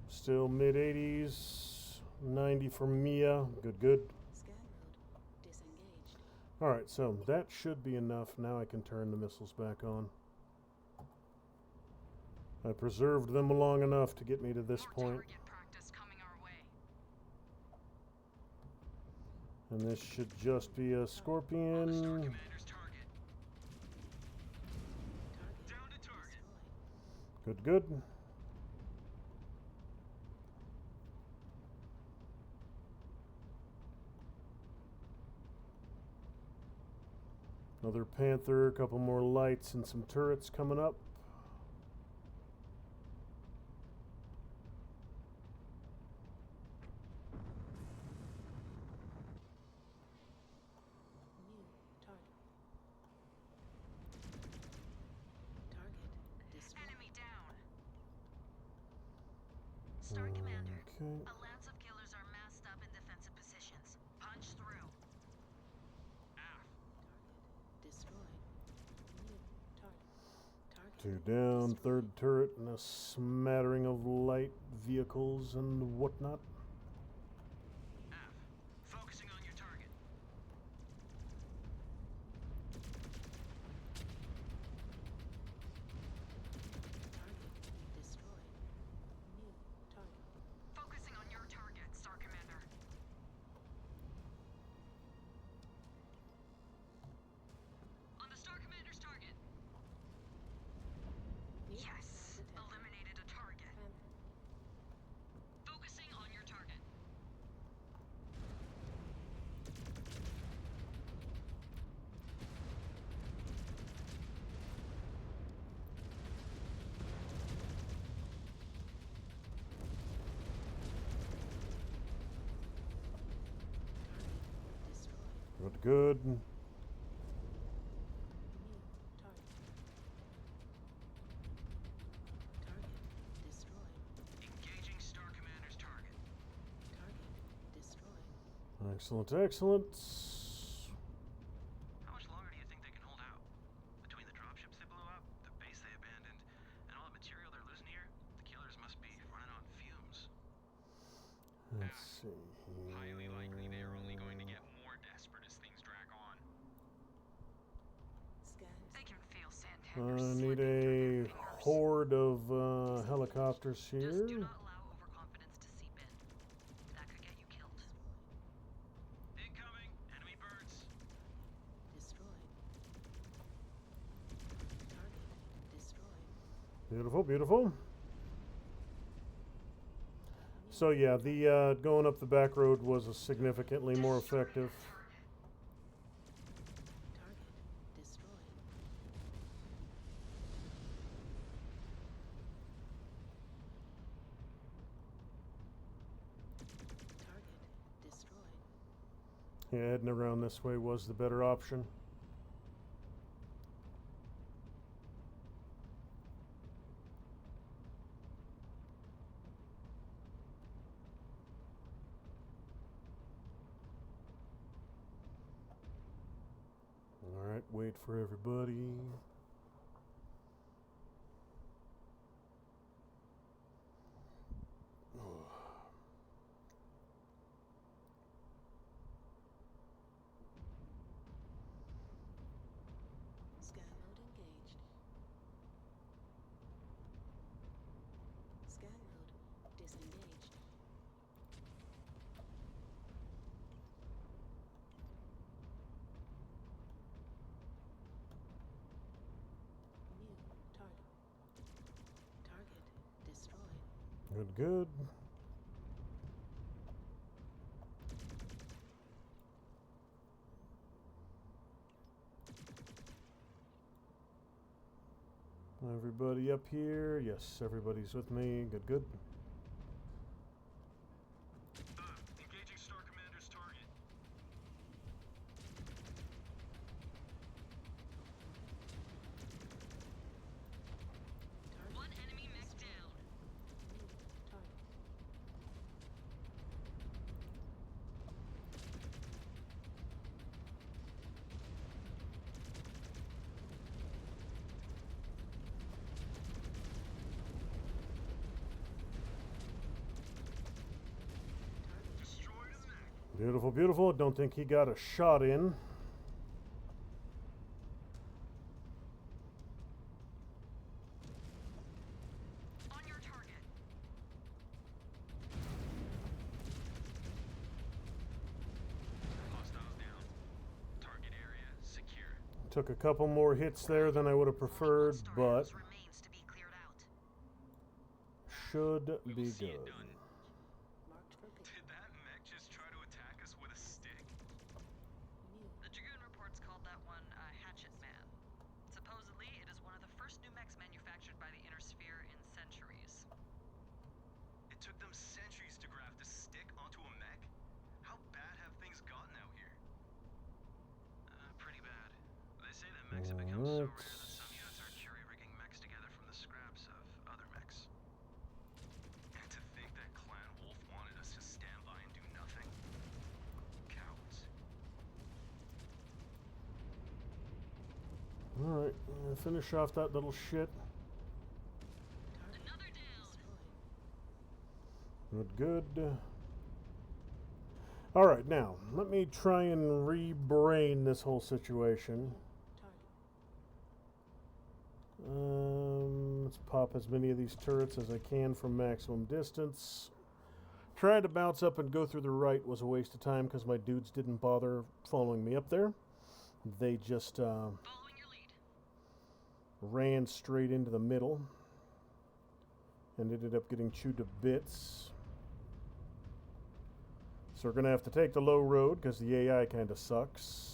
Still mid 80s. 90 for Mia. Good, good. Scan mode disengaged. Alright, so that should be enough. Now I can turn the missiles back on. I preserved them long enough to get me to this More point. target practice coming our way. And this should just be a On the Star scorpion. Commander's target. Target Down to target. destroyed. Good, good. Another panther, a couple more lights and some turrets coming up. New target. Star Commander, Okay. a lance of killers are massed up in defensive positions. Punch through. Destroyed. New target. Target. 2 down, destroyed. 3rd turret, and a smattering of light vehicles and whatnot. Focusing on your target. Target destroyed. New target. Focusing on your target, Star Commander. On the Star Commander's target. New Yes, detected. eliminated a target. Panther. Focusing on your target. Destroyed. Good. New target. Target destroyed. Engaging Star Commander's target. Target destroyed. Excellent, excellent. How much longer do you think they can hold out? Between the dropships they blew up, the base they abandoned, and all the material they're losing here, the killers must be running on fumes. Let's see Highly likely they are only going to here. get more desperate as things drag on. Scans. They can feel I Sandhander need slipping through a their fingers. horde of helicopters Just do here. not allow overconfidence to seep in. That could get you killed. Incoming! Enemy birds! Destroyed. Target destroyed. Beautiful, beautiful. So yeah, the going up the back road was significantly more effective. Target destroyed. Target destroyed. Yeah, heading around this way was the better option. All right, wait for everybody. Scan mode engaged. Scan mode disengaged. New target. Target destroyed. Good, good. Everybody up here? Yes, everybody's with me. Good, good. Engaging Star Commander's target. Target One enemy mech down. new target. Destroyed a mech. Beautiful, beautiful. Don't think he got a shot in. On your target. Hostiles down. Target area secure. Took a couple more hits there than I would have preferred, Star but House remains to be cleared out. should We will be see it good. done. Marked for pick. Did that mech just try to attack us with a stick? New The Dragoon reports called that one a hatchet man. Supposedly, it is one of the first new mechs manufactured by the Inner Sphere in centuries. It took them centuries to graft a stick onto a mech? How bad have things gotten out here? Pretty bad. They say that mechs have become so rare that some units are jury-rigging mechs together from the scraps of other mechs. And to think that Alright, finish off that little shit. Another down. Good, good. Alright, now, let me try and re-brain this whole situation. Let's pop as many of these turrets as I can from maximum distance. Trying to bounce up and go through the right was a waste of time because my dudes didn't bother following me up there. They just Following your lead. ran straight into the middle and ended up getting chewed to bits. So we're going to have to take the low road because the AI kind of sucks.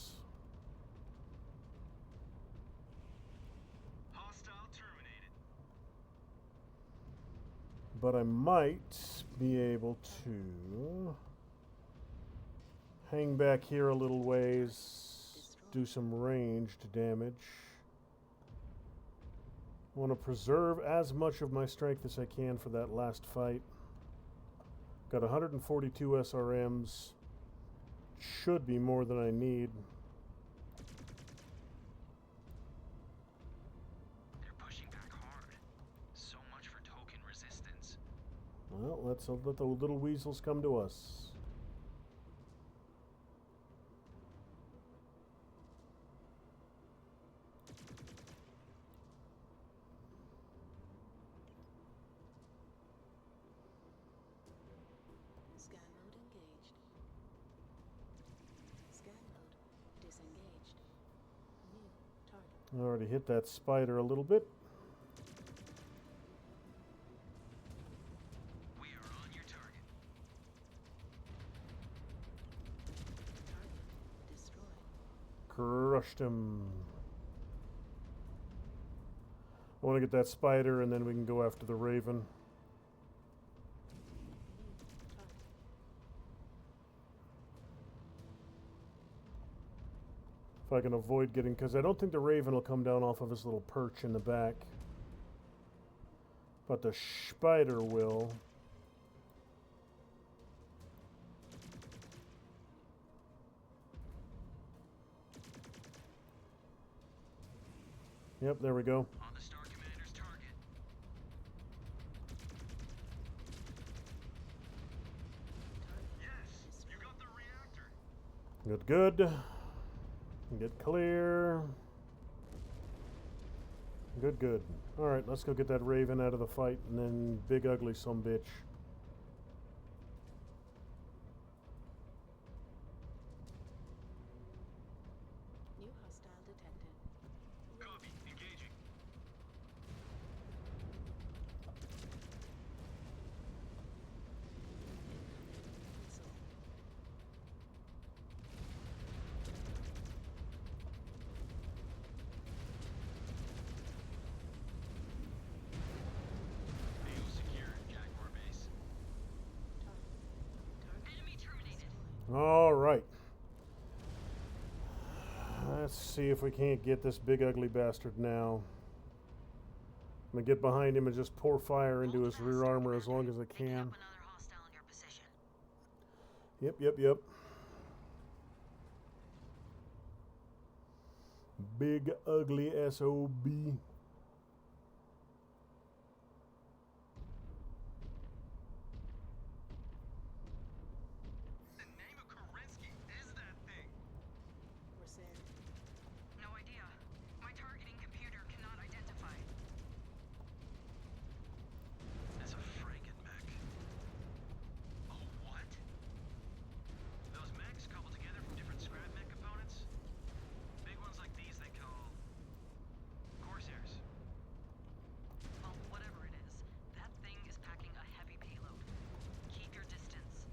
But I might be able to hang back here a little ways, do some ranged damage. I want to preserve as much of my strength as I can for that last fight. Got 142 SRMs. Should be more than I need. Well, let's let the little weasels come to us. Scan mode engaged. Scan mode disengaged. New target. I already hit that spider a little bit. Crushed him. I want to get that spider and then we can go after the raven. If I can avoid getting, because I don't think the raven will come down off of his little perch in the back. But the spider will. Yep, there we go. On the Star Commander's target. Yes, you got the reactor. Good, good. Get clear. Good, good. Alright, let's go get that raven out of the fight and then big ugly sumbitch. New hostile detected. Copy. Engaging. Missile. AO secure. Jaguar base. Target. Enemy terminated. Alright. Let's see if we can't get this big ugly bastard now. I'm gonna get behind him and just pour fire into his rear armor as long as I Picking can. up another hostile in your position. Yep, yep, yep. Big ugly SOB. The name of Kerensky is that thing. We're saying No idea. My targeting computer cannot identify. That's a friggin' mech. Oh, what? Those mechs coupled together from different scrap mech components? Big ones like these they call Corsairs. Well, whatever it is, that thing is packing a heavy payload. Keep your distance.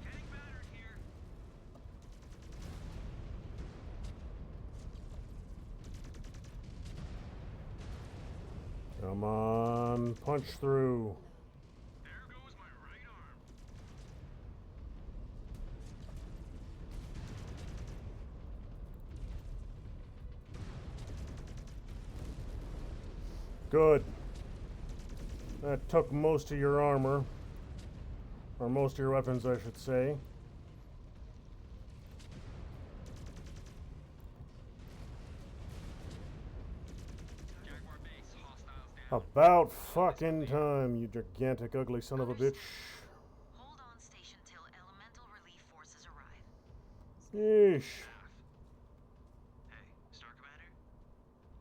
Getting battered here. Come on, punch through. There goes my right arm. Good. That took most of your armor. Or most of your weapons, I should say. Jaguar base, hostiles down. About fucking time, you gigantic ugly son of a bitch. Hold on station till elemental relief forces arrive. Yeesh. Hey, Star Commander?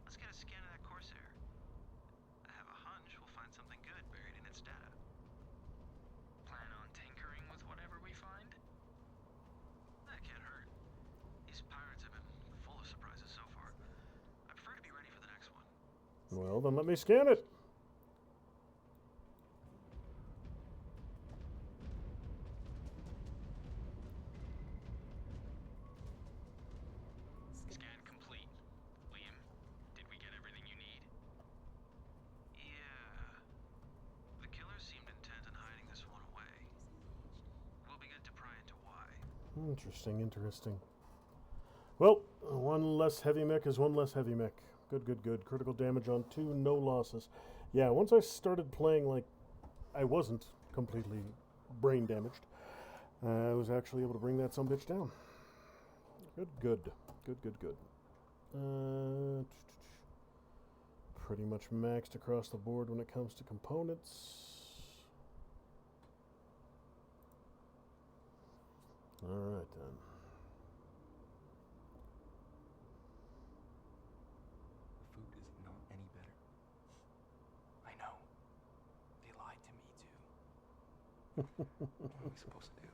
Let's get a scan of that Corsair. I have a hunch we'll find something good buried in its data. Plan on tinkering with whatever we find? That can't hurt. These pirates have been full of surprises so far. I prefer to be ready for the next one. Well, then let me scan it. Scan complete. Liam, did we get everything you need? Yeah. The killers seemed intent on hiding this one away. We'll be good to pry into why. Interesting, interesting. Well, one less heavy mech is one less heavy mech. Good, good, good. Critical damage on 2, no losses. Yeah, once I started playing like I wasn't completely brain damaged, I was actually able to bring that sumbitch down. Good, good. Good, good, good. Pretty much maxed across the board when it comes to components. Alright then. The food is not any better. I know. They lied to me too. What are we supposed to do?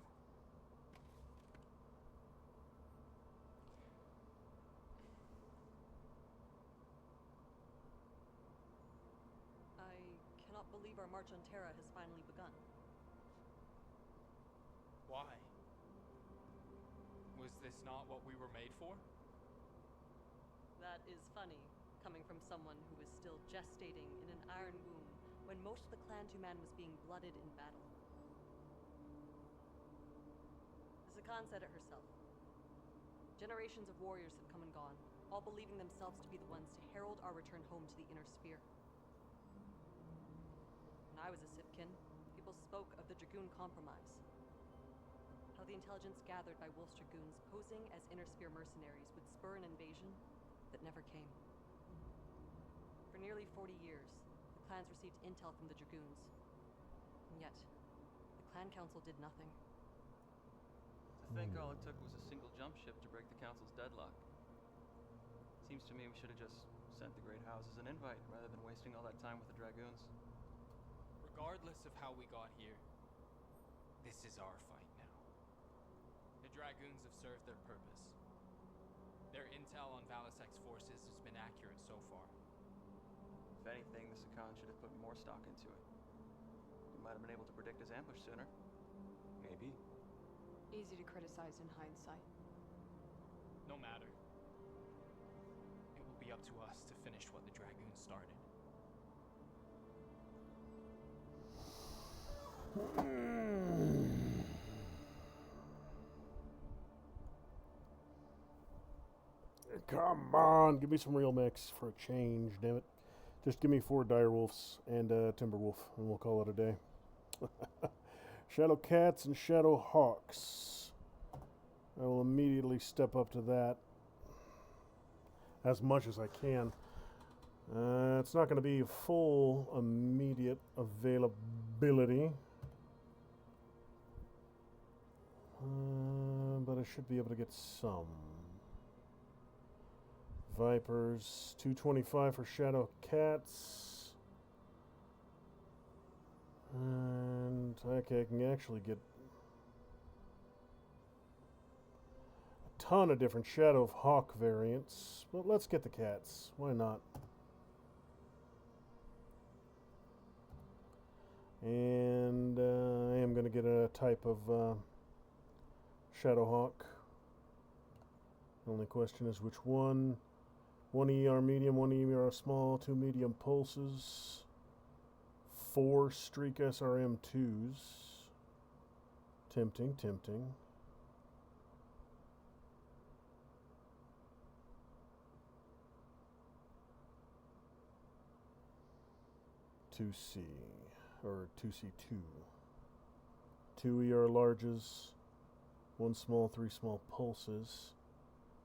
I cannot believe our march on Terra has finally begun. Why? Was this not what we were made for? That is funny, coming from someone who is still gestating in an iron womb when most of the Clan 2 man was being blooded in battle. Zakan said it herself. Generations of warriors have come and gone, all believing themselves to be the ones to herald our return home to the Inner Sphere. When I was a Sipkin, people spoke of the Dragoon Compromise. How the intelligence gathered by Wolf's Dragoons posing as Inner Sphere mercenaries would spur an invasion that never came. For nearly 40 years, the clans received intel from the Dragoons. And yet, the Clan Council did nothing. To think all it took was a single jump ship to break the Council's deadlock. Seems to me we should have just sent the Great Houses an invite rather than wasting all that time with the Dragoons. Regardless of how we got here, this is our fight now. The Dragoons have served their purpose. Their intel on Valisek's forces has been accurate so far. If anything, the Sakan should have put more stock into it. We might have been able to predict his ambush sooner. Maybe. Easy to criticize in hindsight. No matter. It will be up to us to finish what the Dragoons started. Come on, give me some real mechs for a change, damn it. Just give me 4 direwolves and a timberwolf, and we'll call it a day. Shadow cats and shadow hawks. I will immediately step up to that as much as I can. It's not going to be full immediate availability. But I should be able to get some. Vipers, 225 for shadow cats. And okay, I can actually get a ton of different shadow hawk variants. But let's get the cats. Why not? And I am going to get a type of shadow hawk. The only question is which one. 1 ER medium, 1 ER small, 2 medium pulses, 4 streak SRM2s. Tempting, tempting. Two C or 2C2. 2 ER larges, 1 small, 3 small pulses.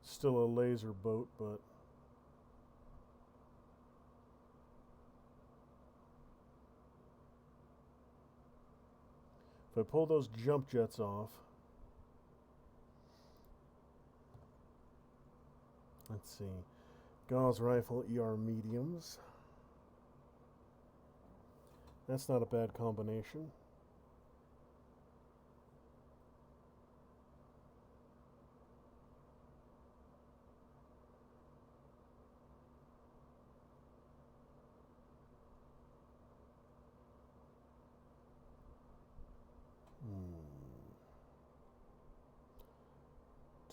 Still a laser boat, but if I pull those jump jets off, let's see, Gauss rifle, ER mediums. That's not a bad combination. Hmm.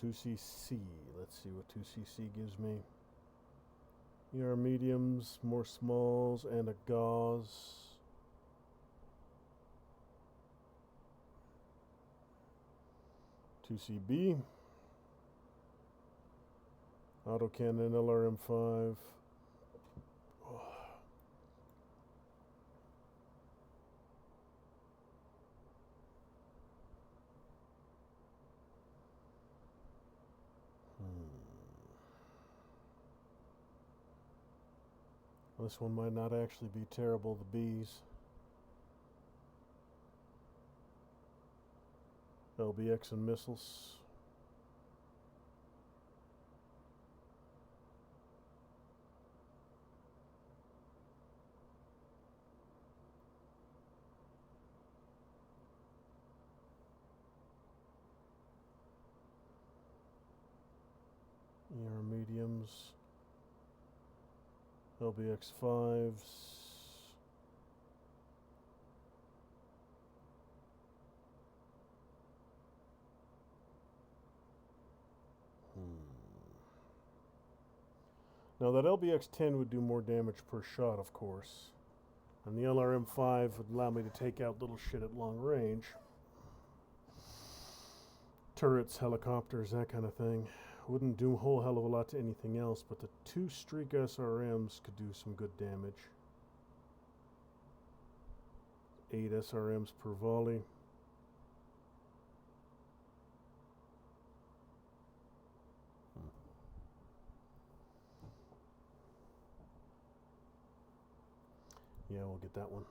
2cc. Let's see what 2cc gives me. ER mediums, more smalls, and a gauze. (2CB) autocannon LRM5. This one might not actually be terrible, the Bs. LBX and missiles. ER mediums. LBX 5s. Now that LBX 10 would do more damage per shot, of course. And the LRM 5 would allow me to take out little shit at long range. Turrets, helicopters, that kind of thing. Wouldn't do a whole hell of a lot to anything else, but the 2 Streak SRMs could do some good damage. 8 SRMs per volley. Yeah, we'll get that one.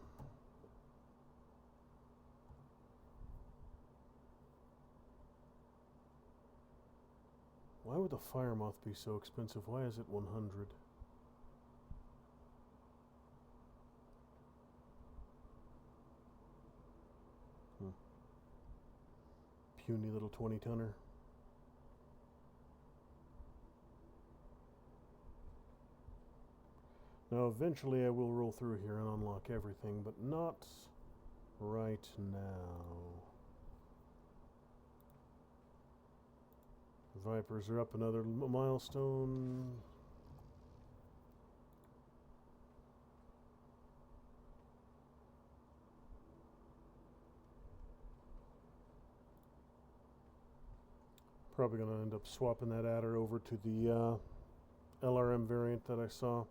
Why would the Firemoth be so expensive? Why is it 100? Puny little 20-tonner. Now eventually I will roll through here and unlock everything, but not right now. Vipers are up another milestone. Probably going to end up swapping that adder over to the LRM variant that I saw.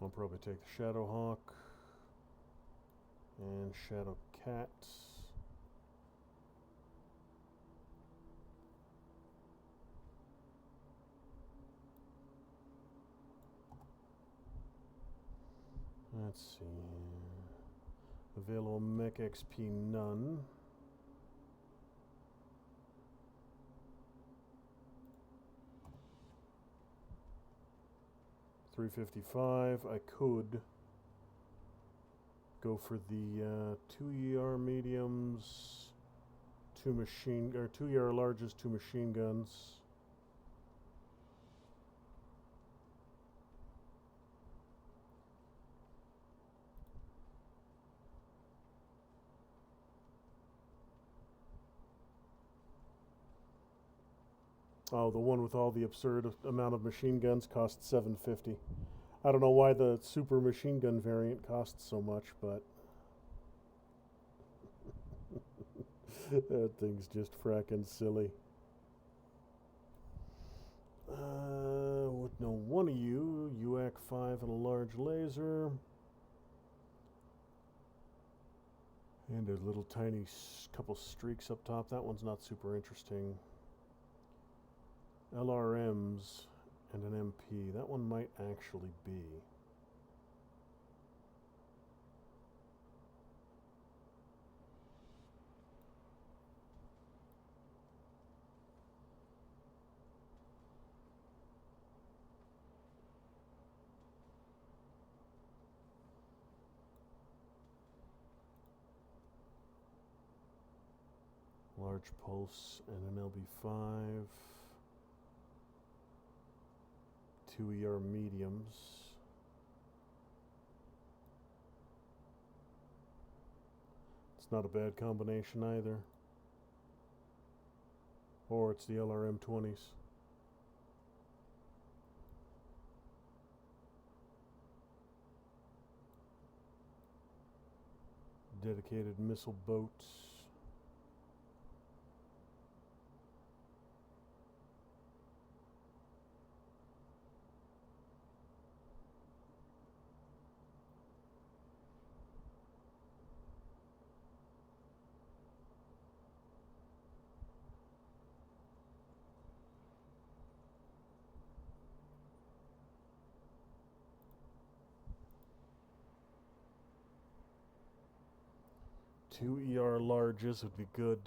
I'll probably take the Shadowhawk and Shadow Cat. Let's see. Available Mech XP none. $355. I could go for the 2 ER mediums, 2 ER larges, 2 machine guns. Oh, the one with all the absurd amount of machine guns costs $750. I don't know why the super machine gun variant costs so much, but That thing's just frackin' silly. With no one of you, UAC 5 and a large laser. And there's little tiny couple streaks up top. That one's not super interesting. LRMs and an MP. That one might actually be. Large pulse and an LB5. 2 ER mediums. It's not a bad combination either. Or it's the LRM 20s. Dedicated missile boats. Two ER larges would be good.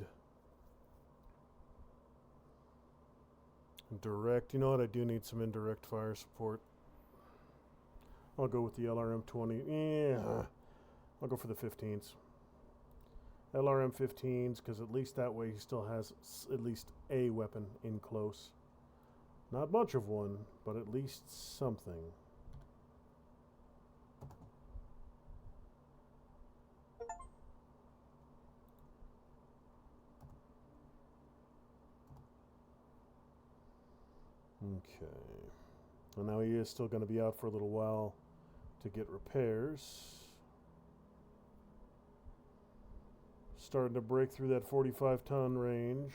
Direct, you know what? I do need some indirect fire support. I'll go with the LRM 20. Yeah, I'll go for the 15s. LRM 15s, because at least that way he still has at least a weapon in close. Not much of one, but at least something. Okay. Well, now he is still going to be out for a little while to get repairs. Starting to break through that 45-ton range.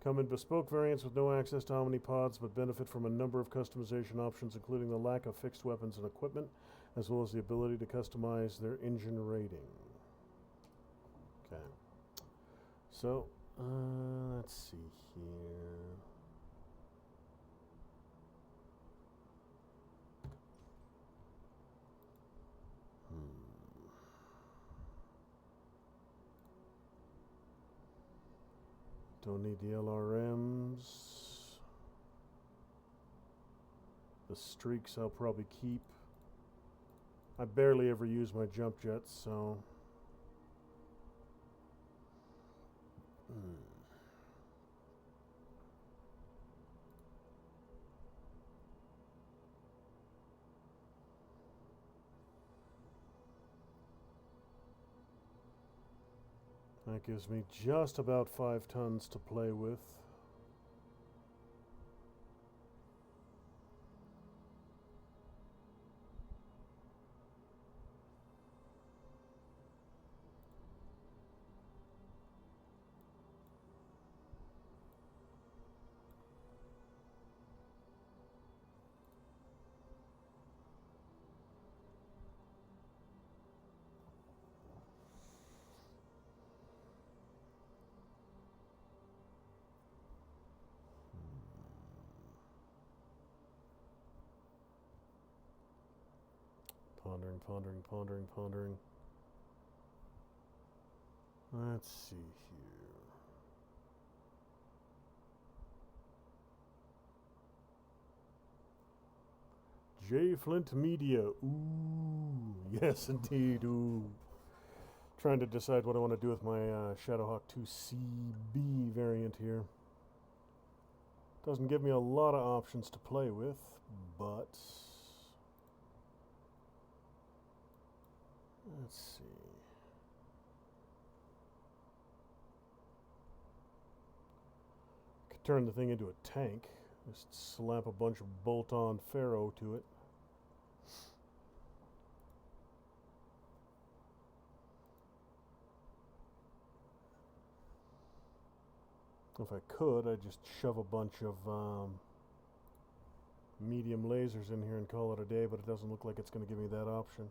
Come in bespoke variants with no access to omnipods, but benefit from a number of customization options, including the lack of fixed weapons and equipment, as well as the ability to customize their engine rating. Okay. So, let's see here. Don't need the LRMs. The streaks I'll probably keep. I barely ever use my jump jets, so... That gives me just about 5 tons to play with. Pondering. Let's see here. J. Flint Media. Ooh, yes indeed. Ooh. Trying to decide what I want to do with my Shadowhawk 2CB variant here. Doesn't give me a lot of options to play with, but... Let's see. Could turn the thing into a tank. Just slap a bunch of bolt-on ferro to it. If I could, I'd just shove a bunch of medium lasers in here and call it a day, but it doesn't look like it's going to give me that option.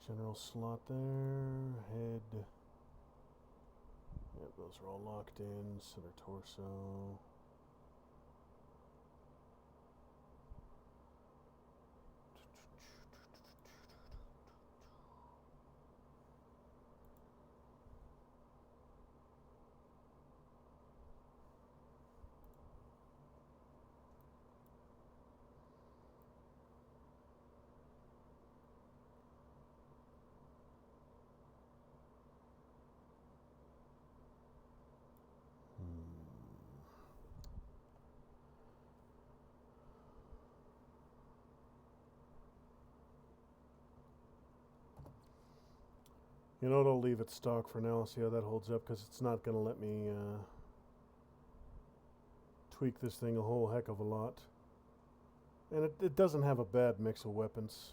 General slot there, head. Yep, those are all locked in. Center torso. You know what, I'll leave it stock for now, see how that holds up, because it's not going to let me tweak this thing a whole heck of a lot. And it doesn't have a bad mix of weapons.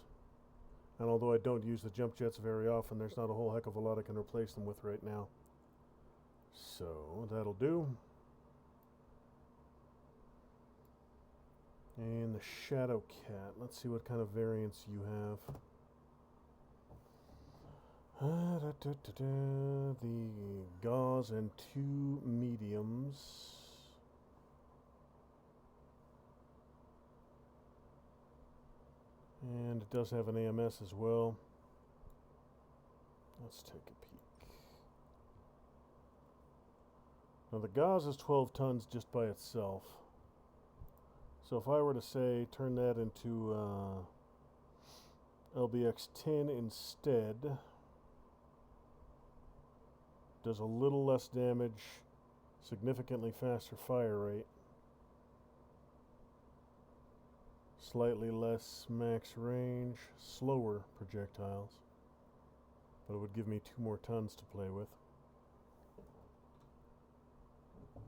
And although I don't use the jump jets very often, there's not a whole heck of a lot I can replace them with right now. So, that'll do. And the Shadow Cat. Let's see what kind of variants you have. The gauze and 2 mediums. And it does have an AMS as well. Let's take a peek. Now the gauze is 12 tons just by itself. So if I were to say turn that into LBX-10 instead, does a little less damage, significantly faster fire rate, slightly less max range, slower projectiles, but it would give me 2 more tons to play with.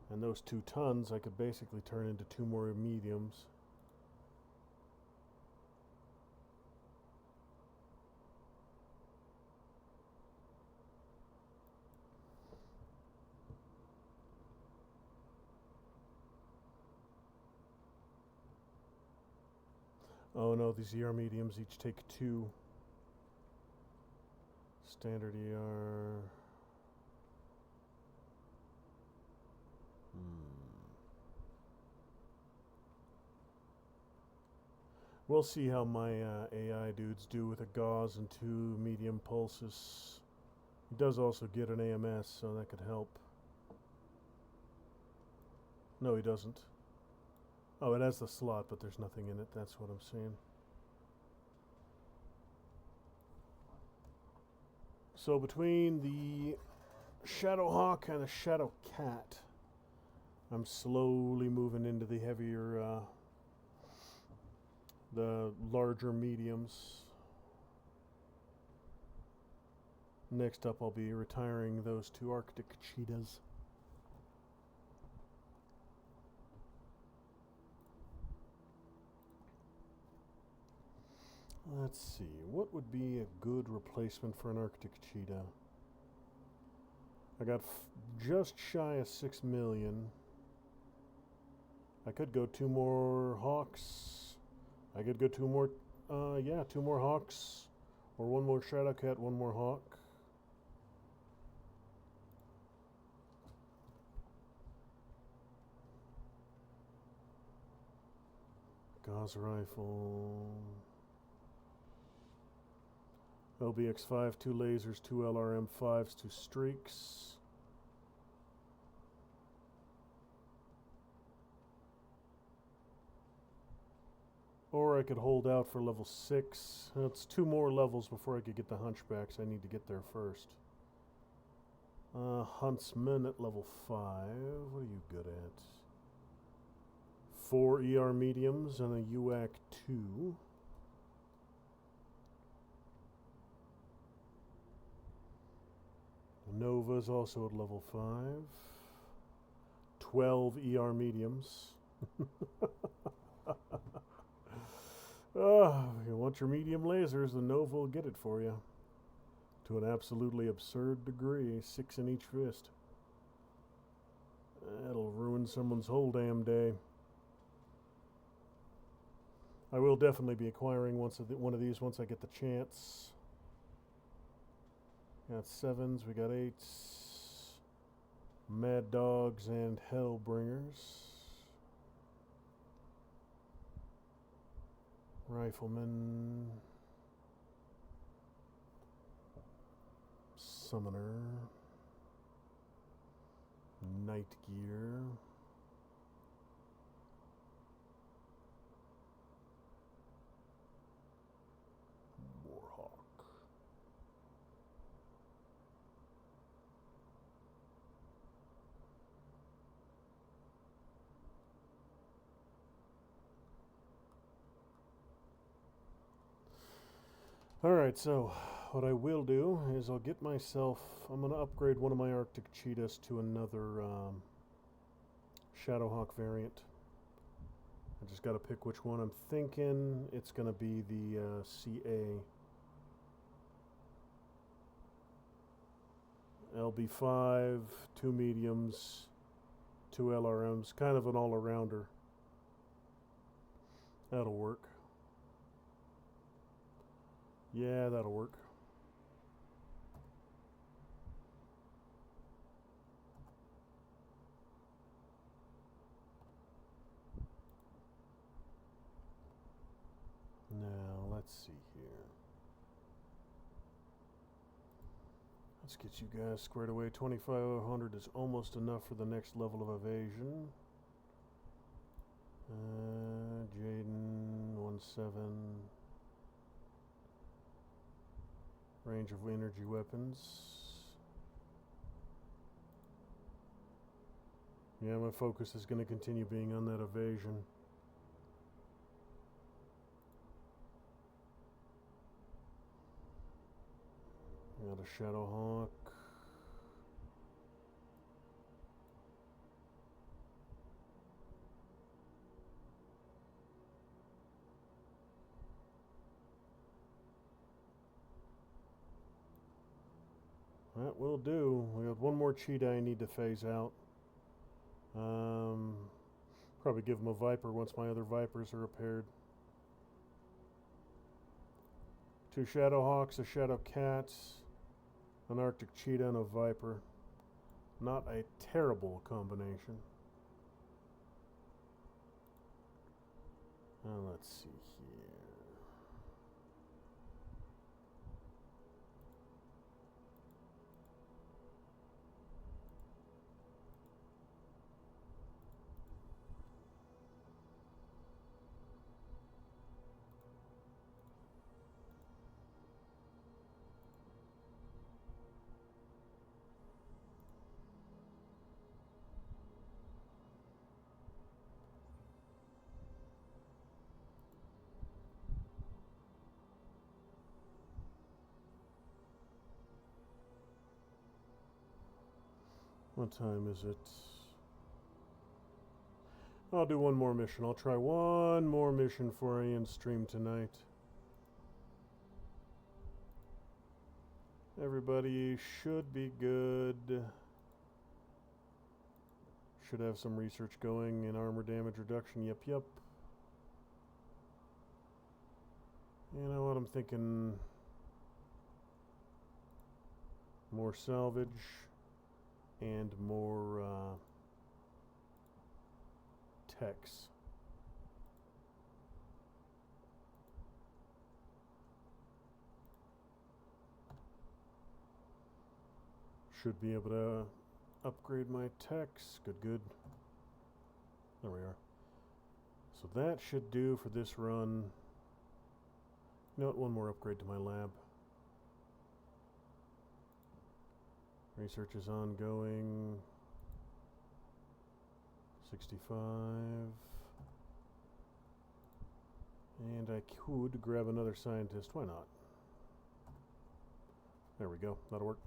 And those 2 tons I could basically turn into 2 more mediums. Oh no, these ER mediums each take 2. Standard ER. We'll see how my AI dudes do with a gauze and 2 medium pulses. He does also get an AMS, so that could help. No, he doesn't. Oh, it has the slot, but there's nothing in it. That's what I'm saying. So between the Shadow Hawk and the Shadow Cat, I'm slowly moving into the heavier, the larger mediums. Next up, I'll be retiring those 2 Arctic cheetahs. Let's see, what would be a good replacement for an Arctic cheetah? I got just shy of 6 million. I could go 2 more Hawks. I could go 2 more, 2 more Hawks. Or 1 more Shadow Cat, 1 more Hawk. Gauze rifle. LBX-5, 2 lasers, 2 LRM-5s, 2 streaks. Or I could hold out for level 6. It's 2 more levels before I could get the Hunchbacks. I need to get there first. Huntsman at level 5. What are you good at? 4 ER mediums and a UAC 2. Nova's also at level 5. 12 ER mediums. If you want your medium lasers, the Nova will get it for you. To an absolutely absurd degree. 6 in each fist. That'll ruin someone's whole damn day. I will definitely be acquiring one of these once I get the chance. Got 7s, we got 8s. Mad Dogs and Hellbringers. Rifleman. Summoner. Night Gear. Warhawk. Alright, so what I will do is I'll get myself, I'm going to upgrade one of my Arctic Cheetahs to another Shadowhawk variant. I just got to pick which one. I'm thinking it's going to be the CA. LB5, 2 mediums, 2 LRMs, kind of an all-arounder. That'll work. Yeah, that'll work. Now, let's see here. Let's get you guys squared away. 2,500 is almost enough for the next level of evasion. Jaden, 1-7. Range of energy weapons. Yeah, my focus is going to continue being on that evasion. Got a Shadowhawk. That will do. We have one more cheetah I need to phase out. Probably give him a Viper once my other Vipers are repaired. 2 Shadowhawks, a Shadow Cat, an Arctic Cheetah, and a Viper. Not a terrible combination. Let's see here. What time is it? I'll do one more mission. I'll try one more mission before I end stream tonight. Everybody should be good. Should have some research going in armor damage reduction. Yep. You know what I'm thinking? More salvage and more techs. Should be able to upgrade my techs. Good. There we are. So that should do for this run. You know what? One more upgrade to my lab. Research is ongoing. 65. And I could grab another scientist. Why not? There we go. That'll work.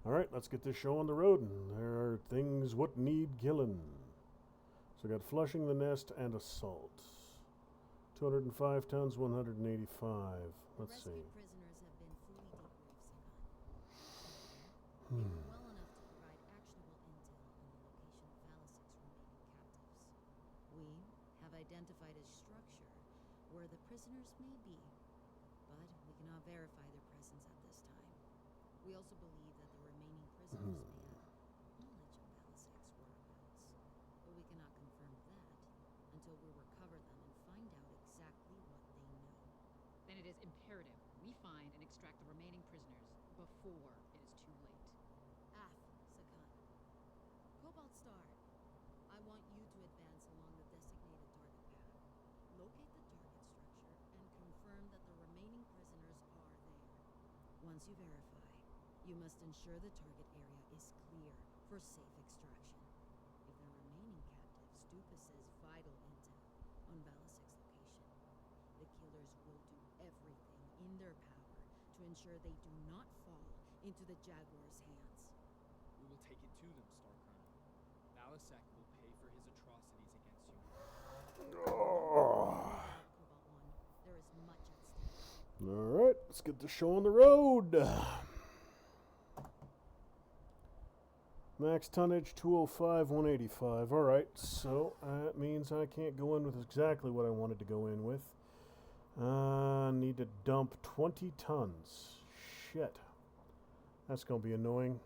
Alright, let's get this show on the road. And there are things what need killing. So we got Flushing the Nest and Assault. 205 tons, 185. Let's see. Prisoners have been fully debriefed, Sagan. They were well enough to provide actionable prisoners may be, but we cannot verify their presence at this time. We also believe that the remaining prisoners may have knowledge of Balasek's whereabouts, but we cannot confirm that until we recover them and find out exactly what they know. Then it is imperative we find and extract the remaining prisoners before it is too late. Sakan. Cobalt Star, I want you to advance along the designated target path. Locate the target structure and confirm that the remaining prisoners are there. Once you verify, you must ensure the target area is clear for safe extraction. If the remaining captives do possess vital intel on Balasek's location, the killers will do everything in their power to ensure they do not fall into the Jaguar's hands. We will take it to them, Star Colonel. Balasek will pay for his atrocities against you. Oh. Cobalt 1, there is much at stake. Alright, let's get the show on the road. Max tonnage 205, 185. Alright, so that means I can't go in with exactly what I wanted to go in with. Need to dump 20 tons. Shit. That's going to be annoying.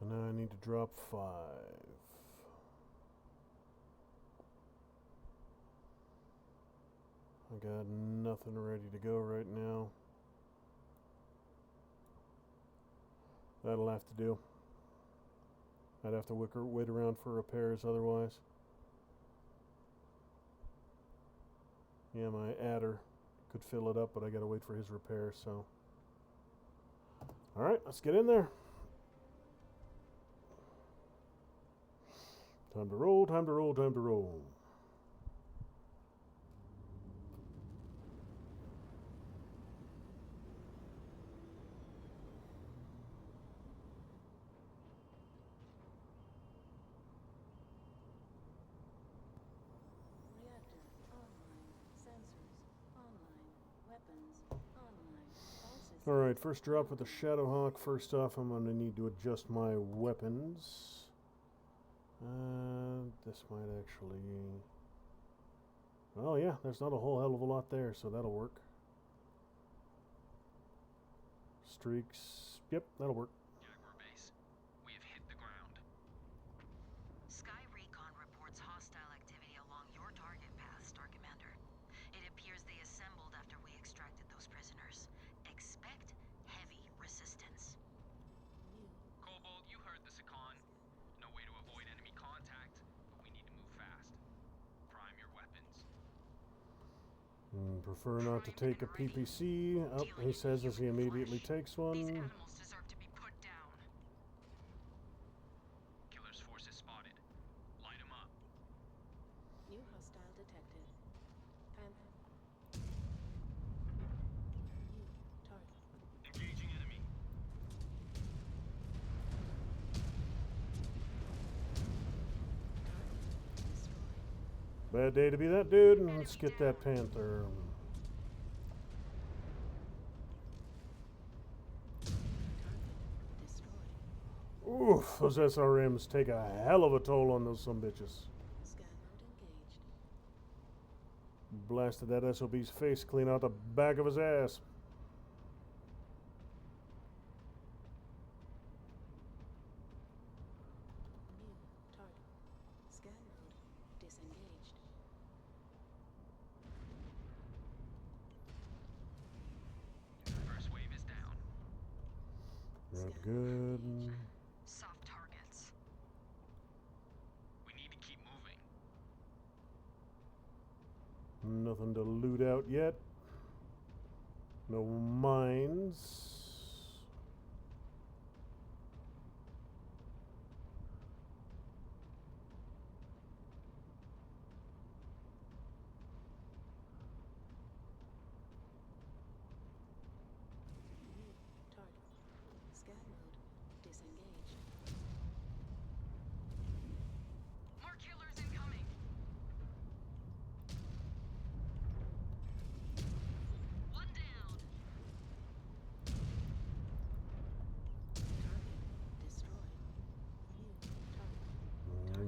And now I need to drop 5. I got nothing ready to go right now. That'll have to do. I'd have to wait around for repairs otherwise. Yeah, my adder could fill it up, but I gotta wait for his repair, so. Alright, let's get in there. Time to roll, time to roll, time to roll. Reactor online. Sensors online. Weapons online. All systems. Alright, first drop with the Shadowhawk. First off, I'm going to need to adjust my weapons. This might actually... Oh yeah, there's not a whole hell of a lot there, so that'll work. Streaks... Yep, that'll work. Jaguar base, we have hit the ground. Sky Recon reports hostile activity along your target path, Star Commander. It appears they assembled after we extracted those prisoners. Expect heavy resistance. Cobalt, you heard the Sakan. No way to avoid enemy contact, but we need to move fast. Prime your weapons. Prefer not to take a PPC. Oh, he says as he immediately takes These one. animals deserve to be put down. Killer's forces spotted. Light them up. New hostile detected. Panther. New target. Engaging enemy. Target destroyed. Bad day to be that dude. And let's get that Panther. Target destroyed. Oof, those SRMs take a hell of a toll on those sumbitches. Scan mode engaged. Blasted that SOB's face clean out the back of his ass. New target. Scan mode disengaged. First wave is down. Good, good. Soft targets. We need to keep moving. Nothing to loot out yet. No mines. New target. Scan mode disengaged. More killers incoming. One down.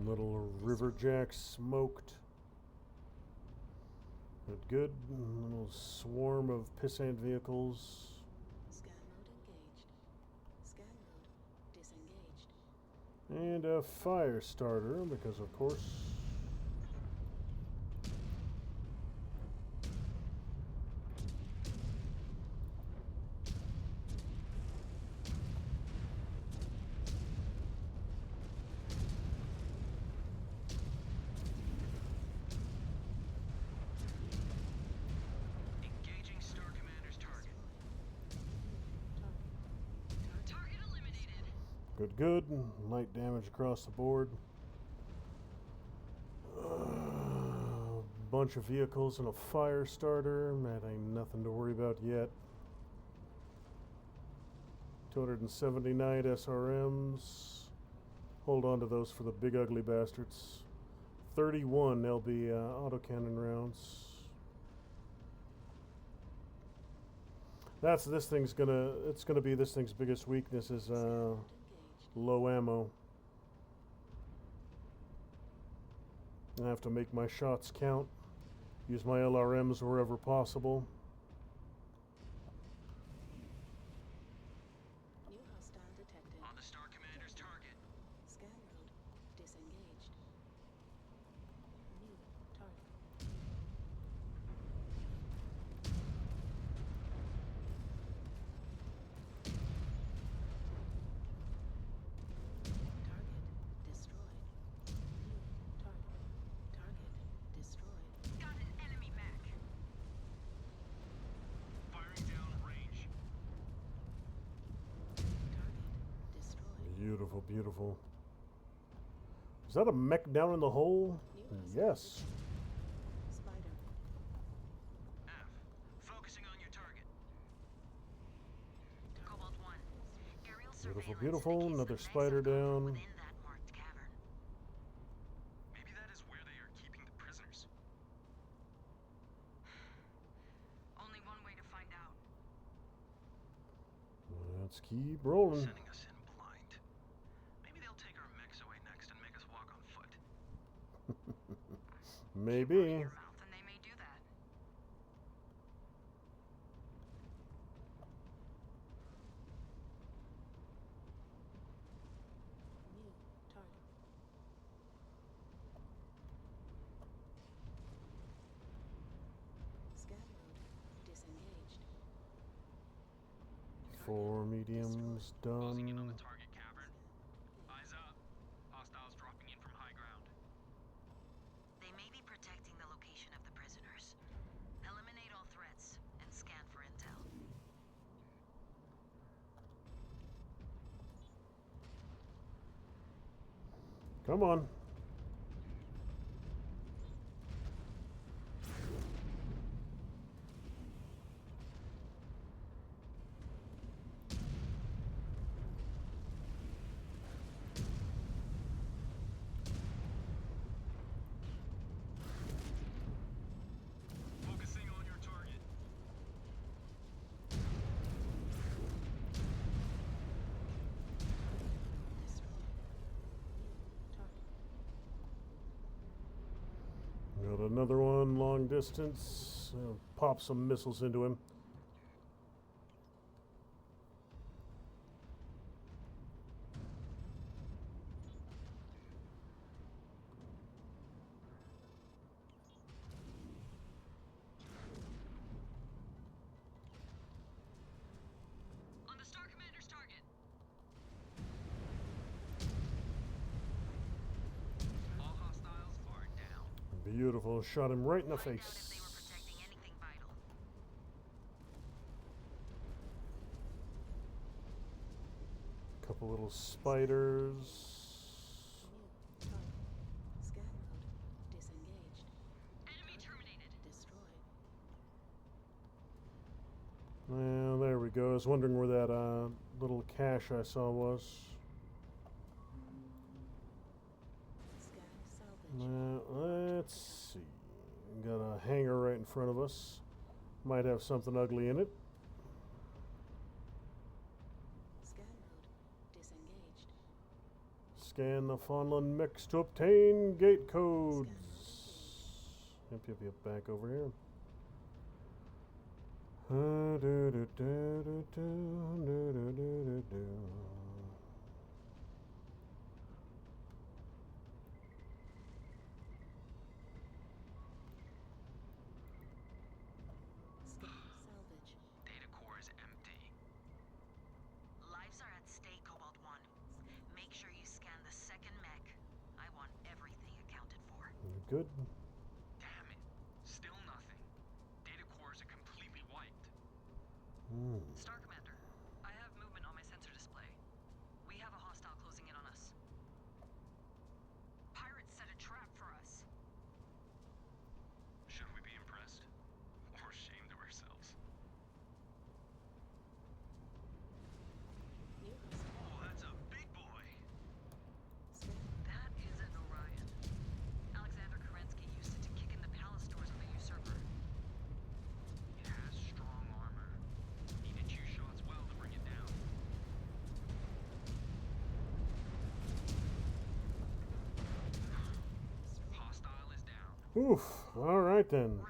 Little riverjack smoked. Good, good. Little swarm of pissant vehicles. Scan mode engaged. Scan mode disengaged. And a fire starter, because of course. Engaging Star Commander's target. Target eliminated. Good, good. Light damage across the board. Bunch of vehicles and a fire starter. That ain't nothing to worry about yet. 279 SRMs. Hold on to those for the big ugly bastards. 31 LB autocannon rounds. It's gonna be this thing's biggest weakness is low ammo. I have to make my shots count. Use my LRMs wherever possible. New hostile detected. On the Star Commander's target. Scan mode disengaged. New target. Target destroyed. New target. Target destroyed. Got an enemy mech. Firing down range. Target destroyed. Beautiful, beautiful. Is that a mech down in the hole? New hostile Yes. detected. Spider. F. Focusing on your target. Cobalt 1. Aerial Beautiful, surveillance beautiful. indicates Another the spider mechs have come down. from within that marked cavern. Maybe that is where they are keeping the prisoners. Only one way to find out. Let's keep rolling. Sending us in blind. Maybe they'll take our mechs away next and make us walk on foot. Maybe. Your mouth, and they may do that. New target. Scan mode disengaged. 4 mediums Closing in on done. the target cavern. Eyes up. Hostiles dropping in from high ground. They may be protecting the location of the prisoners. Eliminate all threats and scan for intel. Come on. Focusing on your target. Got another one long distance. Pop some missiles into him. On the Star Commander's target. All hostiles are down. Beautiful. Shot him right in the Find out face. if they were protecting anything vital. Couple little spiders. New target. Scan mode disengaged. Enemy terminated. Destroyed. Well, there we go. I was wondering where that little cache I saw was. Scan salvage. Let's see. Got a hangar right in front of us. Might have something ugly in it. Scan mode disengaged. Scan the Fonlon mix to obtain gate codes. Yep, back over here. Salvage. Data core is empty. Lives are at stake, Cobalt 1. Make sure you scan the second mech. I want everything accounted for. Good. Damn it. Still nothing. Data cores are completely wiped. Star Commander, I have movement on my sensor display. We have a hostile closing in on us. Pirates set a trap for us. Should we be impressed? Or ashamed of ourselves? New hostile. Oh, that's a big boy. Scan. That is an Orion. Alexander Kerensky used it to kick in the palace doors of the usurper. It has strong armor. Needed 2 shots well to bring it down. Hostile is down. Oof. All right then. Remember,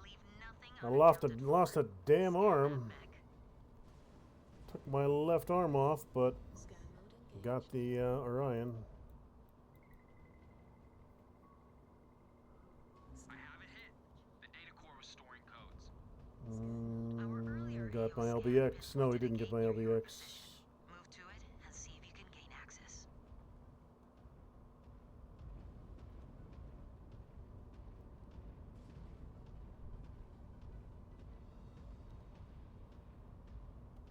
leave nothing I unaccounted lost a damn Scan that arm. mech. Took my left arm off, but Scan mode engaged. got the Orion. I have it hit. The data core was storing codes. Got my AO scan LBX. No, he pointed didn't a get my gate near your LBX. position. Move to it and see if you can gain access.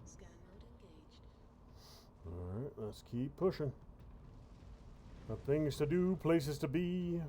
Scan mode engaged. Alright, let's keep pushing. Got things to do, places to be.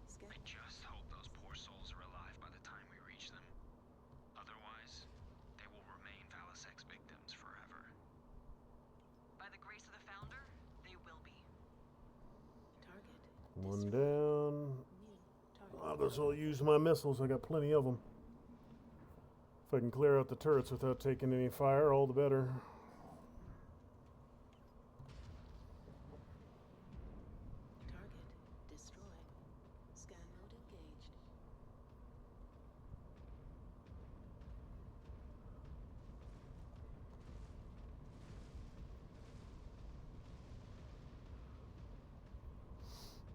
Scan. I just hope those poor souls are alive by the time we reach them. Otherwise, they will remain Valasec's victims forever. By the grace of the Founder, they will be. Target. One destroyed. down. New target. I'll just use my missiles. I got plenty of them. If I can clear out the turrets without taking any fire, all the better. Target destroyed. Scan mode engaged.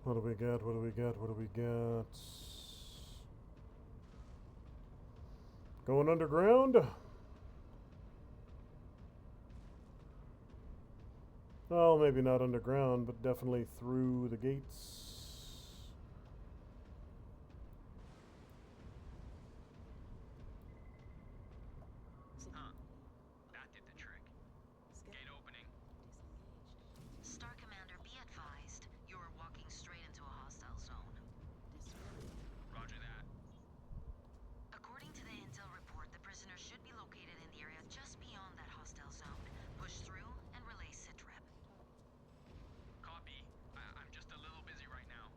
What do we got? What do we got? What do we got? Going underground? Oh, maybe not underground, but definitely through the gates. Huh. That did the trick. Scan. Gate opening. Disengaged. Star Commander, be advised. You are walking straight into a hostile zone. Destroyed. Roger that. According to the intel report, the prisoner should be located in the area just beyond that hostile zone. Push through and relay sitrep. Copy. I'm just a little busy right now.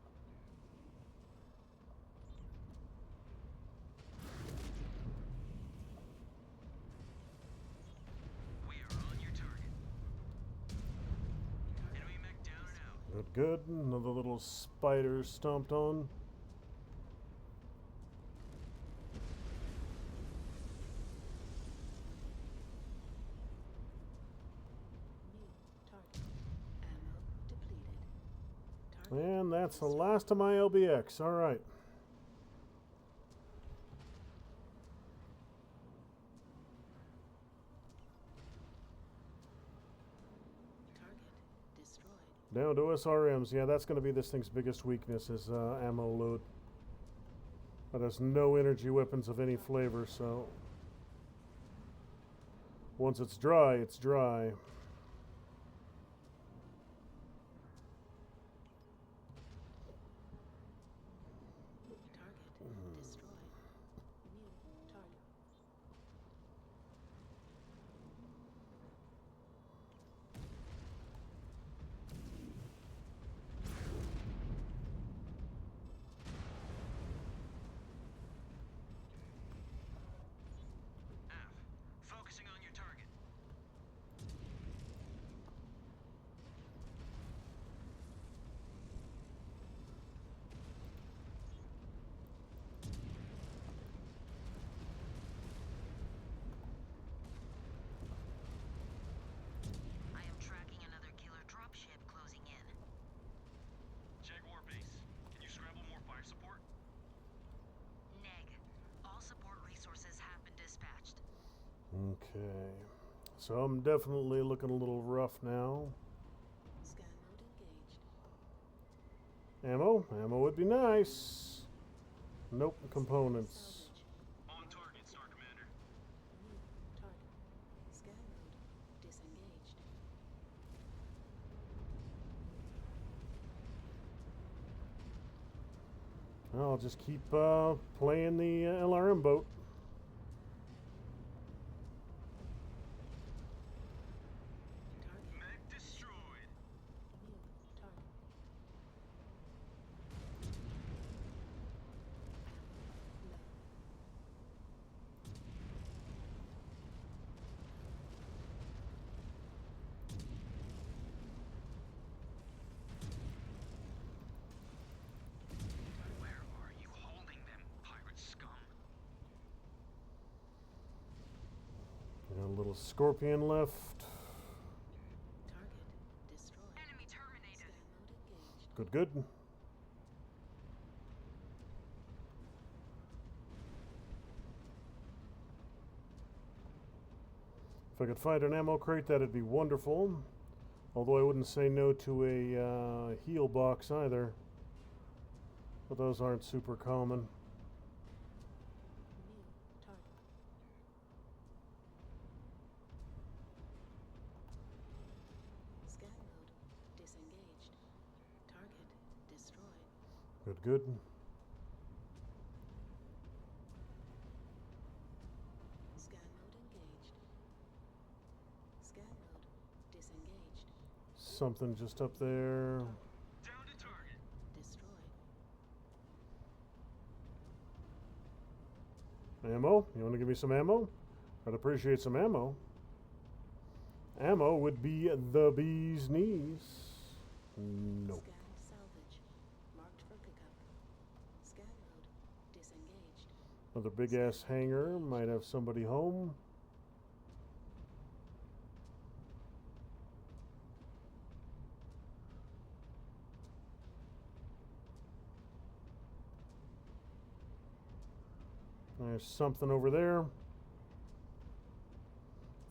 We are on your target. Enemy mech down and out. Good, good. Another little spider stomped on. New target. Ammo depleted. Target. And that's the last of my LBX. All right. Target destroyed. Down to SRMs. Yeah, that's going to be this thing's biggest weakness is ammo load. It has no energy weapons of any flavor, so once it's dry, it's dry. Target air support? Neg. All support resources have been dispatched. Okay. So I'm definitely looking a little rough now. Scan mode engaged. Ammo? Ammo would be nice. Nope, components. Salvage. On target, Star Commander. New target. Scan mode disengaged. I'll just keep playing the LRM boat. Target. Mech destroyed. New target. Low. Where are you holding them, pirate scum? Got a little scorpion left. Target destroyed. Enemy terminated. Scan mode engaged. Good, good. If I could find an ammo crate, that'd be wonderful. Although I wouldn't say no to a heal box either. But those aren't super common. New target. Scan mode disengaged. Target destroyed. Good, good. Scan mode engaged. Scan mode disengaged. Something just up there. Down to target. Destroyed. Ammo? You want to give me some ammo? I'd appreciate some ammo. Ammo would be the bee's knees. Nope. Scan salvage. Marked for pickup. Scan mode disengaged. Another big ass hangar. Might have somebody home. There's something over there.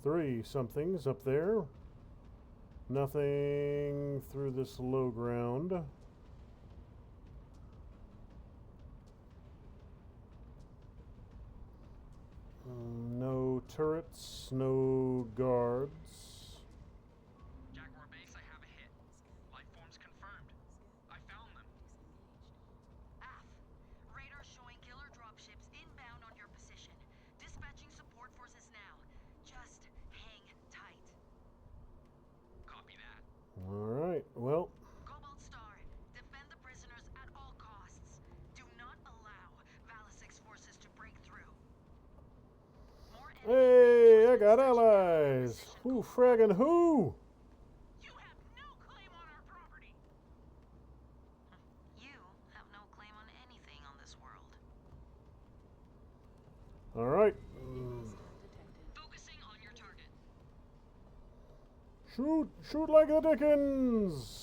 3 somethings up there. Nothing through this low ground. No turrets, no guards. Jaguar base, I have a hit. Life forms confirmed. I found them. Disengaged. AF. Radar showing killer dropships inbound on your position. Dispatching support forces now. Just hang tight. Copy that. Alright, well, Cobalt Star, defend the prisoners at all costs. Do not allow Valisic's forces to break through. More hey, I got reinforcements allies. position. Who fraggin' who? You have no claim on our property. You have no claim on anything on this world. Alright. Hostile detected. Focusing on your target. Shoot, shoot like the Dickens.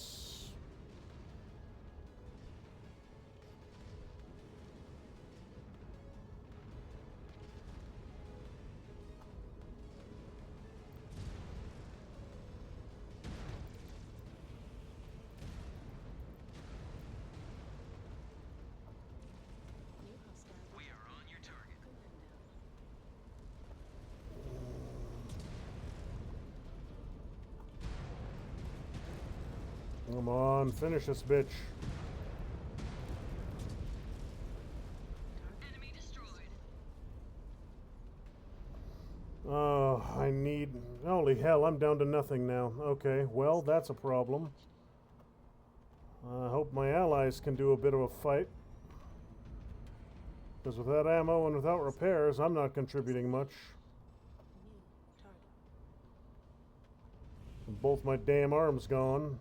New hostile We are on your target. commando. Come on, finish this bitch. Enemy destroyed. Oh, I need... Holy hell, I'm down to nothing now. Okay, well, that's a problem. I hope my allies can do a bit of a fight. Because without ammo and without repairs, I'm not contributing much. New target. Both my damn arms gone.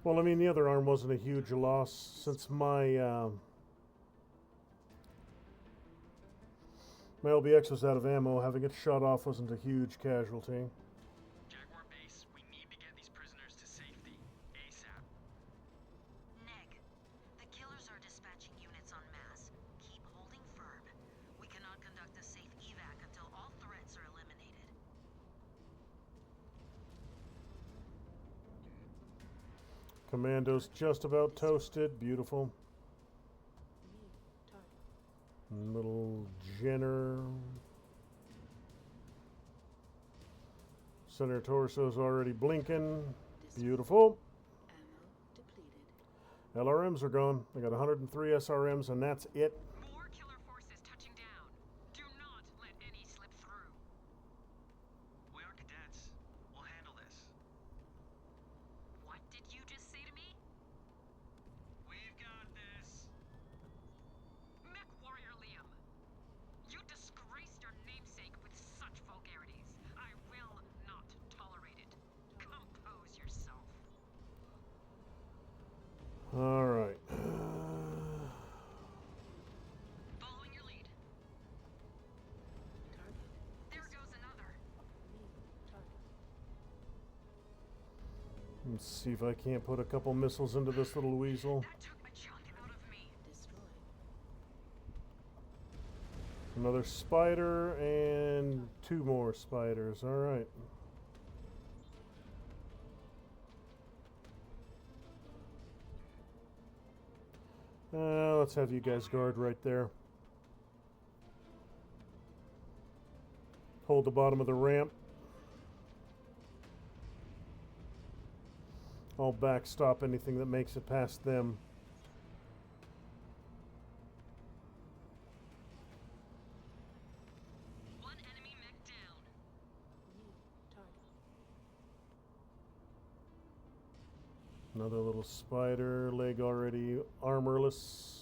Well, I mean, the other arm wasn't a huge loss since my My LBX was out of ammo. Having it shot off wasn't a huge casualty. Jaguar base, we need to get these prisoners to safety. ASAP. Neg, the killers are dispatching units en masse. Keep holding firm. We cannot conduct a safe evac until all threats are eliminated. Commando's just about toasted. Beautiful. Little Jenner. Center torso's already blinking. Beautiful. LRMs are gone. I got 103 SRMs and that's it. More killer forces touching down. Do not let any slip through. We are cadets. We'll handle this. What did you just say to me? We've got this. MechWarrior Liam. You disgraced your namesake with such vulgarities. I will not tolerate it. Compose yourself. All right. Following your lead. There goes another. Let's see if I can't put a couple missiles into this little weasel. That took a chunk out of me. Another spider and 2 more spiders. All right. Let's have you guys guard right there. Hold the bottom of the ramp. I'll backstop anything that makes it past them. One enemy mech down. Another little spider, leg already armorless.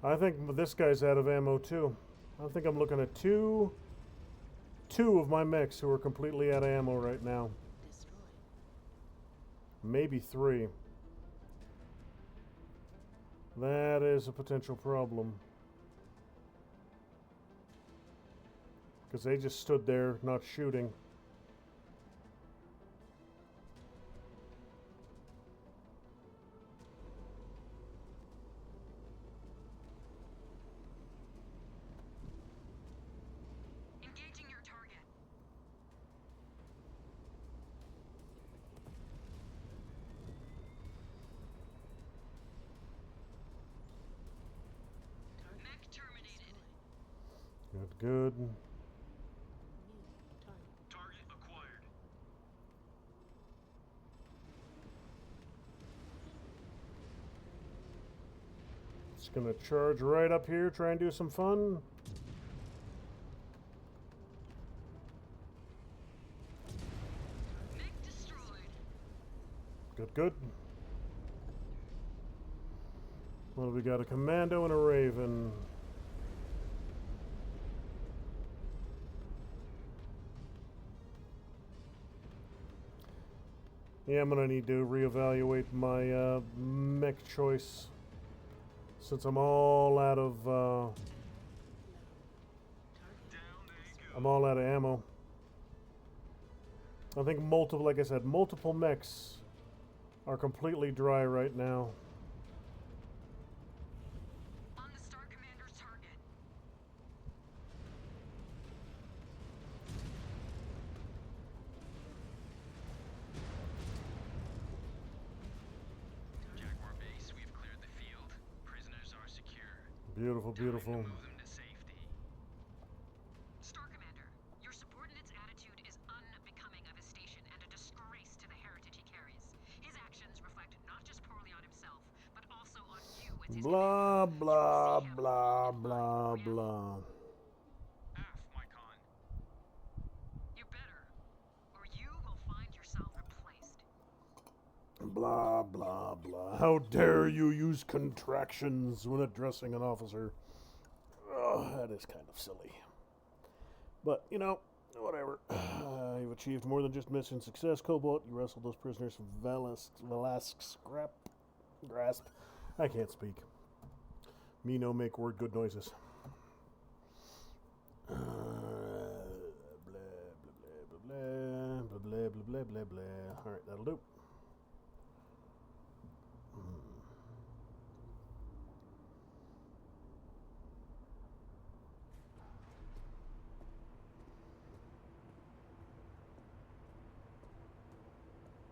I think this guy's out of ammo too. I think I'm looking at two of my mechs who are completely out of ammo right now. Maybe 3. That is a potential problem. Because they just stood there not shooting. Engaging your target. Mech terminated. Good. Target acquired. Just gonna charge right up here, try and do some fun. Mech destroyed. Good. Well, we got a commando and a raven. Yeah, I'm gonna need to reevaluate my mech choice since I'm all out of ammo. I think like I said, multiple mechs are completely dry right now. On the Star Commander's target. Jaguar base, we've cleared the field. Prisoners are secure. Beautiful, beautiful. Move them to safety. Star Commander, your subordinate's attitude is unbecoming of his station and a disgrace to the heritage he carries. His actions reflect not just poorly on himself, but also on you as his Blah, commander. blah, You will see him blah, in blah, reality. blah. My con. You better, or you will find yourself replaced. Blah, blah, blah. How dare you use contractions when addressing an officer? Oh, that is kind of silly. But, you know, whatever. You've achieved more than just mission success, Cobalt. You wrestled those prisoners from Velasquez grasp. I can't speak. Me no make word good noises. Blah, blah, blah, blah, blah, blah, blah, blah, blah. All right, that'll do.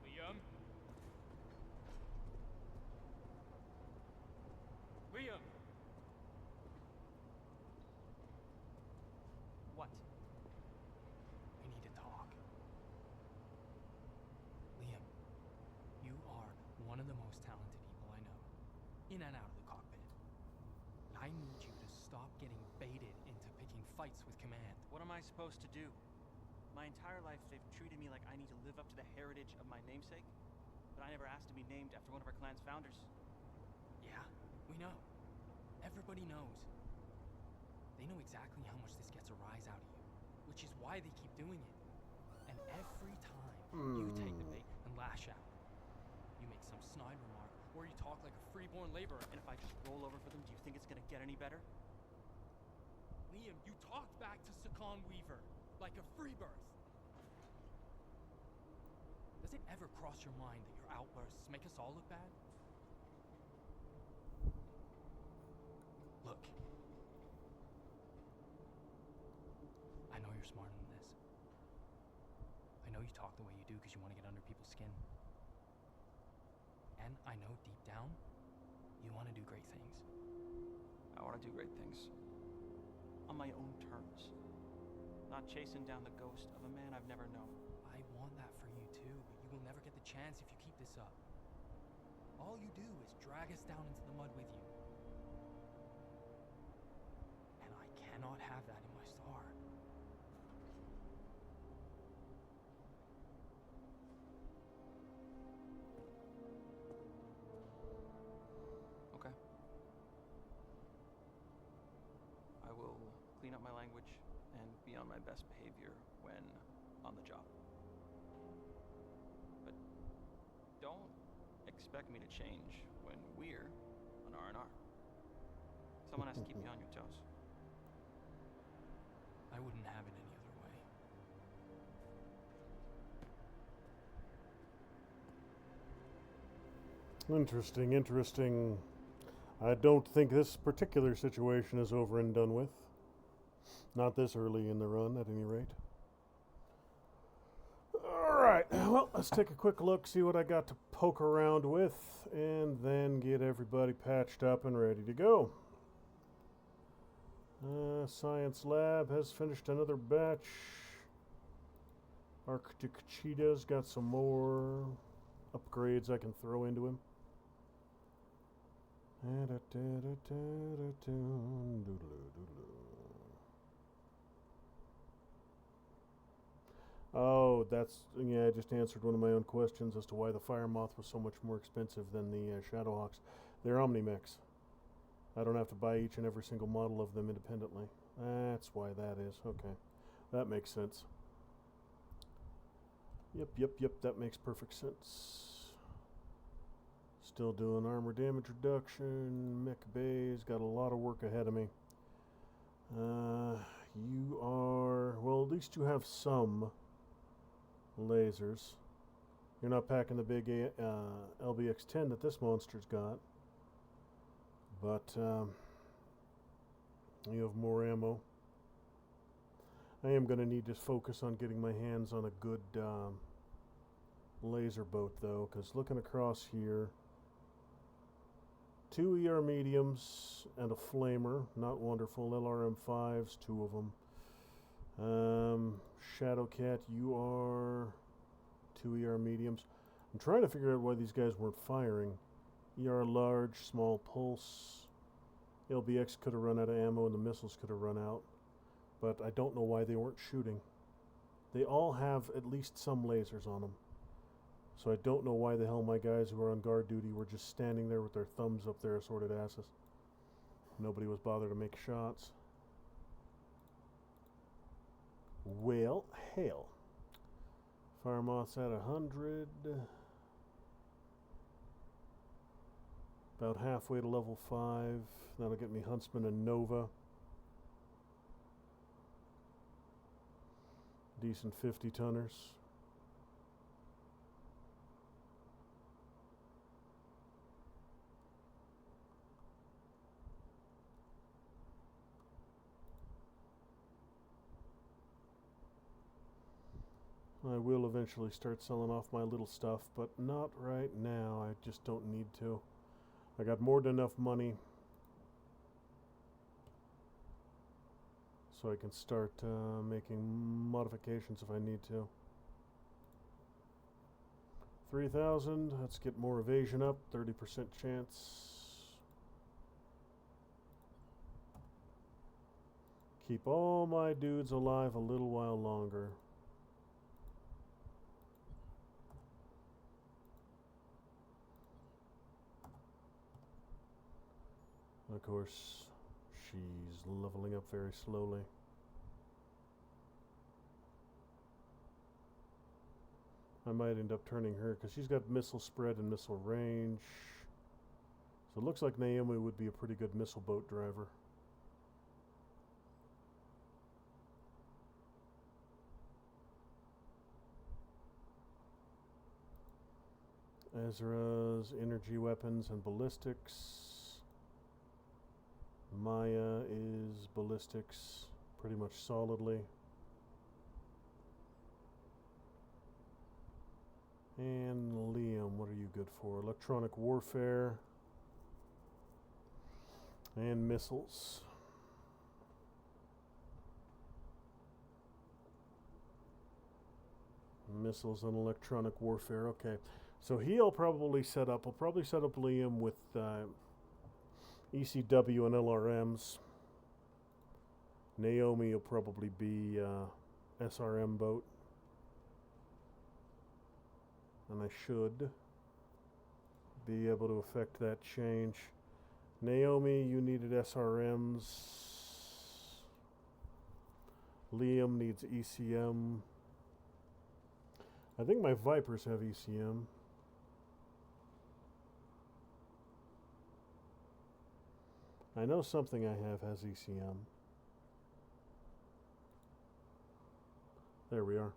Liam? Liam! What? We need to talk. Liam, you are one of the most talented people I know, in and out of the cockpit. I need you to stop getting baited into picking fights with command. What am I supposed to do? My entire life, they've treated me like I need to live up to the heritage of my namesake, but I never asked to be named after one of our clan's founders. Yeah, we know. Everybody knows. They know exactly how much this gets a rise out of you, which is why they keep doing it. And every time you take the bait and lash out, you make some snide remark, or you talk like a freeborn laborer. And if I just roll over for them, do you think it's gonna get any better? Liam, you talked back to Sakan Weaver like a free birth. Does it ever cross your mind that your outbursts make us all look bad? Look. I know you're smarter than this. I know you talk the way you do because you want to get under people's skin. And I know deep down, you want to do great things. I want to do great things. On my own terms. Not chasing down the ghost of a man I've never known. I want that for you too, but you will never get the chance if you keep this up. All you do is drag us down into the mud with you. And I cannot have that in my star. Okay. I will clean up my language and be on my best behavior when on the job. But don't expect me to change when we're on R&R. Someone has to keep me on your toes. I wouldn't have it any other way. Interesting, interesting. I don't think this particular situation is over and done with. Not this early in the run, at any rate. Alright, well, let's take a quick look, see what I got to poke around with, and then get everybody patched up and ready to go. Science Lab has finished another batch. Arctic Cheetah's got some more upgrades I can throw into him. Oh, yeah, I just answered one of my own questions as to why the Fire Moth was so much more expensive than the Shadowhawks. They're Omni-Mechs. I don't have to buy each and every single model of them independently. That's why that is. Okay. That makes sense. Yep, that makes perfect sense. Still doing armor damage reduction, mech bays, got a lot of work ahead of me. You are, well, at least you have some lasers. You're not packing the big LBX-10 that this monster's got. But you have more ammo. I am going to need to focus on getting my hands on a good laser boat, though, because looking across here, 2 ER mediums and a flamer, not wonderful. LRM-5s, 2 of them. Shadowcat, you are 2 ER mediums. I'm trying to figure out why these guys weren't firing. ER large, small pulse. LBX could have run out of ammo and the missiles could have run out. But I don't know why they weren't shooting. They all have at least some lasers on them. So I don't know why the hell my guys who are on guard duty were just standing there with their thumbs up their assorted asses. Nobody was bothered to make shots. Well, hell. Fire Moth's at 100. About halfway to level 5. That'll get me Huntsman and Nova. Decent 50-tonners. I will eventually start selling off my little stuff, but not right now. I just don't need to. I got more than enough money so I can start making modifications if I need to. 3,000. Let's get more evasion up. 30% chance. Keep all my dudes alive a little while longer. Of course, she's leveling up very slowly. I might end up turning her because she's got missile spread and missile range. So it looks like Naomi would be a pretty good missile boat driver. Ezra's energy weapons and ballistics. Maya is ballistics pretty much solidly. And Liam, what are you good for? Electronic warfare and missiles. Missiles and electronic warfare. Okay, so he'll probably set up. I'll probably set up Liam with ECW and LRMs. Naomi will probably be SRM boat. And I should be able to affect that change. Naomi, you needed SRMs. Liam needs ECM. I think my Vipers have ECM. I know something I have has ECM. There we are.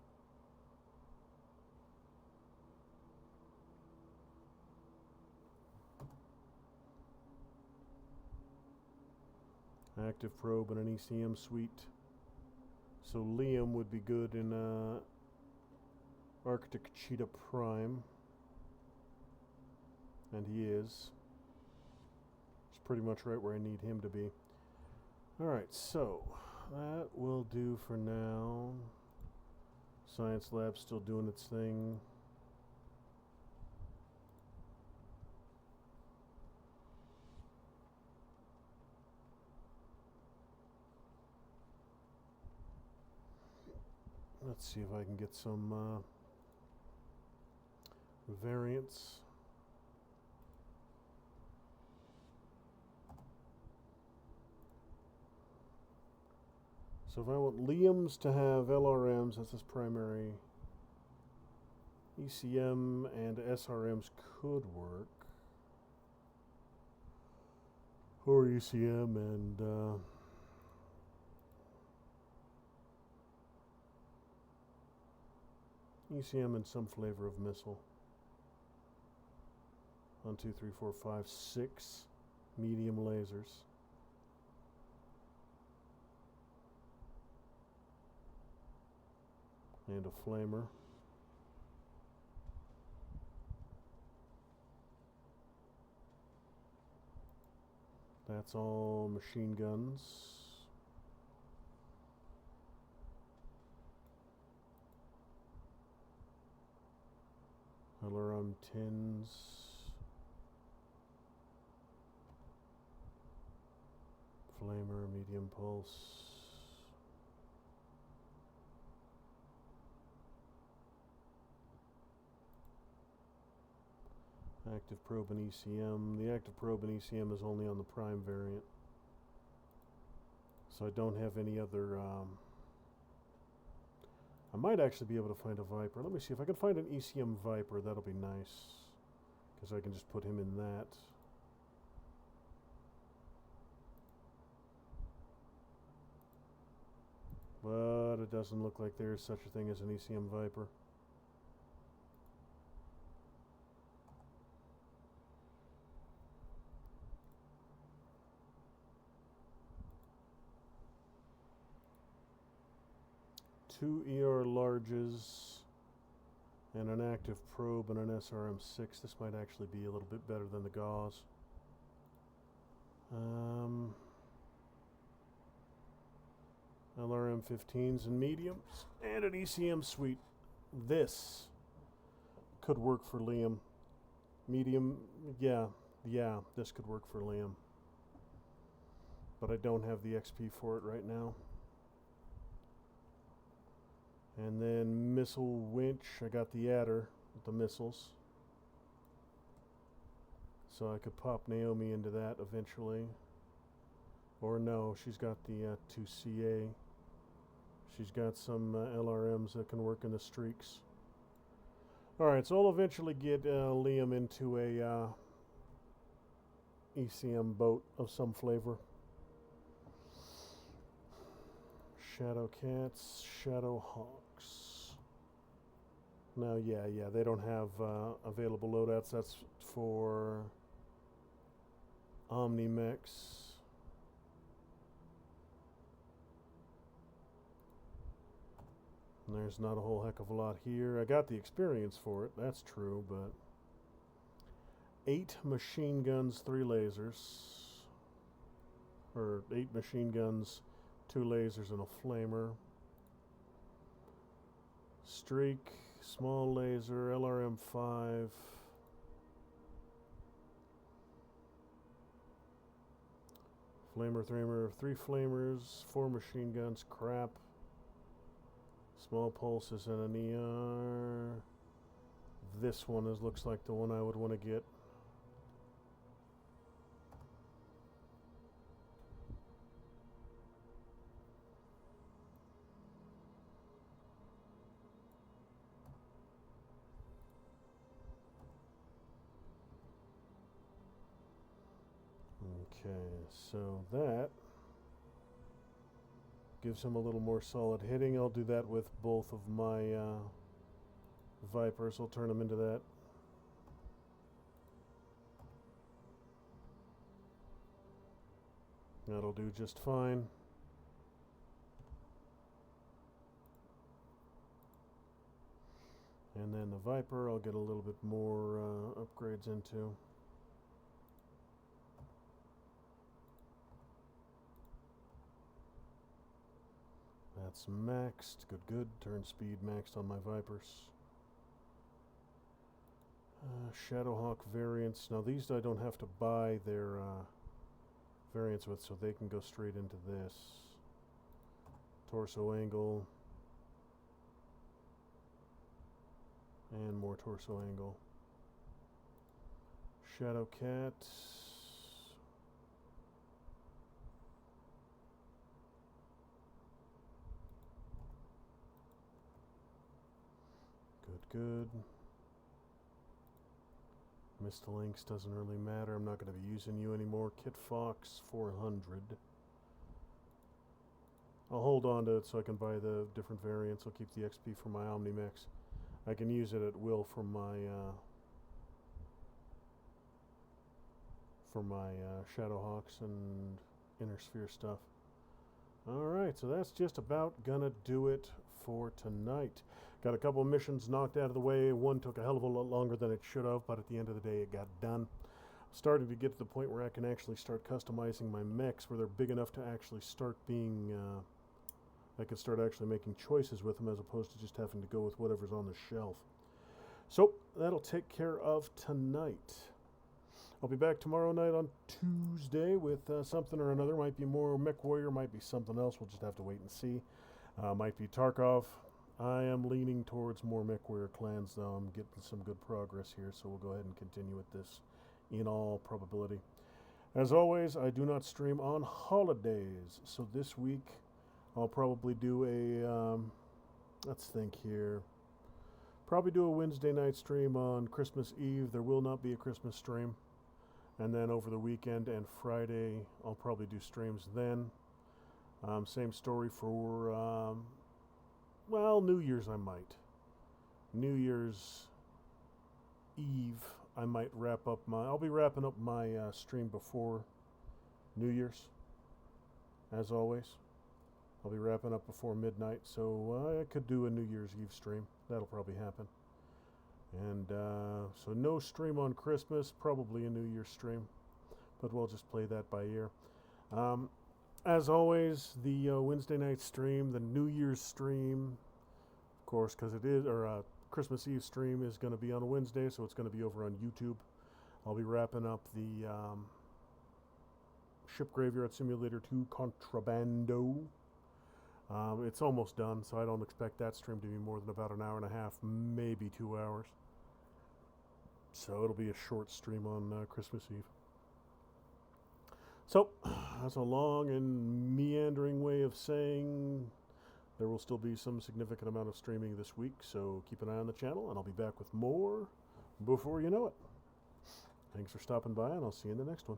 Active probe and an ECM suite. So Liam would be good in Arctic Cheetah Prime. And he is. It's pretty much right where I need him to be. Alright, so that will do for now. Science Lab's still doing its thing. Let's see if I can get some variants. So if I want Liam's to have LRMs, that's his primary. ECM and SRMs could work. Or ECM and ECM and some flavor of missile. 1, 2, 3, 4, 5, 6 medium lasers. And a flamer. That's all machine guns. LRM 10s. Flamer, medium pulse. Active probe and ECM. The active probe and ECM is only on the prime variant. So I don't have any other... I might actually be able to find a Viper. Let me see if I can find an ECM Viper. That'll be nice. Because I can just put him in that. but it doesn't look like there is such a thing as an ECM Viper. Two ER larges and an active probe and an SRM-6. This might actually be a little bit better than the gauze. LRM-15s and mediums and an ECM suite. This could work for Liam. Medium, yeah, this could work for Liam. But I don't have the XP for it right now. And then missile winch, I got the adder with the missiles. So I could pop Naomi into that eventually. Or no, she's got the 2CA. She's got some LRMs that can work in the streaks. Alright, so I'll eventually get Liam into a ECM boat of some flavor. Shadow Cats, Shadow Hawks. Now, yeah, they don't have available loadouts. That's for Omni-Mechs. And there's not a whole heck of a lot here. I got the experience for it, that's true, but 8 machine guns, 3 lasers. Or 8 machine guns, 2 lasers, and a flamer. Streak, small laser, LRM-5. Flamer, 3 flamers, 4 machine guns, crap. Small pulses and an ER. This one looks like the one I would want to get. Okay, so that gives him a little more solid hitting. I'll do that with both of my Vipers. I'll turn them into that. That'll do just fine. And then the Viper I'll get a little bit more upgrades into. That's maxed. Good. Turn speed maxed on my Vipers. Shadowhawk variants. Now these I don't have to buy their variants with, so they can go straight into this. Torso angle. And more torso angle. Shadow Cat. Good. Mr. Lynx doesn't really matter. I'm not going to be using you anymore. Kit Fox 400. I'll hold on to it so I can buy the different variants. I'll keep the XP for my Omni-Mechs. I can use it at will for my Shadowhawks and Inner Sphere stuff. Alright, so that's just about gonna do it for tonight. Got a couple of missions knocked out of the way. One took a hell of a lot longer than it should have, but at the end of the day it got done. Starting to get to the point where I can actually start customizing my mechs, where they're big enough to actually start being I can start actually making choices with them as opposed to just having to go with whatever's on the shelf. So that'll take care of tonight. I'll be back tomorrow night on Tuesday with something or another. Might be more MechWarrior, might be something else. We'll just have to wait and see. Might be Tarkov. I am leaning towards more MechWarrior clans, though. I'm getting some good progress here, so we'll go ahead and continue with this in all probability. As always, I do not stream on holidays, so this week I'll probably do a, let's think here, probably do a Wednesday night stream on Christmas Eve. There will not be a Christmas stream. And then over the weekend and Friday, I'll probably do streams then. Same story for well, New Year's I might. New Year's Eve I might wrap up I'll be wrapping up my stream before New Year's, as always. I'll be wrapping up before midnight, so I could do a New Year's Eve stream. That'll probably happen. And so no stream on Christmas, probably a New Year's stream, but we'll just play that by ear. As always, the Wednesday night stream, the New Year's stream, of course, because it is, or Christmas Eve stream is going to be on a Wednesday, so it's going to be over on YouTube. I'll be wrapping up the Ship Graveyard Simulator 2 Contrabando. It's almost done, so I don't expect that stream to be more than about an hour and a half, maybe 2 hours. So it'll be a short stream on Christmas Eve. So, that's a long and meandering way of saying there will still be some significant amount of streaming this week, so keep an eye on the channel, and I'll be back with more before you know it. Thanks for stopping by, and I'll see you in the next one.